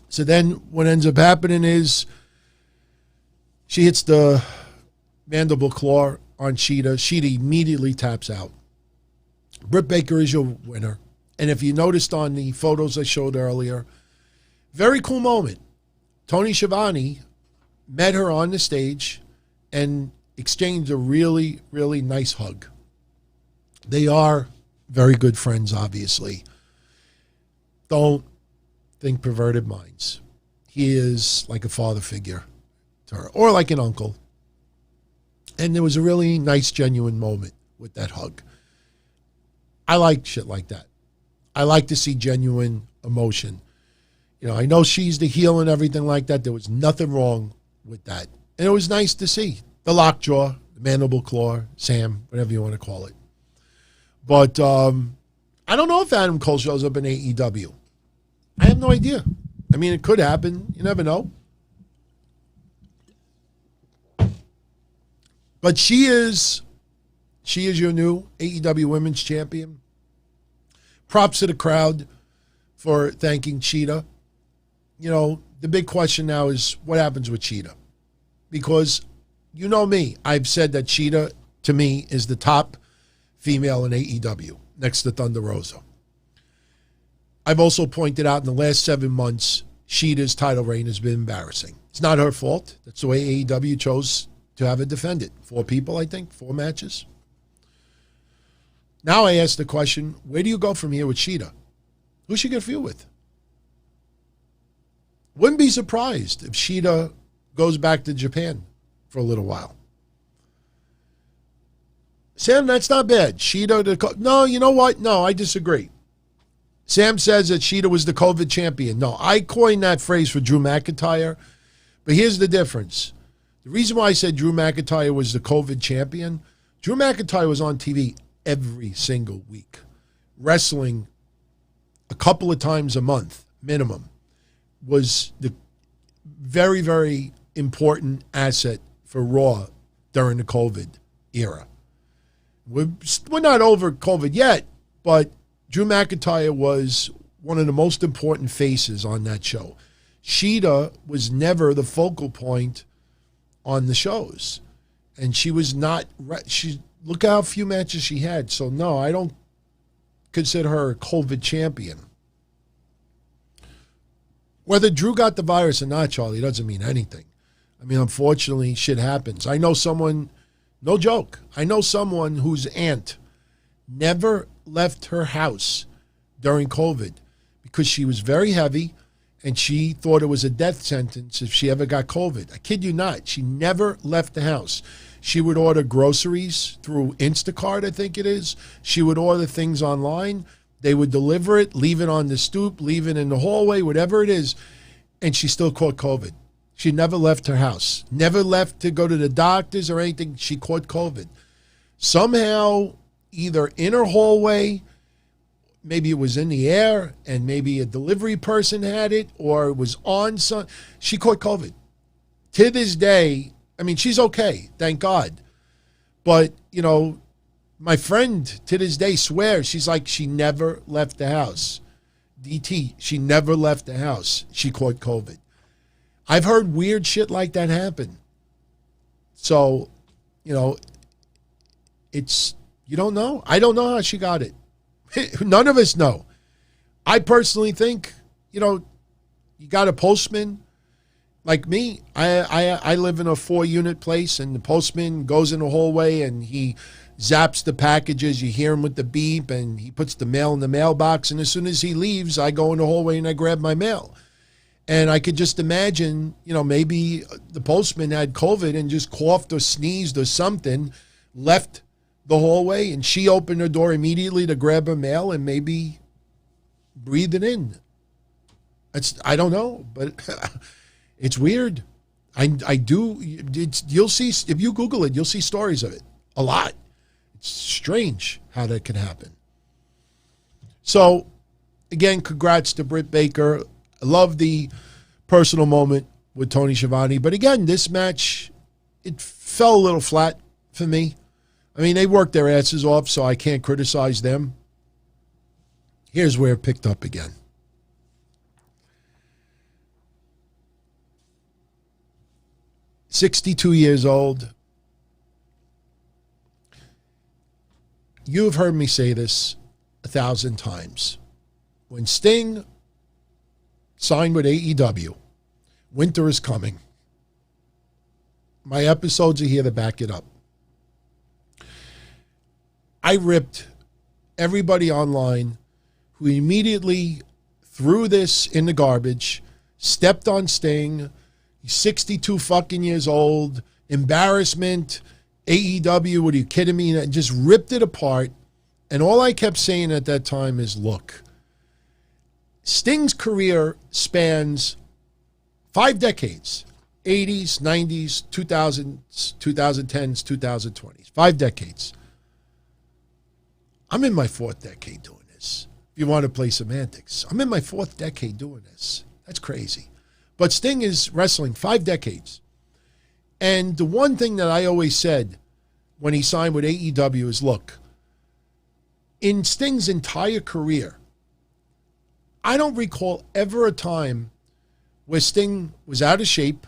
So then what ends up happening is she hits the mandible claw on Shida. Shida immediately taps out. Britt Baker is your winner. And if you noticed on the photos I showed earlier, very cool moment. Tony Schiavone met her on the stage and exchanged a really, really nice hug. They are very good friends, obviously. Don't think perverted minds. He is like a father figure to her, or like an uncle. And there was a really nice, genuine moment with that hug. I like shit like that. I like to see genuine emotion. I know she's the heel and everything like that. There was nothing wrong with that. And it was nice to see. The lockjaw, the mandible claw, Sam, whatever you want to call it. But I don't know if Adam Cole shows up in AEW. I have no idea. I mean, it could happen. You never know. But she is your new AEW Women's Champion. Props to the crowd for thanking Shida. The big question now is what happens with Shida? Because you know me. I've said that Shida, to me, is the top female in AEW, next to Thunder Rosa. I've also pointed out in the last 7 months, Shida's title reign has been embarrassing. It's not her fault. That's the way AEW chose to have it defended. 4 people, I think, 4 matches. Now I ask the question, where do you go from here with Shida? Who's she going to feud with? Wouldn't be surprised if Shida goes back to Japan for a little while. Sam, that's not bad. Shida, no, you know what? No, I disagree. Sam says that Shida was the COVID champion. No, I coined that phrase for Drew McIntyre, but here's the difference. The reason why I said Drew McIntyre was the COVID champion, Drew McIntyre was on TV every single week, wrestling a couple of times a month, minimum, was the very, very important asset for Raw during the COVID era. We're not over COVID yet, but Drew McIntyre was one of the most important faces on that show. Shida was never the focal point on the shows. And she was not, look how few matches she had. So no, I don't consider her a COVID champion. Whether Drew got the virus or not, Charlie, doesn't mean anything. I mean, unfortunately, shit happens. I know someone, no joke, I know someone whose aunt never left her house during COVID because she was very heavy and she thought it was a death sentence if she ever got COVID. I kid you not. She never left the house. She would order groceries through Instacart, I think it is. She would order things online. They would deliver it, leave it on the stoop, leave it in the hallway, whatever it is, and she still caught COVID. She never left her house, never left to go to the doctors or anything. She caught COVID. Somehow, either in her hallway, maybe it was in the air, and maybe a delivery person had it, or it was on some. She caught COVID. To this day, I mean, she's okay, thank God. But, you know, my friend to this day swears, she's like, she never left the house. DT, she never left the house. She caught COVID. I've heard weird shit like that happen. So, you know, it's, you don't know. I don't know how she got it. None of us know. I personally think, you know, you got a postman like me. I live in a 4-unit place, and the postman goes in the hallway and he zaps the packages. You hear him with the beep, and he puts the mail in the mailbox. And as soon as he leaves, I go in the hallway and I grab my mail. And I could just imagine, you know, maybe the postman had COVID and just coughed or sneezed or something, left the hallway, and she opened her door immediately to grab her mail and maybe breathe it in. I don't know, but it's weird. You'll see, if you Google it, you'll see stories of it. A lot. It's strange how that could happen. So, again, congrats to Britt Baker. I love the personal moment with Tony Schiavone. But again, this match, it fell a little flat for me. I mean, they worked their asses off, so I can't criticize them. Here's where it picked up again. "62 years old. You've heard me say this 1,000 times. When Sting signed with AEW, winter is coming. My episodes are here to back it up. I ripped everybody online who immediately threw this in the garbage, stepped on Sting. He's 62 fucking years old. Embarrassment. AEW, what are you kidding me? And just ripped it apart. And all I kept saying at that time is, look, Sting's career spans 5 decades. 80s, 90s, 2000s, 2010s, 2020s. 5 decades. I'm in my 4th decade doing this. If you want to play semantics. I'm in my 4th decade doing this. That's crazy. But Sting is wrestling 5 decades. And the one thing that I always said when he signed with AEW is, look, in Sting's entire career, I don't recall ever a time where Sting was out of shape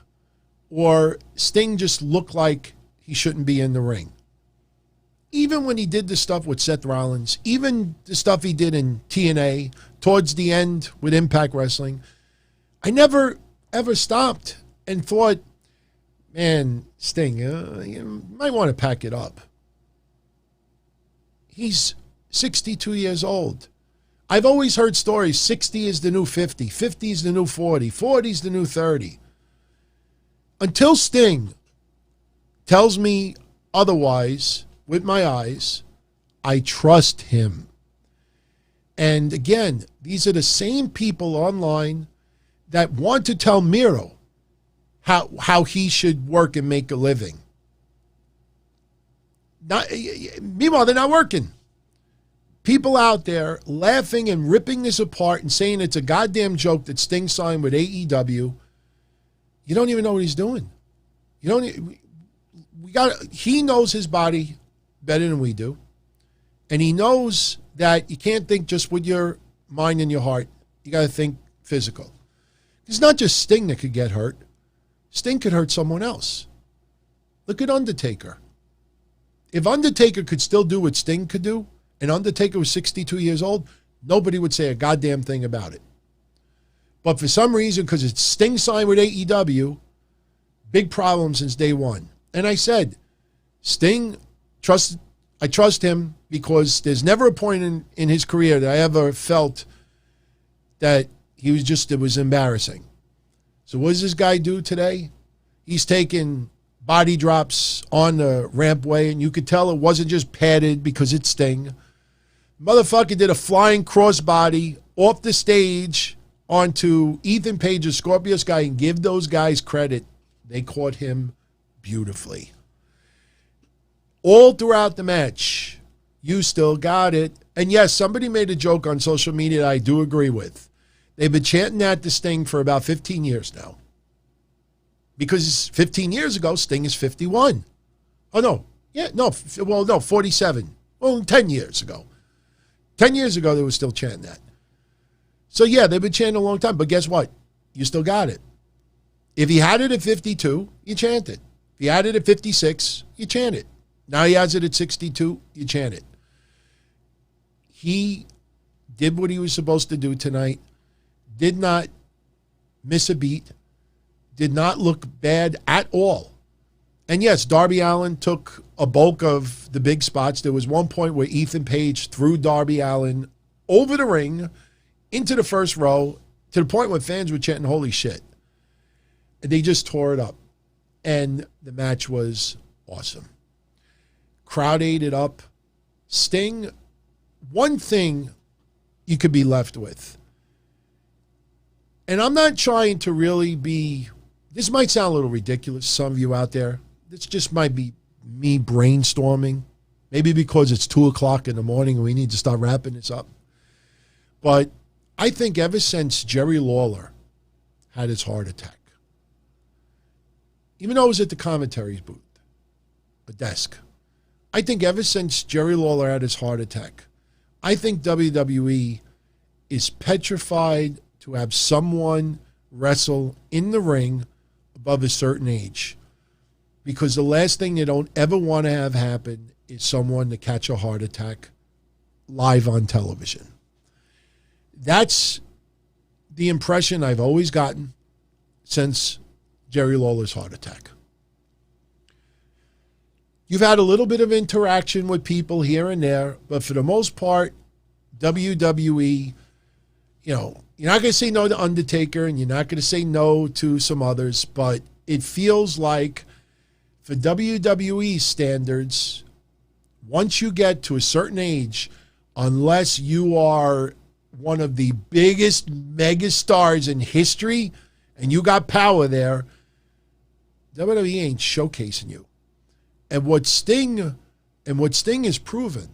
or Sting just looked like he shouldn't be in the ring. Even when he did the stuff with Seth Rollins, even the stuff he did in TNA, towards the end with Impact Wrestling, I never, ever stopped and thought, man, Sting, you might want to pack it up. He's 62 years old. I've always heard stories, 60 is the new 50, 50 is the new 40, 40 is the new 30. Until Sting tells me otherwise with my eyes, I trust him. And again, these are the same people online that want to tell Miro how he should work and make a living. Meanwhile, they're not working. People out there laughing and ripping this apart and saying it's a goddamn joke that Sting signed with AEW. You don't even know what he's doing. He knows his body better than we do. And he knows that you can't think just with your mind and your heart. You got to think physical. It's not just Sting that could get hurt. Sting could hurt someone else. Look at Undertaker. If Undertaker could still do what Sting could do, and Undertaker was 62 years old, nobody would say a goddamn thing about it. But for some reason, because it's Sting signed with AEW, big problem since day one. And I said, Sting, I trust him. because there's never a point in his career that I ever felt that it was embarrassing. So what does this guy do today? He's taking body drops on the rampway, and you could tell it wasn't just padded because it's Sting. Motherfucker did a flying crossbody off the stage onto Ethan Page's Scorpio Sky, and give those guys credit. They caught him beautifully. All throughout the match, you still got it. And yes, somebody made a joke on social media that I do agree with. They've been chanting that to Sting for about 15 years now. Because 15 years ago, Sting is 51. Oh, no. Yeah, no. Well, no, 47. Well, 10 years ago. 10 years ago, they were still chanting that. So, yeah, they've been chanting a long time. But guess what? You still got it. If he had it at 52, you chant it. If he had it at 56, you chant it. Now he has it at 62, you chant it. He did what he was supposed to do tonight. Did not miss a beat. Did not look bad at all. And yes, Darby Allin took a bulk of the big spots. There was one point where Ethan Page threw Darby Allin over the ring into the first row to the point where fans were chanting, holy shit. And they just tore it up. And the match was awesome. Crowd ate it up. Sting, one thing you could be left with. And I'm not trying to really be, this might sound a little ridiculous to some of you out there. This just might be me brainstorming. Maybe because it's 2 o'clock in the morning and we need to start wrapping this up. But I think ever since Jerry Lawler had his heart attack, even though it was at the commentaries booth, a desk, I think ever since Jerry Lawler had his heart attack, I think WWE is petrified to have someone wrestle in the ring above a certain age. Because the last thing they don't ever want to have happen is someone to catch a heart attack live on television. That's the impression I've always gotten since Jerry Lawler's heart attack. You've had a little bit of interaction with people here and there, but for the most part, WWE, you know, you're not going to say no to Undertaker and you're not going to say no to some others, but it feels like for WWE standards, once you get to a certain age, unless you are one of the biggest mega stars in history and you got power there, WWE ain't showcasing you. And what Sting has proven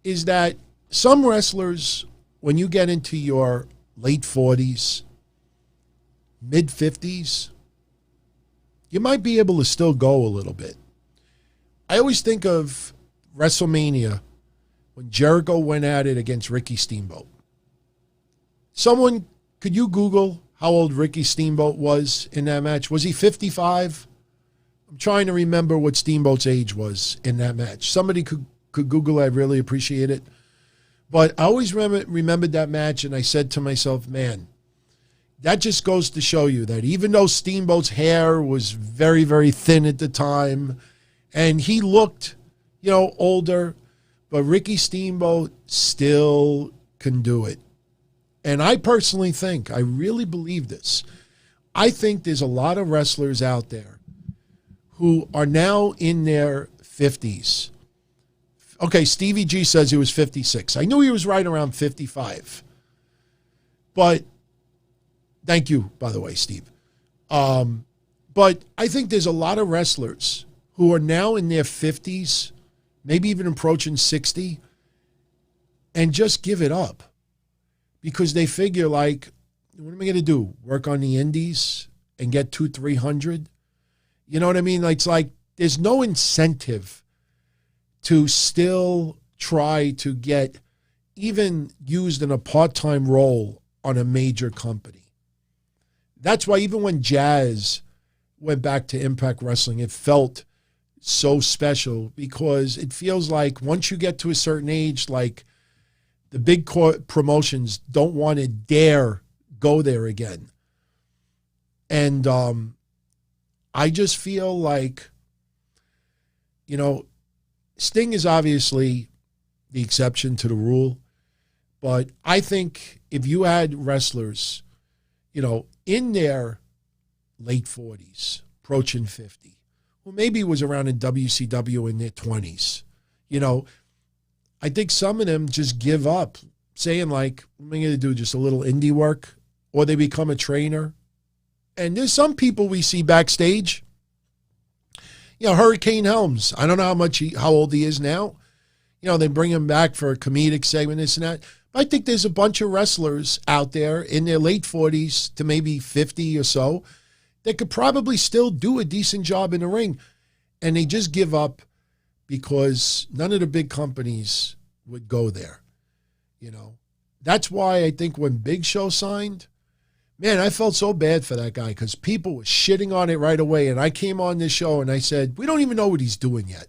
is that some wrestlers, when you get into your late 40s, mid 50s, you might be able to still go a little bit. I always think of WrestleMania when Jericho went at it against Ricky Steamboat. Could you Google how old Ricky Steamboat was in that match? Was he 55? I'm trying to remember what Steamboat's age was in that match. Somebody could Google it. I'd really appreciate it. But I always remembered that match, and I said to myself, man, that just goes to show you that even though Steamboat's hair was very, very thin at the time, and he looked, older, but Ricky Steamboat still can do it. And I personally think, I really believe this, I think there's a lot of wrestlers out there who are now in their 50s. Okay, Stevie G says he was 56. I knew he was right around 55. But, thank you, by the way, Steve. But I think there's a lot of wrestlers who are now in their 50s, maybe even approaching 60, and just give it up. Because they figure, like, what am I going to do? Work on the indies and get 200-300? You know what I mean? It's like there's no incentive to still try to get even used in a part-time role on a major company. That's why even when Jazz went back to Impact Wrestling, it felt so special because it feels like once you get to a certain age, like the big promotions don't want to dare go there again. And I just feel like, Sting is obviously the exception to the rule. But I think if you had wrestlers, in their late 40s, approaching 50, well, maybe it was around in WCW in their 20s, I think some of them just give up, saying like, what am I going to do, just a little indie work? Or they become a trainer. And there's some people we see backstage. Hurricane Helms, I don't know how old he is now. They bring him back for a comedic segment, this and that. I think there's a bunch of wrestlers out there in their late 40s to maybe 50 or so that could probably still do a decent job in the ring. And they just give up because none of the big companies would go there. That's why I think when Big Show signed, man, I felt so bad for that guy because people were shitting on it right away. And I came on this show and I said, we don't even know what he's doing yet.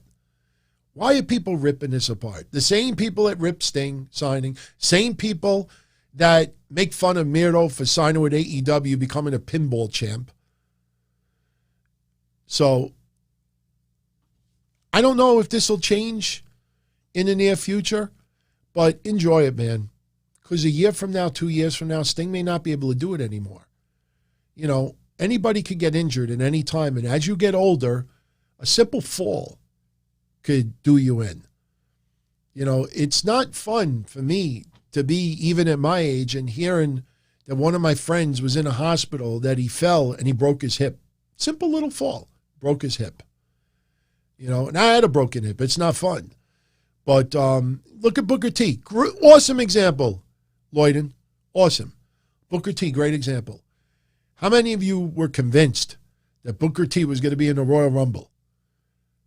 Why are people ripping this apart? The same people that ripped Sting signing, same people that make fun of Miro for signing with AEW, becoming a pinball champ. So I don't know if this will change in the near future, but enjoy it, man. Because a year from now, 2 years from now, Sting may not be able to do it anymore. Anybody could get injured at any time. And as you get older, a simple fall could do you in. It's not fun for me to be even at my age and hearing that one of my friends was in a hospital, that he fell and he broke his hip. Simple little fall, broke his hip. And I had a broken hip. It's not fun. But look at Booker T. Awesome example, Lloydon. Awesome. Booker T, great example. How many of you were convinced that Booker T was going to be in the Royal Rumble?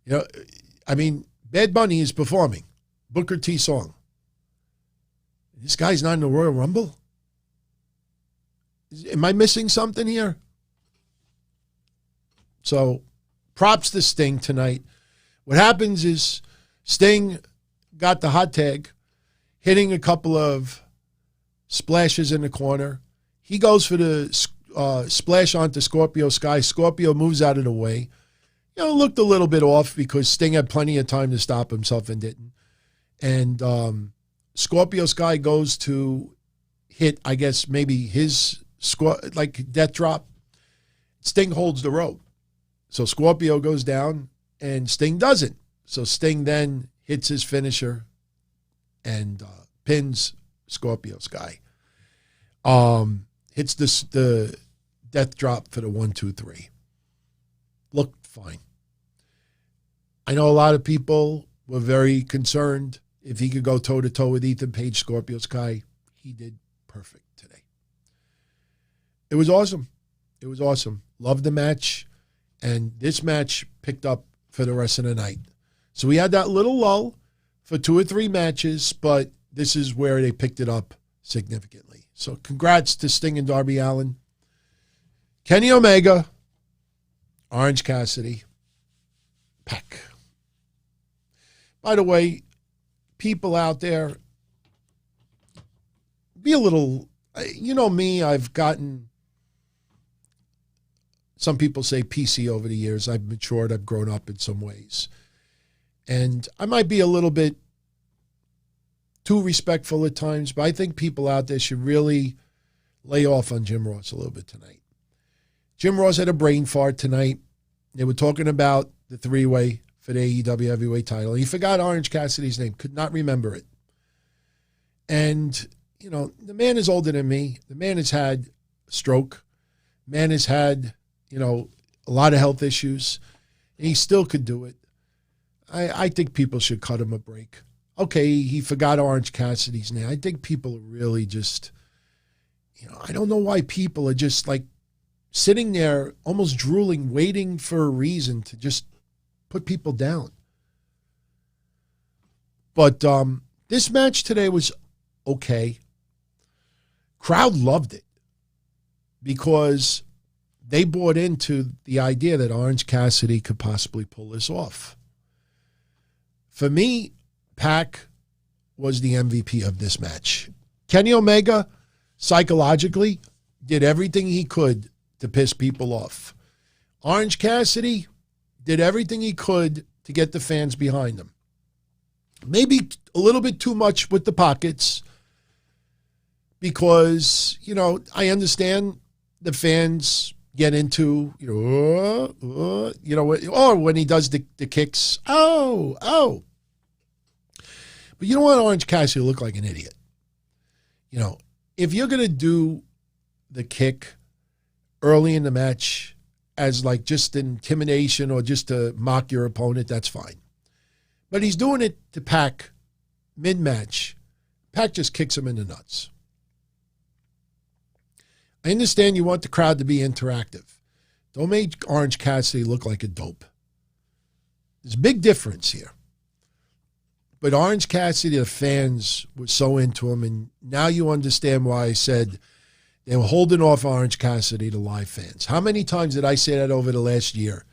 Bad Bunny is performing Booker T song. This guy's not in the Royal Rumble? Am I missing something here? So, props to Sting tonight. What happens is Sting got the hot tag, hitting a couple of splashes in the corner. He goes for the splash onto Scorpio Sky. Scorpio moves out of the way. Looked a little bit off because Sting had plenty of time to stop himself and didn't. And Scorpio Sky goes to hit, I guess, maybe his death drop. Sting holds the rope. So Scorpio goes down and Sting doesn't. So Sting then hits his finisher and pins Scorpio Sky. Hits the death drop for the 1, 2, 3. Looked fine. I know a lot of people were very concerned if he could go toe-to-toe with Ethan Page, Scorpio Sky. He did perfect today. It was awesome. It was awesome. Loved the match. And this match picked up for the rest of the night. So we had that little lull for 2 or 3 matches, but this is where they picked it up significantly. So congrats to Sting and Darby Allin. Kenny Omega, Orange Cassidy, Peck. By the way, people out there, be a little, me, I've gotten, some people say PC over the years. I've matured, I've grown up in some ways. And I might be a little bit too respectful at times, but I think people out there should really lay off on Jim Ross a little bit tonight. Jim Ross had a brain fart tonight. They were talking about the 3-way for the AEW heavyweight title. He forgot Orange Cassidy's name, could not remember it. And, the man is older than me. The man has had a stroke. Man has had, a lot of health issues. And he still could do it. I think people should cut him a break. Okay, he forgot Orange Cassidy's name. I think people are really just, I don't know why people are just like sitting there almost drooling, waiting for a reason to just put people down. But this match today was okay. Crowd loved it because they bought into the idea that Orange Cassidy could possibly pull this off. For me, Pac was the MVP of this match. Kenny Omega, psychologically, did everything he could to piss people off. Orange Cassidy did everything he could to get the fans behind him. Maybe a little bit too much with the pockets because, I understand the fans get into, or when he does the kicks, oh. But you don't want Orange Cassidy to look like an idiot. If you're going to do the kick early in the match as like just intimidation or just to mock your opponent, that's fine. But he's doing it to Pac mid-match. Pac just kicks him in the nuts. I understand you want the crowd to be interactive. Don't make Orange Cassidy look like a dope. There's a big difference here. But Orange Cassidy, the fans were so into him, and now you understand why I said they were holding off Orange Cassidy to live fans. How many times did I say that over the last year?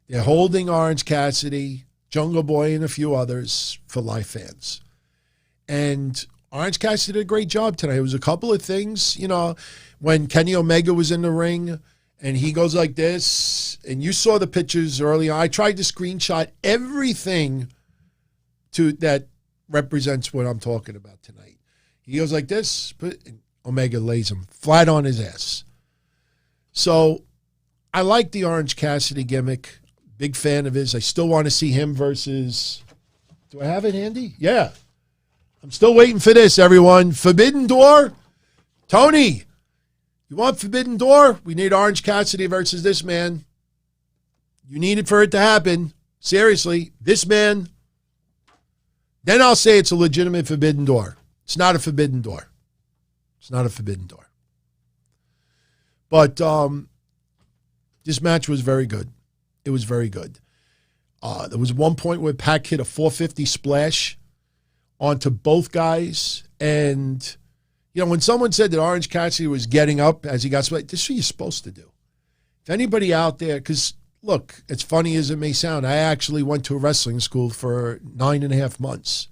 They're holding Orange Cassidy, Jungle Boy, and a few others for live fans. And Orange Cassidy did a great job tonight. It was a couple of things, when Kenny Omega was in the ring and he goes like this, and you saw the pictures earlier. I tried to screenshot everything that represents what I'm talking about tonight. He goes like this, but Omega lays him flat on his ass. So I like the Orange Cassidy gimmick. Big fan of his. I still want to see him versus, do I have it handy? Yeah. I'm still waiting for this, everyone. Forbidden Door. Tony, you want Forbidden Door? We need Orange Cassidy versus this man. You need it for it to happen. Seriously, this man. Then I'll say it's a legitimate Forbidden Door. It's not a Forbidden Door. It's not a Forbidden Door. But this match was very good. It was very good. There was one point where Pac hit a 450 splash onto both guys. And, when someone said that Orange Cassidy was getting up as he got splashed, this is what you're supposed to do. If anybody out there, because, look, as funny as it may sound, I actually went to a wrestling school for 9.5 months.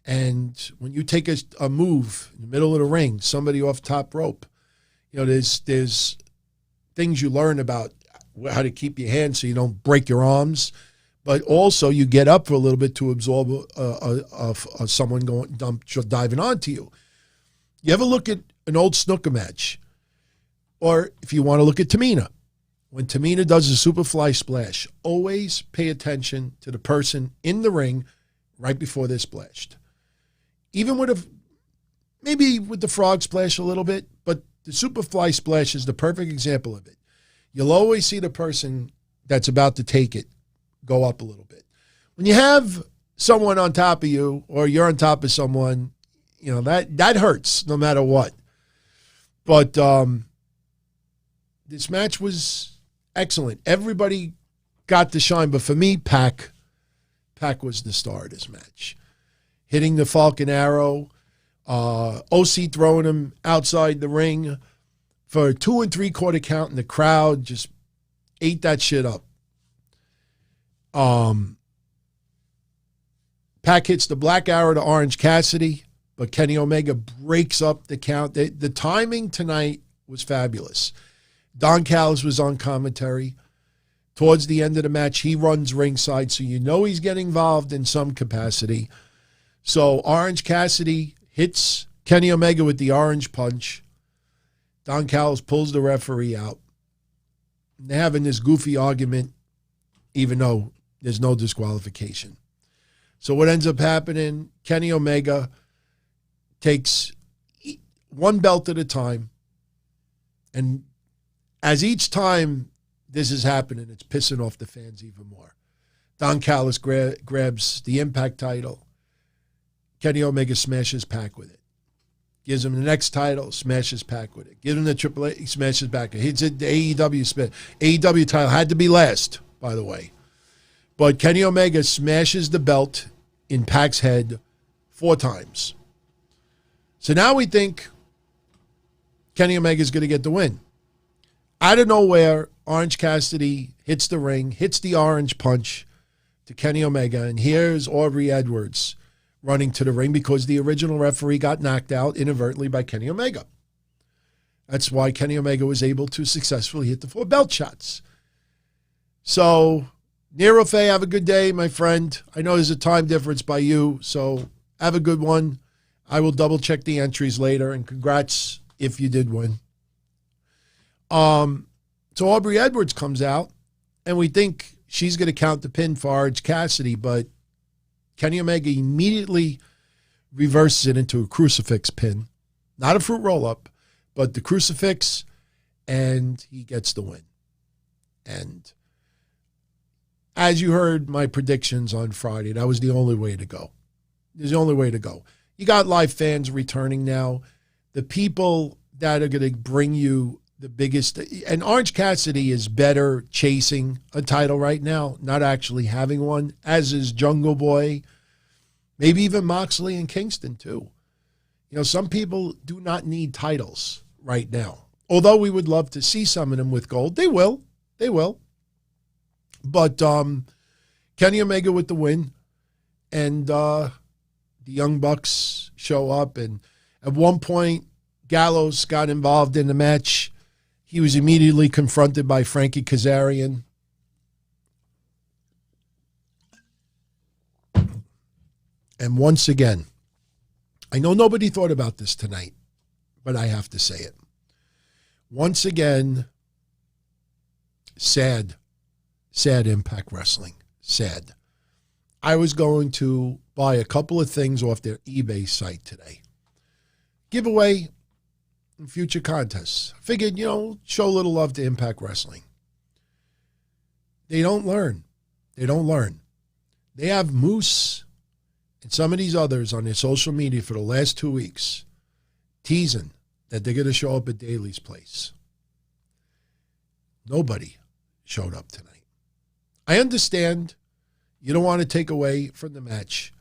And when you take a move in the middle of the ring, somebody off top rope, there's things you learn about how to keep your hands so you don't break your arms. But also you get up for a little bit to absorb someone diving onto you. You ever look at an old snooker match? Or if you want to look at Tamina. When Tamina does a superfly splash, always pay attention to the person in the ring right before they're splashed. Even maybe with the frog splash a little bit, but the superfly splash is the perfect example of it. You'll always see the person that's about to take it go up a little bit. When you have someone on top of you or you're on top of someone, that hurts no matter what. But this match was excellent. Everybody got to shine, but for me, Pac was the star of this match. Hitting the Falcon Arrow, OC throwing him outside the ring for a 2 3/4 count, and the crowd just ate that shit up. Pac hits the Black Arrow to Orange Cassidy, but Kenny Omega breaks up the count. The timing tonight was fabulous. Don Callis was on commentary. Towards the end of the match, he runs ringside, so he's getting involved in some capacity. So Orange Cassidy hits Kenny Omega with the orange punch. Don Callis pulls the referee out. And they're having this goofy argument, even though there's no disqualification. So what ends up happening, Kenny Omega takes one belt at a time. And as each time this is happening, it's pissing off the fans even more. Don Callis grabs the Impact title. Kenny Omega smashes Pac with it. Gives him the next title, smashes Pac with it. Gives him the AAA, he smashes back. Hits it, the AEW title had to be last, by the way. But Kenny Omega smashes the belt in Pac's head 4 times. So now we think Kenny Omega is going to get the win. Out of nowhere, Orange Cassidy hits the ring, hits the orange punch to Kenny Omega, and here's Aubrey Edwards running to the ring because the original referee got knocked out inadvertently by Kenny Omega. That's why Kenny Omega was able to successfully hit the 4 belt shots. So Nerofe, have a good day, my friend. I know there's a time difference by you, so have a good one. I will double check the entries later, and congrats if you did win. So Aubrey Edwards comes out, and we think she's going to count the pin for Orange Cassidy, but Kenny Omega immediately reverses it into a crucifix pin. Not a fruit roll-up, but the crucifix, and he gets the win. And as you heard my predictions on Friday, that was the only way to go. It was the only way to go. You got live fans returning now. The people that are going to bring you the biggest, and Orange Cassidy is better chasing a title right now, not actually having one, as is Jungle Boy, maybe even Moxley and Kingston too. You know, some people do not need titles right now. Although we would love to see some of them with gold. They will. But Kenny Omega with the win, and the Young Bucks show up, and at one point, Gallows got involved in the match. He was immediately confronted by Frankie Kazarian. And once again, I know nobody thought about this tonight, but I have to say it. Once again, sad Impact Wrestling. Sad. I was going to buy a couple of things off their eBay site today. Giveaway in future contests. Figured, show a little love to Impact Wrestling. They don't learn. They have Moose and some of these others on their social media for the last 2 weeks teasing that they're going to show up at Daly's place. Nobody showed up tonight. I understand you don't want to take away from the match,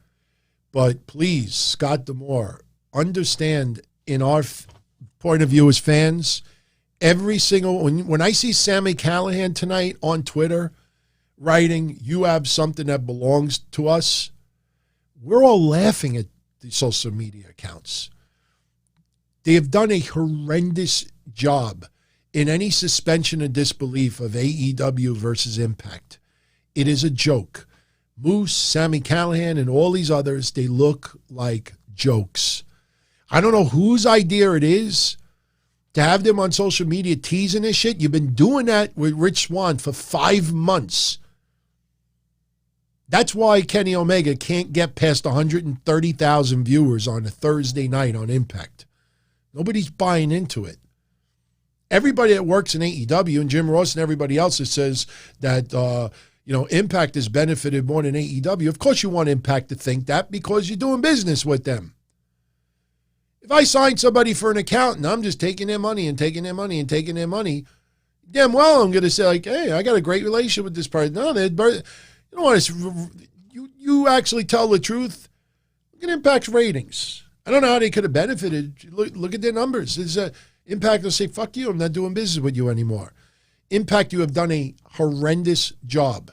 but please, Scott D'Amore, understand in our point of view as fans, every single, when I see Sami Callihan tonight on Twitter writing, "You have something that belongs to us," we're all laughing at the social media accounts. They have done a horrendous job in any suspension of disbelief of AEW versus Impact. It is a joke. Moose, Sami Callihan, and all these others, they look like jokes. I don't know whose idea it is to have them on social media teasing this shit. You've been doing that with Rich Swann for 5 months. That's why Kenny Omega can't get past 130,000 viewers on a Thursday night on Impact. Nobody's buying into it. Everybody that works in AEW and Jim Ross and everybody else that says that, Impact has benefited more than AEW. Of course you want Impact to think that because you're doing business with them. If I sign somebody for an account and I'm just taking their money and taking their money and taking their monon, damn well I'm going to say, like, hey, I got a great relationship with this person. No, you don't want to. You actually tell the truth. Look at Impact's ratings. I don't know how they could have benefited. Look at their numbers. Impact will say, fuck you, I'm not doing business with you anymore. Impact, you have done a horrendous job.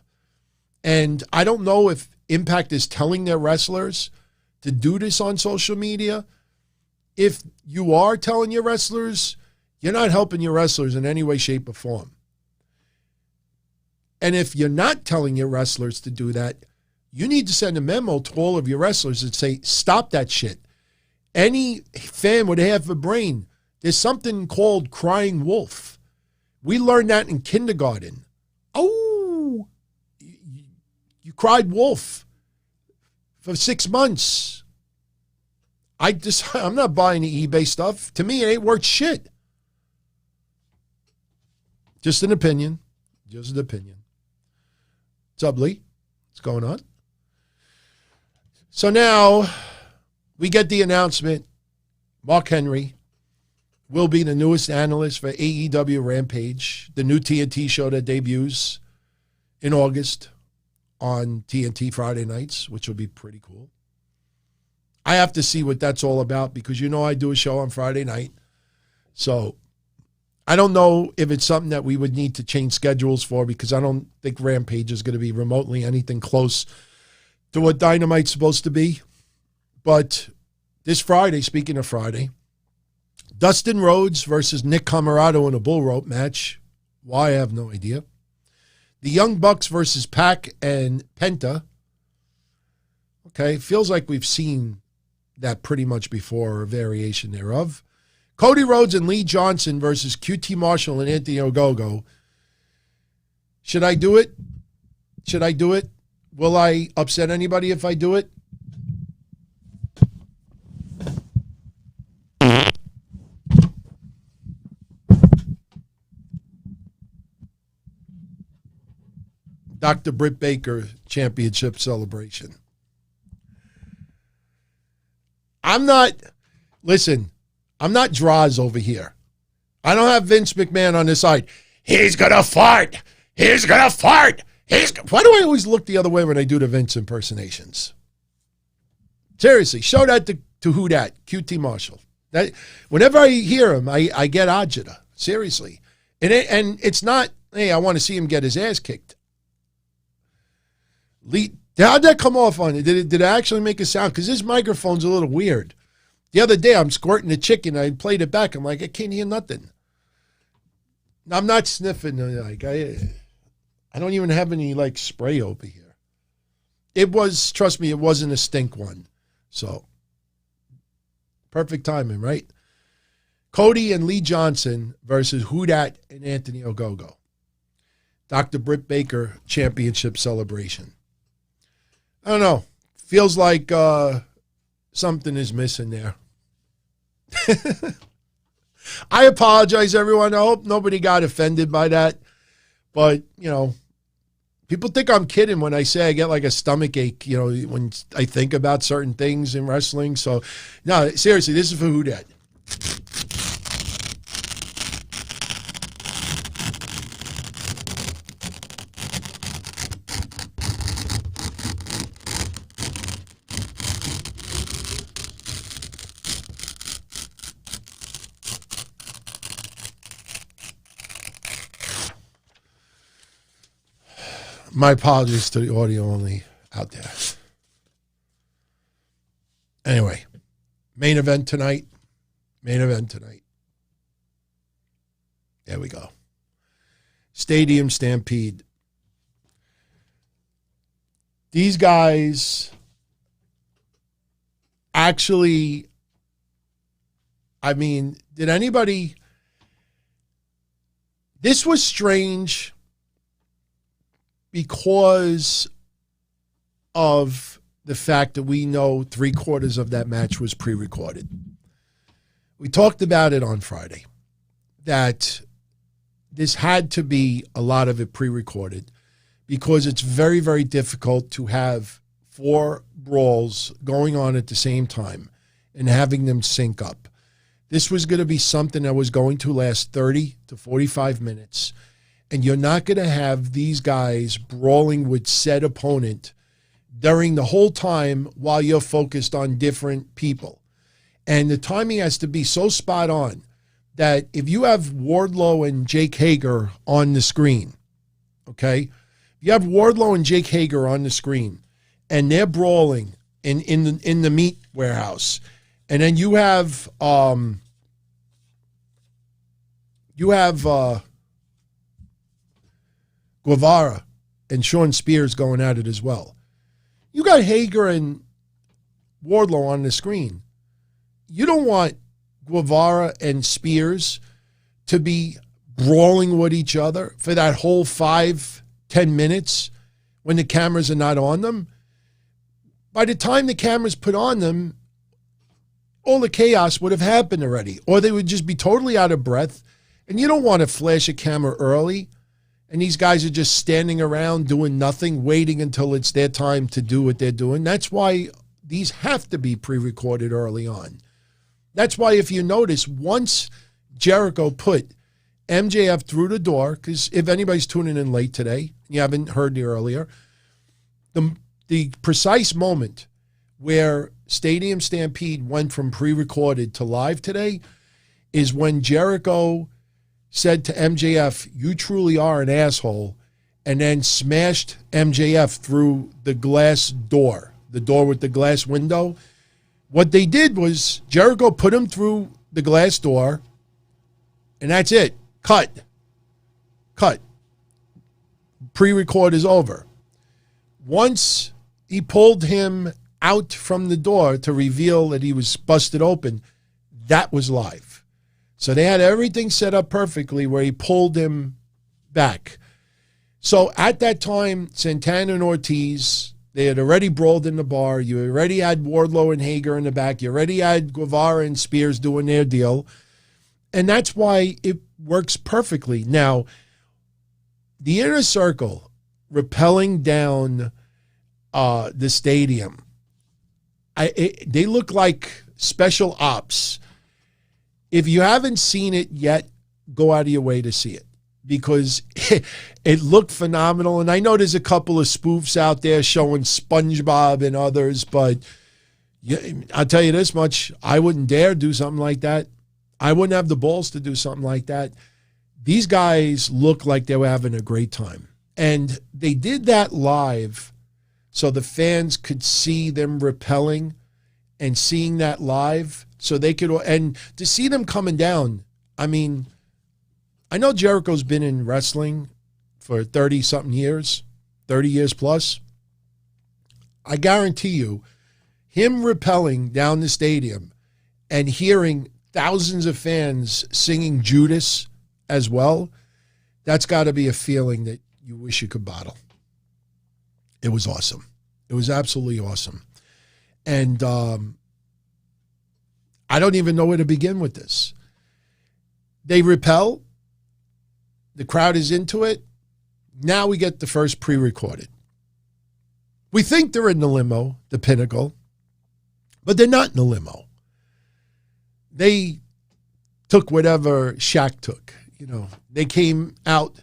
And I don't know if Impact is telling their wrestlers to do this on social media. If you are telling your wrestlers, you're not helping your wrestlers in any way, shape, or form. And if you're not telling your wrestlers to do that, you need to send a memo to all of your wrestlers and say, stop that shit. Any fan would have a brain. There's something called crying wolf. We learned that in kindergarten. Oh, you cried wolf for 6 months. I'm not buying the eBay stuff. To me, it ain't worth shit. Just an opinion. Just an opinion. What's up, Lee? What's going on? So now we get the announcement. Mark Henry will be the newest analyst for AEW Rampage, the new TNT show that debuts in August on TNT Friday nights, which will be pretty cool. I have to see what that's all about because I do a show on Friday night. So I don't know if it's something that we would need to change schedules for because I don't think Rampage is going to be remotely anything close to what Dynamite's supposed to be. But this Friday, speaking of Friday, Dustin Rhodes versus Nick Comoroto in a bull rope match. Why, I have no idea. The Young Bucks versus Pac and Penta. Okay, feels like we've seen that pretty much before, or a variation thereof. Cody Rhodes and Lee Johnson versus QT Marshall and Anthony Ogogo. Should I do it? Should I do it? Will I upset anybody if I do it? Dr. Britt Baker Championship Celebration. I'm not Droz over here. I don't have Vince McMahon on this side. He's going to fart. He's going to fart. Why do I always look the other way when I do the Vince impersonations? Seriously, show that to who that? QT Marshall. That, whenever I hear him, I get agita. Seriously. And it's not, hey, I want to see him get his ass kicked. How'd that come off on it? Did it actually make a sound? Because this microphone's a little weird. The other day, I'm squirting the chicken. I played it back. I'm like, I can't hear nothing. I'm not sniffing. Like I don't even have any like spray over here. Trust me, it wasn't a stink one. So, perfect timing, right? Cody and Lee Johnson versus Who Dat and Anthony Ogogo. Dr. Britt Baker Championship Celebration. I don't know. Feels like something is missing there. I apologize, everyone. I hope nobody got offended by that. But, people think I'm kidding when I say I get like a stomach ache, when I think about certain things in wrestling. So, no, seriously, this is for Who Dat. My apologies to the audio only out there. Anyway, main event tonight. There we go. Stadium Stampede. These guys actually, did anybody... This was strange because of the fact that we know 3/4 of that match was pre-recorded. We talked about it on Friday, that this had to be a lot of it pre-recorded because it's very, very difficult to have 4 brawls going on at the same time and having them sync up. This was going to be something that was going to last 30 to 45 minutes. And you're not going to have these guys brawling with said opponent during the whole time while you're focused on different people. And the timing has to be so spot on that if you have Wardlow and Jake Hager on the screen, okay? If you have Wardlow and Jake Hager on the screen and they're brawling in the meat warehouse, and then you have Guevara and Sean Spears going at it as well. You got Hager and Wardlow on the screen. You don't want Guevara and Spears to be brawling with each other for that whole 5-10 minutes when the cameras are not on them. By the time the cameras put on them, all the chaos would have happened already, or they would just be totally out of breath. And you don't want to flash a camera early and these guys are just standing around doing nothing, waiting until it's their time to do what they're doing. That's why these have to be pre-recorded early on. That's why if you notice, once Jericho put MJF through the door, because if anybody's tuning in late today, you haven't heard the earlier, the precise moment where Stadium Stampede went from pre-recorded to live today is when Jericho said to MJF, "You truly are an asshole," and then smashed MJF through the glass door, the door with the glass window. What they did was Jericho put him through the glass door, and that's it. Cut. pre-record is over. Once he pulled him out from the door to reveal that he was busted open, that was live. So they had everything set up perfectly where he pulled him back. So at that time, Santana and Ortiz, they had already brawled in the bar. You already had Wardlow and Hager in the back. You already had Guevara and Spears doing their deal. And that's why it works perfectly. Now, the Inner Circle rappelling down the stadium, they look like special ops. If you haven't seen it yet, go out of your way to see it because it looked phenomenal. And I know there's a couple of spoofs out there showing SpongeBob and others, but I'll tell you this much, I wouldn't dare do something like that. I wouldn't have the balls to do something like that. These guys look like they were having a great time. And they did that live so the fans could see them rappelling and seeing that live so they could, and to see them coming down. I mean, I know Jericho's been in wrestling for 30-something years, 30 years plus. I guarantee you, him rappelling down the stadium and hearing thousands of fans singing Judas as well, that's got to be a feeling that you wish you could bottle. It was awesome. It was absolutely awesome. And I don't even know where to begin with this. They rappel. The crowd is into it. Now we get the first pre-recorded. We think they're in the limo, the Pinnacle, but they're not in the limo. They took whatever Shaq took. You know, they came out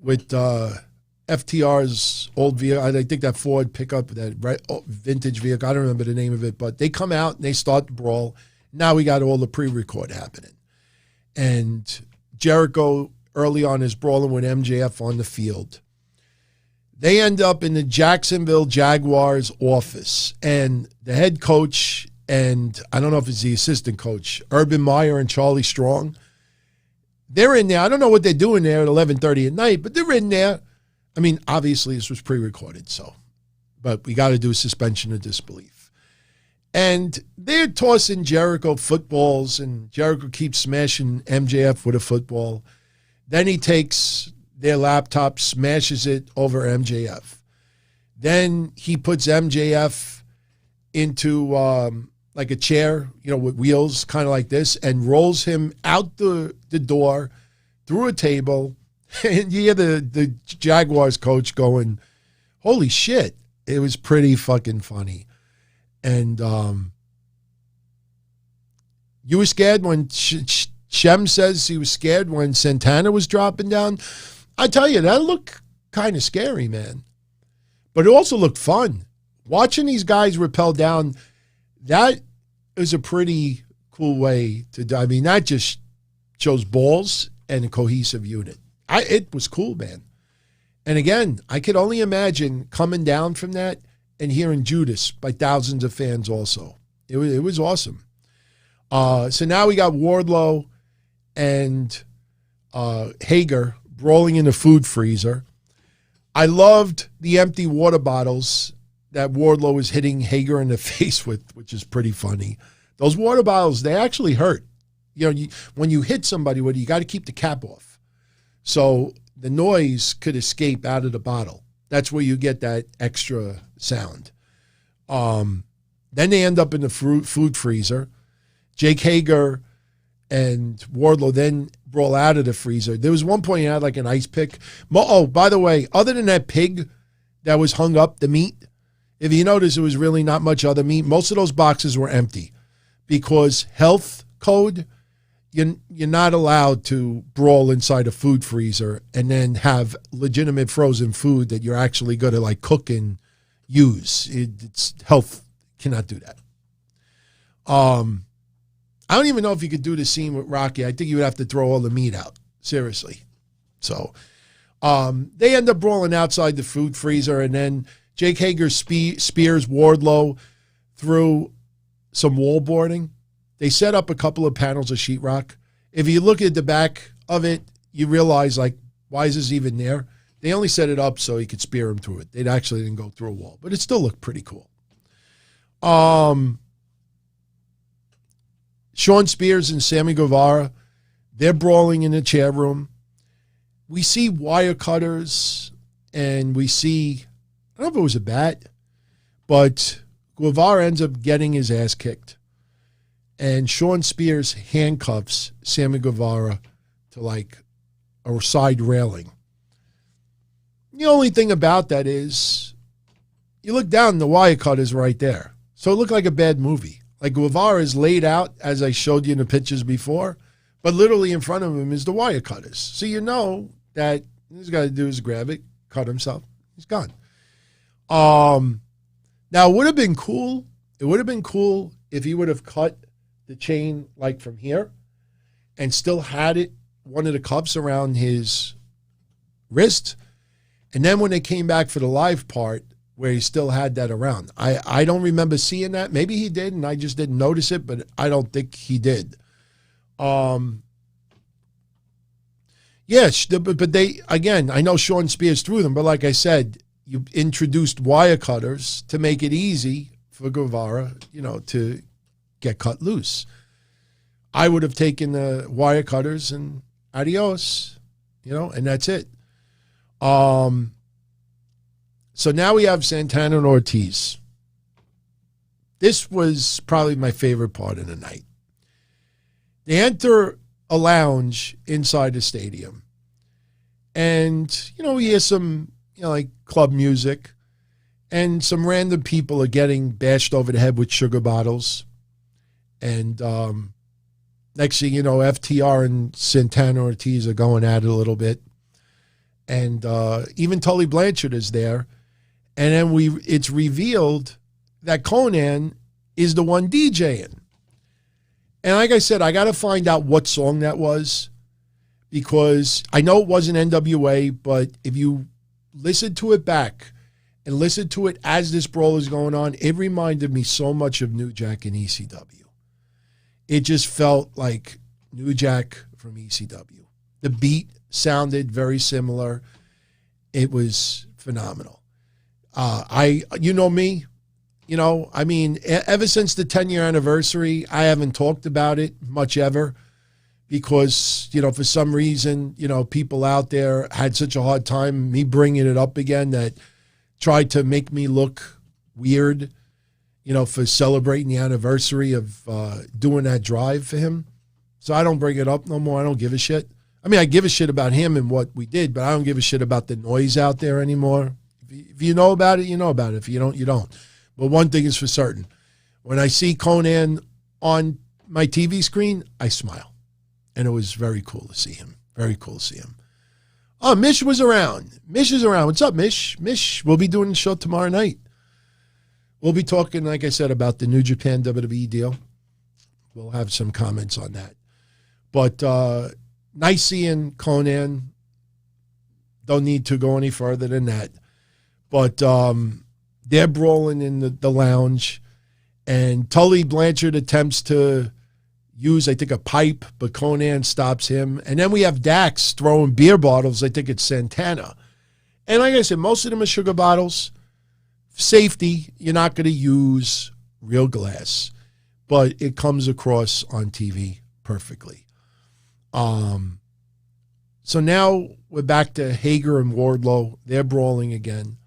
with FTR's old vehicle. I think that Ford pickup, that vintage vehicle. I don't remember the name of it, but they come out and they start the brawl. Now we got all the pre-record happening. And Jericho early on is brawling with MJF on the field. They end up in the Jacksonville Jaguars office, and the head coach, and I don't know if it's the assistant coach, Urban Meyer and Charlie Strong, they're in there. I don't know what they're doing there at 11:30 at night, but they're in there. I mean, obviously this was pre-recorded, but we got to do suspension of disbelief. And they're tossing Jericho footballs, and Jericho keeps smashing MJF with a football. Then he takes their laptop, smashes it over MJF. Then he puts MJF into like a chair, with wheels, kind of like this, and rolls him out the door, through a table. And you hear the Jaguars coach going, holy shit. It was pretty fucking funny. And you were scared when Shem says he was scared when Santana was dropping down. I tell you, that looked kind of scary, man. But it also looked fun. Watching these guys rappel down, that is a pretty cool way to do. I mean, that just shows balls and a cohesive unit. It was cool, man. And again, I could only imagine coming down from that and hearing Judas by thousands of fans also. It was awesome. So now we got Wardlow and Hager brawling in the food freezer. I loved the empty water bottles that Wardlow was hitting Hager in the face with, which is pretty funny. Those water bottles, they actually hurt. When you hit somebody with it, you got to keep the cap off. So the noise could escape out of the bottle. That's where you get that extra sound. Then they end up in the food freezer. Jake Hager and Wardlow then brawl out of the freezer. There was one point he had like an ice pick. Oh, by the way, other than that pig that was hung up, the meat, if you notice, there was really not much other meat. Most of those boxes were empty because health code, you're not allowed to brawl inside a food freezer and then have legitimate frozen food that you're actually going to like cook and use. It's health cannot do that. I don't even know if you could do the scene with Rocky. I think you would have to throw all the meat out. Seriously. So they end up brawling outside the food freezer, and then Jake Hager spears Wardlow through some wall boarding. They set up a couple of panels of sheetrock. If you look at the back of it, you realize, like, why is this even there? They only set it up so he could spear him through it. They actually didn't go through a wall, but it still looked pretty cool. Shawn Spears and Sammy Guevara, they're brawling in the chair room. We see wire cutters, and we see, I don't know if it was a bat, but Guevara ends up getting his ass kicked. And Shawn Spears handcuffs Sammy Guevara to like a side railing. The only thing about that is you look down and the wire cutter's right there. So it looked like a bad movie. Like Guevara is laid out, as I showed you in the pictures before, but literally in front of him is the wire cutters. So you know that he's got to do is grab it, cut himself. He's gone. Now, it would have been cool. It would have been cool if he would have cut the chain like from here and still had it, one of the cuffs around his wrist. And then when they came back for the live part, where he still had that around. I don't remember seeing that. Maybe he did, and I just didn't notice it, but I don't think he did. Yes, but they, again, I know Shawn Spears threw them, but like I said, you introduced wire cutters to make it easy for Guevara, to get cut loose. I would have taken the wire cutters and adios, and that's it. So now we have Santana and Ortiz. This was probably my favorite part of the night. They enter a lounge inside the stadium. And, we hear some, like club music. And some random people are getting bashed over the head with sugar bottles. And next thing you know, FTR and Santana Ortiz are going at it a little bit. And even Tully Blanchard is there. And then it's revealed that Conan is the one DJing. And like I said, I got to find out what song that was, because I know it wasn't NWA, but if you listen to it back and listen to it as this brawl is going on, it reminded me so much of New Jack and ECW. It just felt like New Jack from ECW. The beat sounded very similar. It was phenomenal. You know me, ever since the 10-year anniversary, I haven't talked about it much ever because, for some reason, people out there had such a hard time me bringing it up again that tried to make me look weird, for celebrating the anniversary of doing that drive for him. So I don't bring it up no more. I don't give a shit. I mean, I give a shit about him and what we did, but I don't give a shit about the noise out there anymore. If you know about it, you know about it. If you don't, you don't. But one thing is for certain. When I see Conan on my TV screen, I smile. And it was very cool to see him. Very cool to see him. Oh, Mish was around. Mish is around. What's up, Mish? Mish, we'll be doing the show tomorrow night. We'll be talking, like I said, about the New Japan WWE deal. We'll have some comments on that. But nice seeing Conan. Don't need to go any further than that. But they're brawling in the lounge, and Tully Blanchard attempts to use, I think, a pipe, but Conan stops him. And then we have Dax throwing beer bottles. I think it's Santana. And like I said, most of them are sugar bottles. Safety, you're not going to use real glass, but it comes across on TV perfectly. So now we're back to Hager and Wardlow. They're brawling again.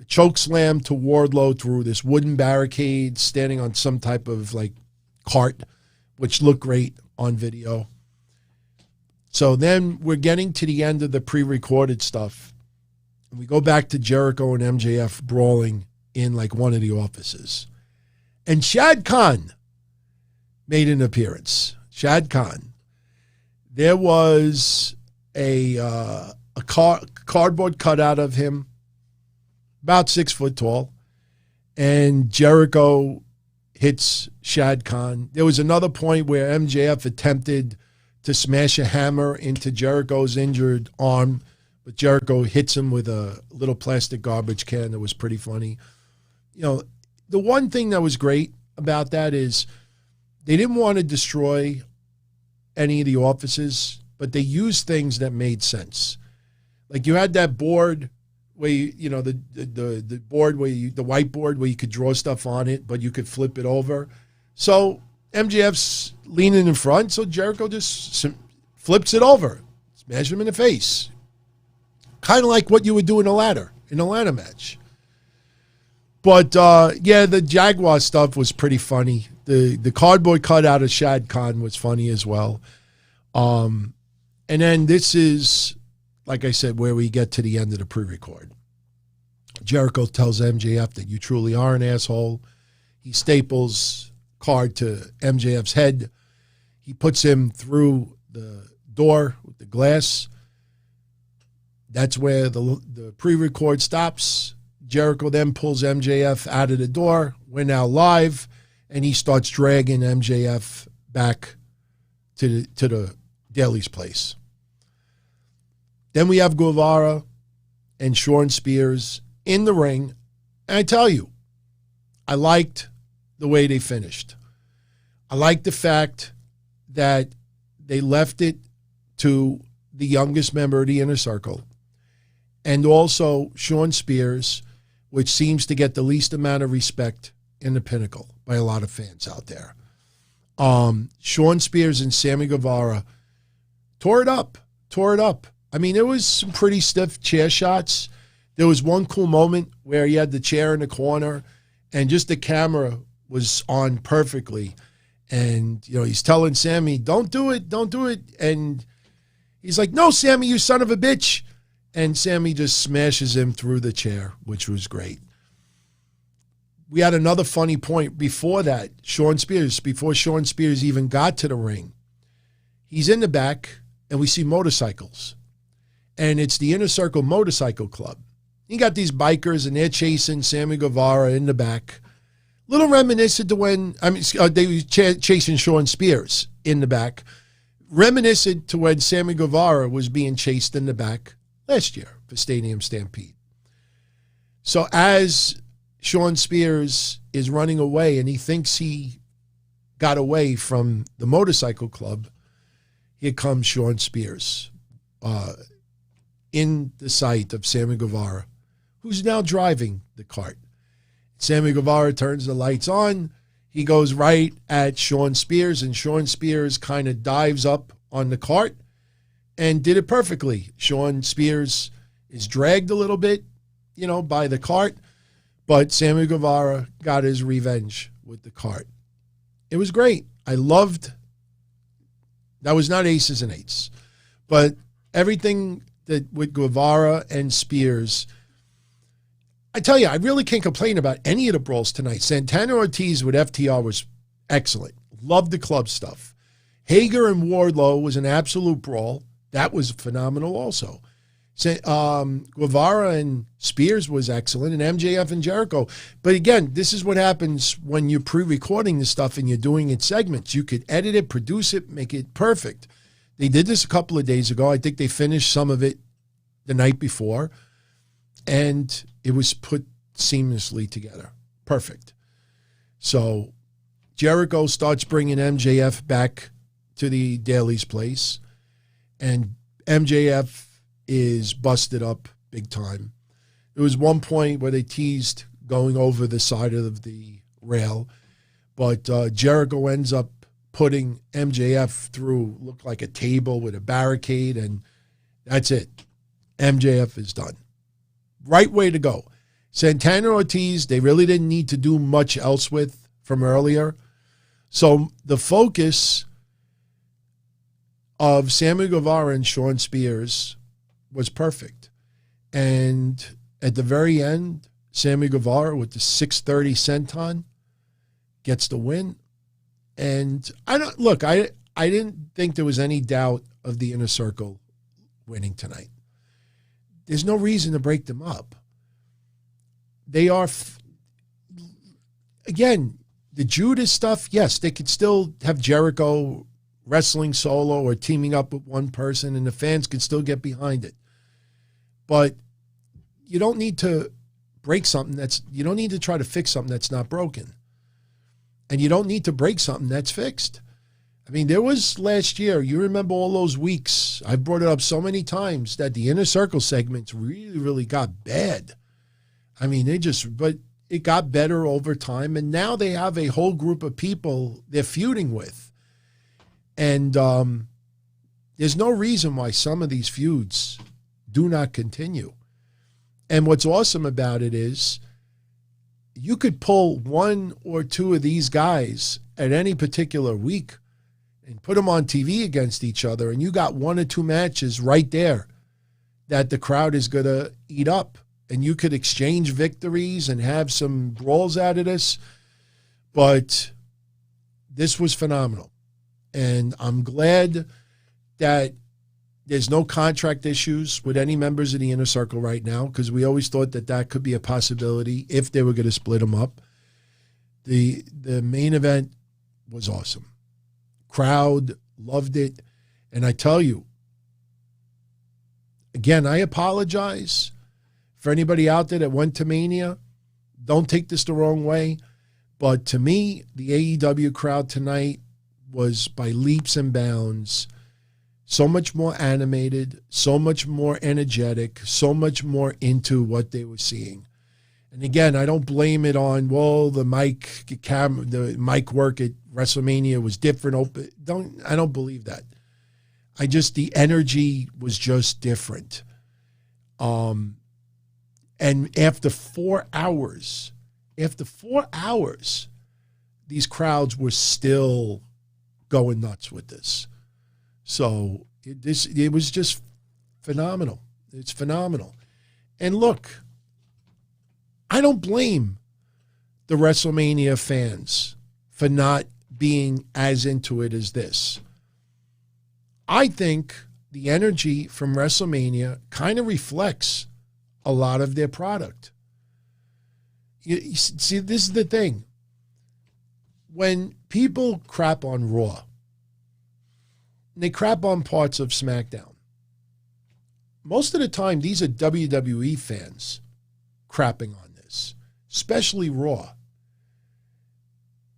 Choke slam to Wardlow through this wooden barricade, standing on some type of like cart, which looked great on video. So then we're getting to the end of the pre-recorded stuff. We go back to Jericho and MJF brawling in like one of the offices. And Shad Khan made an appearance. Shad Khan. There was a cardboard cutout of him, about 6 foot tall, and Jericho hits Shad Khan. There was another point where MJF attempted to smash a hammer into Jericho's injured arm, but Jericho hits him with a little plastic garbage can. That was pretty funny. The one thing that was great about that is they didn't want to destroy any of the offices, but they used things that made sense. Like you had that board where the board where the whiteboard where you could draw stuff on it, but you could flip it over. So MJF's leaning in front, so Jericho just flips it over, smash him in the face. Kind of like what you would do in a ladder match. But the Jaguar stuff was pretty funny. The cardboard cutout of Shad Khan was funny as well. And then this is, like I said, where we get to the end of the pre-record. Jericho tells MJF that you truly are an asshole. He staples card to MJF's head. He puts him through the door with the glass. That's where the pre-record stops. Jericho then pulls MJF out of the door. We're now live, and he starts dragging MJF back to the Daly's place. Then we have Guevara and Shawn Spears in the ring. And I tell you, I liked the way they finished. I liked the fact that they left it to the youngest member of the Inner Circle. And also Shawn Spears, which seems to get the least amount of respect in the Pinnacle by a lot of fans out there. Shawn Spears and Sammy Guevara tore it up. I mean, there was some pretty stiff chair shots. There was one cool moment where he had the chair in the corner and just the camera was on perfectly. And, he's telling Sammy, don't do it. And he's like, no, Sammy, you son of a bitch. And Sammy just smashes him through the chair, which was great. We had another funny point before that. Before Shawn Spears even got to the ring, he's in the back and we see motorcycles. And it's the Inner Circle Motorcycle Club. You got these bikers and they're chasing Sammy Guevara in the back. Little reminiscent to when, they were chasing Shawn Spears in the back. Reminiscent to when Sammy Guevara was being chased in the back last year for Stadium Stampede. So as Shawn Spears is running away and he thinks he got away from the motorcycle club, here comes Shawn Spears in the sight of Sammy Guevara, who's now driving the cart. Sammy Guevara turns the lights on. He goes right at Shawn Spears, and Shawn Spears kind of dives up on the cart and did it perfectly. Shawn Spears is dragged a little bit, by the cart, but Sammy Guevara got his revenge with the cart. It was great. I loved, that was not aces and eights, but everything that with Guevara and Spears, I tell you, I really can't complain about any of the brawls tonight. Santana Ortiz with FTR was excellent. Loved the club stuff. Hager and Wardlow was an absolute brawl. That was phenomenal also. Guevara and Spears was excellent, and MJF and Jericho. But again, this is what happens when you're pre-recording this stuff and you're doing it segments. You could edit it, produce it, make it perfect. They did this a couple of days ago. I think they finished some of it the night before, and it was put seamlessly together. Perfect. So Jericho starts bringing MJF back to the Daly's place, and MJF is busted up big time. There was one point where they teased going over the side of the rail, but Jericho ends up putting MJF through, looked like a table with a barricade, and that's it. MJF is done. Right way to go. Santana Ortiz, they really didn't need to do much else with from earlier. So the focus of Sammy Guevara and Shawn Spears was perfect. And at the very end, Sammy Guevara with the 630 senton gets the win. And I didn't think there was any doubt of the Inner Circle winning tonight. There's no reason to break them up. They are, again, the Judas stuff, yes, they could still have Jericho wrestling solo or teaming up with one person, and the fans could still get behind it. But you don't need to break something you don't need to try to fix something that's not broken. And you don't need to break something that's fixed. I mean, there was last year, you remember all those weeks, I brought it up so many times, that the Inner Circle segments really, really got bad. I mean, but it got better over time, and now they have a whole group of people they're feuding with. And there's no reason why some of these feuds do not continue. And what's awesome about it is you could pull one or two of these guys at any particular week and put them on TV against each other, and you got one or two matches right there that the crowd is going to eat up. And you could exchange victories and have some brawls out of this. But this was phenomenal. And I'm glad that there's no contract issues with any members of the Inner Circle right now, because we always thought that that could be a possibility if they were going to split them up. The main event was awesome. Crowd loved it. And I tell you, again, I apologize for anybody out there that went to Mania. Don't take this the wrong way. But to me, the AEW crowd tonight was by leaps and bounds so much more animated, so much more energetic, so much more into what they were seeing. And again, I don't blame it on, the mic work at WrestleMania was different. I don't believe that. The energy was just different. And after 4 hours, these crowds were still going nuts with this. So it was just phenomenal. It's phenomenal. And look, I don't blame the WrestleMania fans for not being as into it as this. I think the energy from WrestleMania kind of reflects a lot of their product. You see, this is the thing. When people crap on Raw, they crap on parts of SmackDown, most of the time these are WWE fans crapping on this, especially Raw.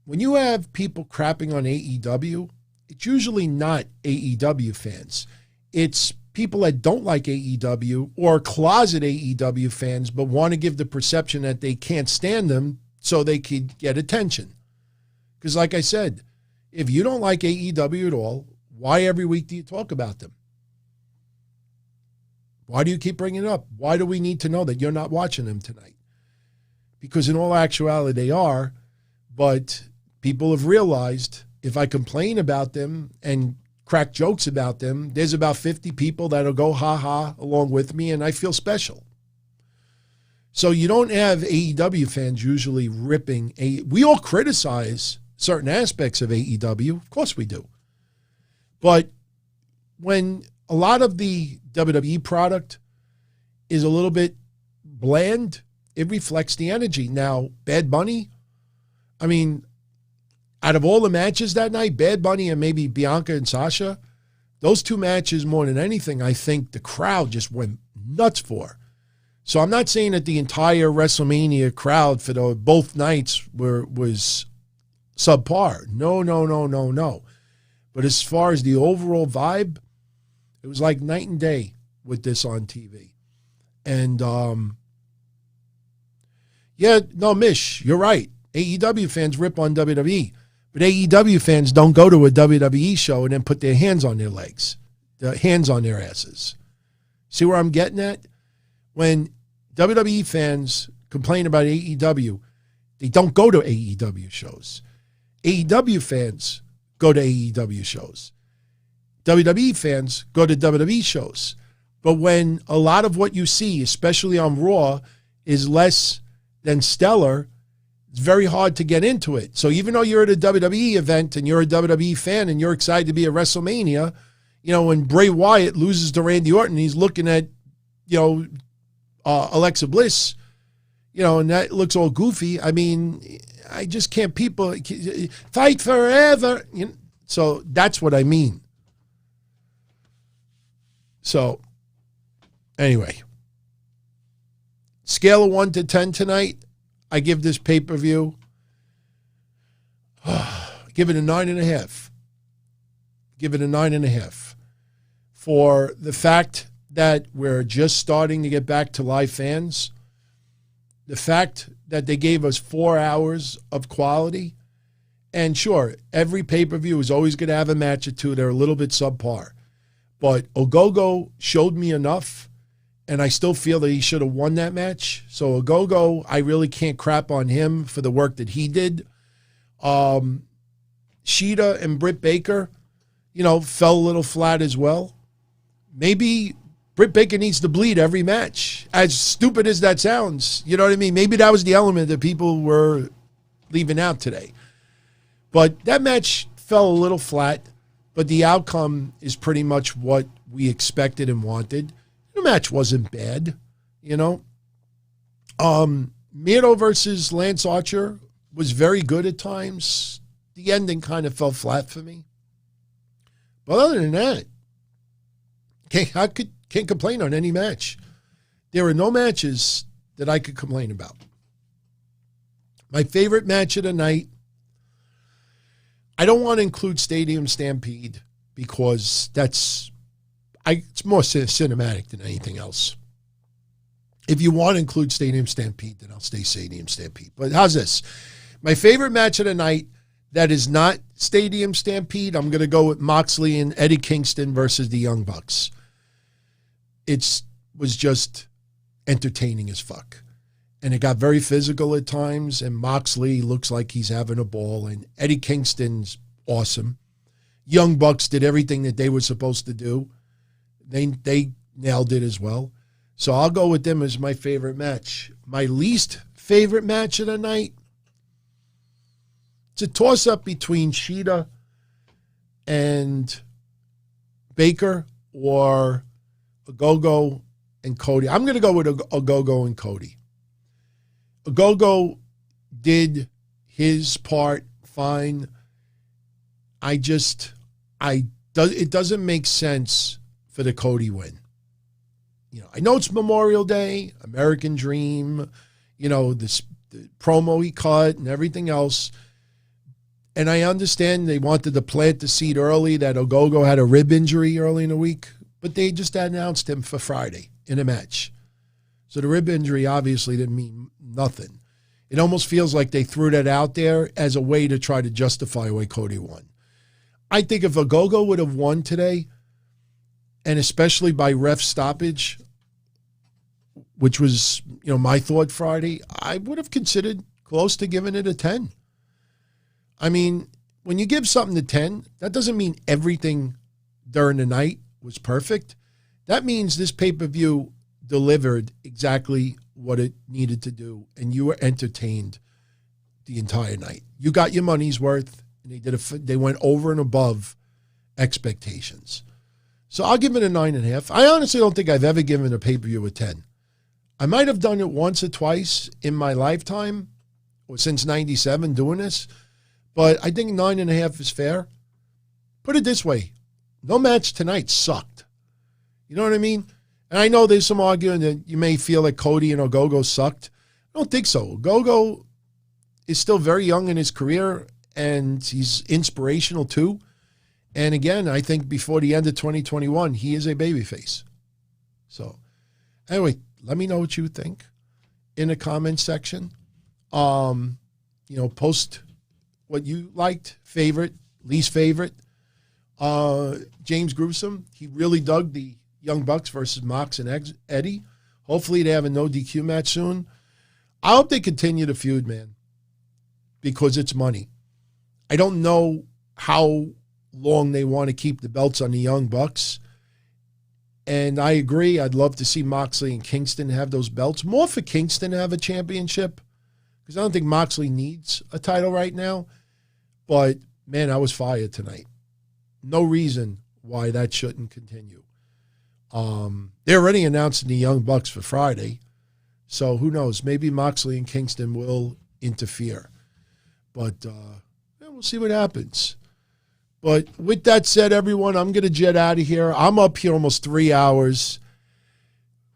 When you have people crapping on AEW, it's usually not AEW fans. It's people that don't like AEW or closet AEW fans but want to give the perception that they can't stand them so they could get attention. Because like I said, if you don't like AEW at all, why every week do you talk about them? Why do you keep bringing it up? Why do we need to know that you're not watching them tonight? Because in all actuality, they are, but people have realized if I complain about them and crack jokes about them, there's about 50 people that'll go ha-ha along with me, and I feel special. So you don't have AEW fans usually ripping. We all criticize certain aspects of AEW. Of course we do. But when a lot of the WWE product is a little bit bland, it reflects the energy. Now, Bad Bunny, I mean, out of all the matches that night, Bad Bunny and maybe Bianca and Sasha, those two matches more than anything, I think the crowd just went nuts for. So I'm not saying that the entire WrestleMania crowd for both nights was subpar. No. But as far as the overall vibe, it was like night and day with this on TV. And, Mish, you're right. AEW fans rip on WWE. But AEW fans don't go to a WWE show and then put their hands on their legs, their hands on their asses. See where I'm getting at? When WWE fans complain about AEW, they don't go to AEW shows. AEW fans go to AEW shows. WWE fans go to WWE shows. But when a lot of what you see, especially on Raw, is less than stellar, it's very hard to get into it. So even though you're at a WWE event and you're a WWE fan and you're excited to be at WrestleMania, when Bray Wyatt loses to Randy Orton, he's looking at, Alexa Bliss, and that looks all goofy. I mean, I just can't, people fight forever. So that's what I mean. So anyway, scale of 1 to 10 tonight, I give this pay-per-view, give it a 9.5. give it a 9.5 for the fact that we're just starting to get back to live fans. The fact that they gave us 4 hours of quality. And sure, every pay-per-view is always going to have a match or two that are a little bit subpar. But Ogogo showed me enough, and I still feel that he should have won that match. So Ogogo, I really can't crap on him for the work that he did. Shida and Britt Baker, fell a little flat as well. Maybe Britt Baker needs to bleed every match. As stupid as that sounds, you know what I mean? Maybe that was the element that people were leaving out today. But that match fell a little flat, but the outcome is pretty much what we expected and wanted. The match wasn't bad, Miedo versus Lance Archer was very good at times. The ending kind of fell flat for me. But other than that, can't complain on any match. There are no matches that I could complain about. My favorite match of the night, I don't want to include Stadium Stampede because it's more cinematic than anything else. If you want to include Stadium Stampede, then I'll stay Stadium Stampede. But how's this? My favorite match of the night that is not Stadium Stampede, I'm going to go with Moxley and Eddie Kingston versus the Young Bucks. It was just entertaining as fuck. And it got very physical at times, and Moxley looks like he's having a ball, and Eddie Kingston's awesome. Young Bucks did everything that they were supposed to do. They nailed it as well. So I'll go with them as my favorite match. My least favorite match of the night, it's a toss-up between Shida and Baker or Ogogo and Cody. I'm going to go with Ogogo and Cody. Ogogo did his part fine. It doesn't make sense for the Cody win. I know it's Memorial Day, American Dream, the promo he cut and everything else. And I understand they wanted to plant the seed early that Ogogo had a rib injury early in the week, but they just announced him for Friday in a match. So the rib injury obviously didn't mean nothing. It almost feels like they threw that out there as a way to try to justify why Cody won. I think if Ogogo would have won today, and especially by ref stoppage, which was, my thought Friday, I would have considered close to giving it a 10. I mean, when you give something a 10, that doesn't mean everything during the night was perfect. That means this pay-per-view delivered exactly what it needed to do, and you were entertained the entire night. You got your money's worth, and they went over and above expectations. So I'll give it a 9.5. I honestly don't think I've ever given a pay-per-view a 10. I might have done it once or twice in my lifetime, or since 97 doing this, but I think 9.5 is fair. Put it this way, no match tonight sucked. You know what I mean? And I know there's some arguing that you may feel that Cody and Ogogo sucked. I don't think so. Ogogo is still very young in his career, and he's inspirational too. And again, I think before the end of 2021, he is a babyface. So anyway, let me know what you think in the comments section. Post what you liked, favorite, least favorite. James Gruesome, he really dug the Young Bucks versus Mox and Eddie. Hopefully they have a no DQ match soon. I hope they continue the feud, man, because it's money. I don't know how long they want to keep the belts on the Young Bucks. And I agree. I'd love to see Moxley and Kingston have those belts. More for Kingston to have a championship, because I don't think Moxley needs a title right now. But, man, I was fired tonight. No reason why that shouldn't continue. They're already announcing the Young Bucks for Friday. So who knows? Maybe Moxley and Kingston will interfere. But we'll see what happens. But with that said, everyone, I'm going to jet out of here. I'm up here almost 3 hours.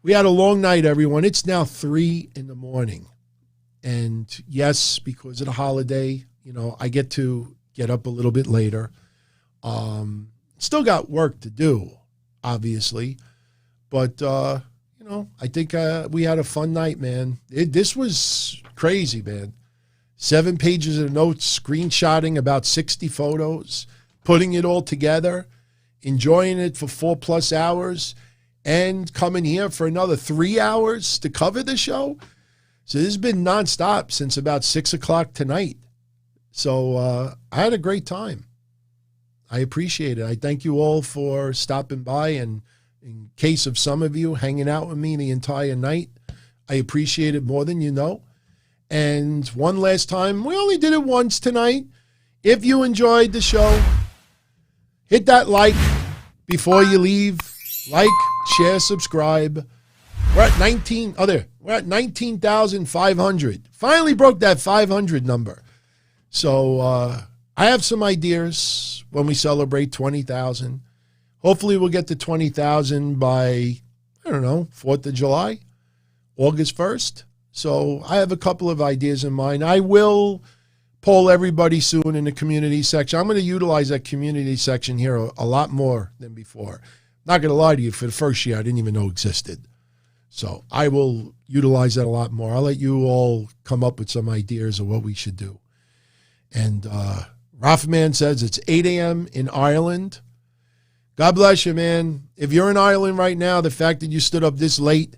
We had a long night, everyone. It's now 3 a.m. And yes, because of the holiday, I get to get up a little bit later. Still got work to do, obviously. But, I think we had a fun night, man. This was crazy, man. 7 pages of notes, screenshotting about 60 photos, putting it all together, enjoying it for 4+ hours, and coming here for another 3 hours to cover the show. So this has been nonstop since about 6 o'clock tonight. So I had a great time. I appreciate it. I thank you all for stopping by, and in case of some of you hanging out with me the entire night, I appreciate it more than you know. And one last time, we only did it once tonight. If you enjoyed the show, hit that like before you leave. Like, share, subscribe. We're at 19,500. Finally broke that 500 number. So I have some ideas when we celebrate 20,000. Hopefully we'll get to 20,000 by, 4th of July, August 1st. So I have a couple of ideas in mind. I will poll everybody soon in the community section. I'm going to utilize that community section here a lot more than before. Not going to lie to you, for the first year, I didn't even know existed. So I will utilize that a lot more. I'll let you all come up with some ideas of what we should do. And Rafaman says it's 8 a.m. in Ireland. God bless you, man. If you're in Ireland right now, the fact that you stood up this late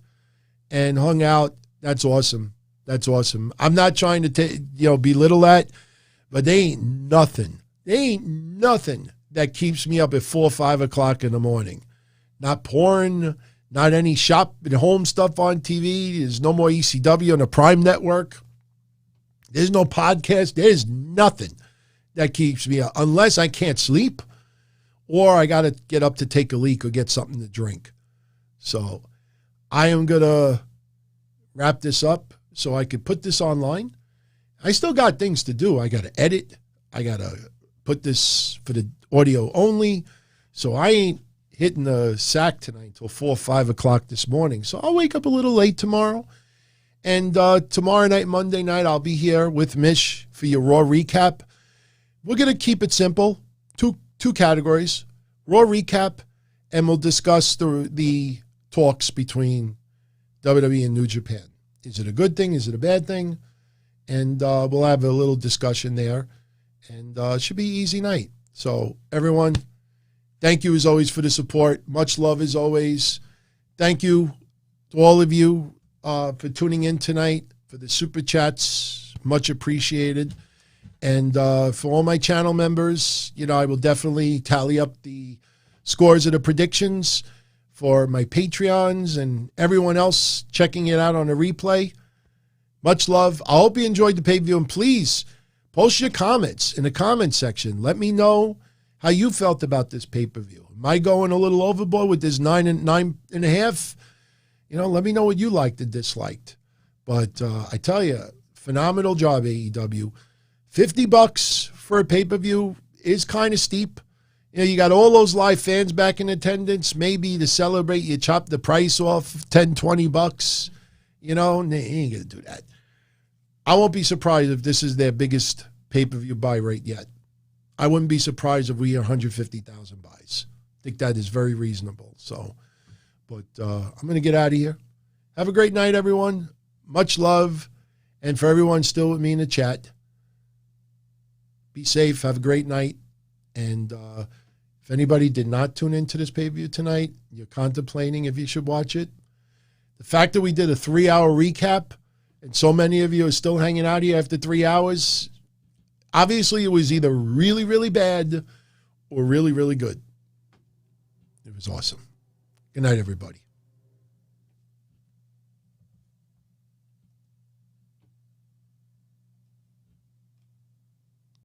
and hung out, that's awesome. That's awesome. I'm not trying to belittle that, but they ain't nothing. They ain't nothing that keeps me up at 4 or 5 o'clock in the morning. Not porn, not any shop and home stuff on TV. There's no more ECW on the Prime Network. There's no podcast. There's nothing that keeps me up unless I can't sleep or I got to get up to take a leak or get something to drink. So I am going to wrap this up so I could put this online. I still got things to do. I got to edit. I got to put this for the audio only. So I ain't hitting the sack tonight until 4 or 5 o'clock this morning. So I'll wake up a little late tomorrow. And tomorrow night, Monday night, I'll be here with Mish for your Raw recap. We're going to keep it simple. Two categories. Raw recap, and we'll discuss the talks between WWE and New Japan. Is it a good thing? Is it a bad thing? And we'll have a little discussion there. And it should be an easy night. So, everyone, thank you as always for the support. Much love as always. Thank you to all of you for tuning in tonight, for the super chats. Much appreciated. And for all my channel members, I will definitely tally up the scores of the predictions for my Patreons and everyone else checking it out on a replay. Much love. I hope you enjoyed the pay-per-view. And please, post your comments in the comment section. Let me know how you felt about this pay-per-view. Am I going a little overboard with this 9.5? Let me know what you liked and disliked. But I tell you, phenomenal job, AEW. $50 for a pay-per-view is kind of steep. You got all those live fans back in attendance. Maybe to celebrate, you chop the price off $10, $20. You ain't going to do that. I won't be surprised if this is their biggest pay-per-view buy rate yet. I wouldn't be surprised if we hear 150,000 buys. I think that is very reasonable. So, but I'm going to get out of here. Have a great night, everyone. Much love. And for everyone still with me in the chat, be safe. Have a great night. And if anybody did not tune into this pay-per-view tonight, you're contemplating if you should watch it. The fact that we did a 3-hour recap and so many of you are still hanging out here after 3 hours, obviously it was either really, really bad or really, really good. It was awesome. Good night, everybody.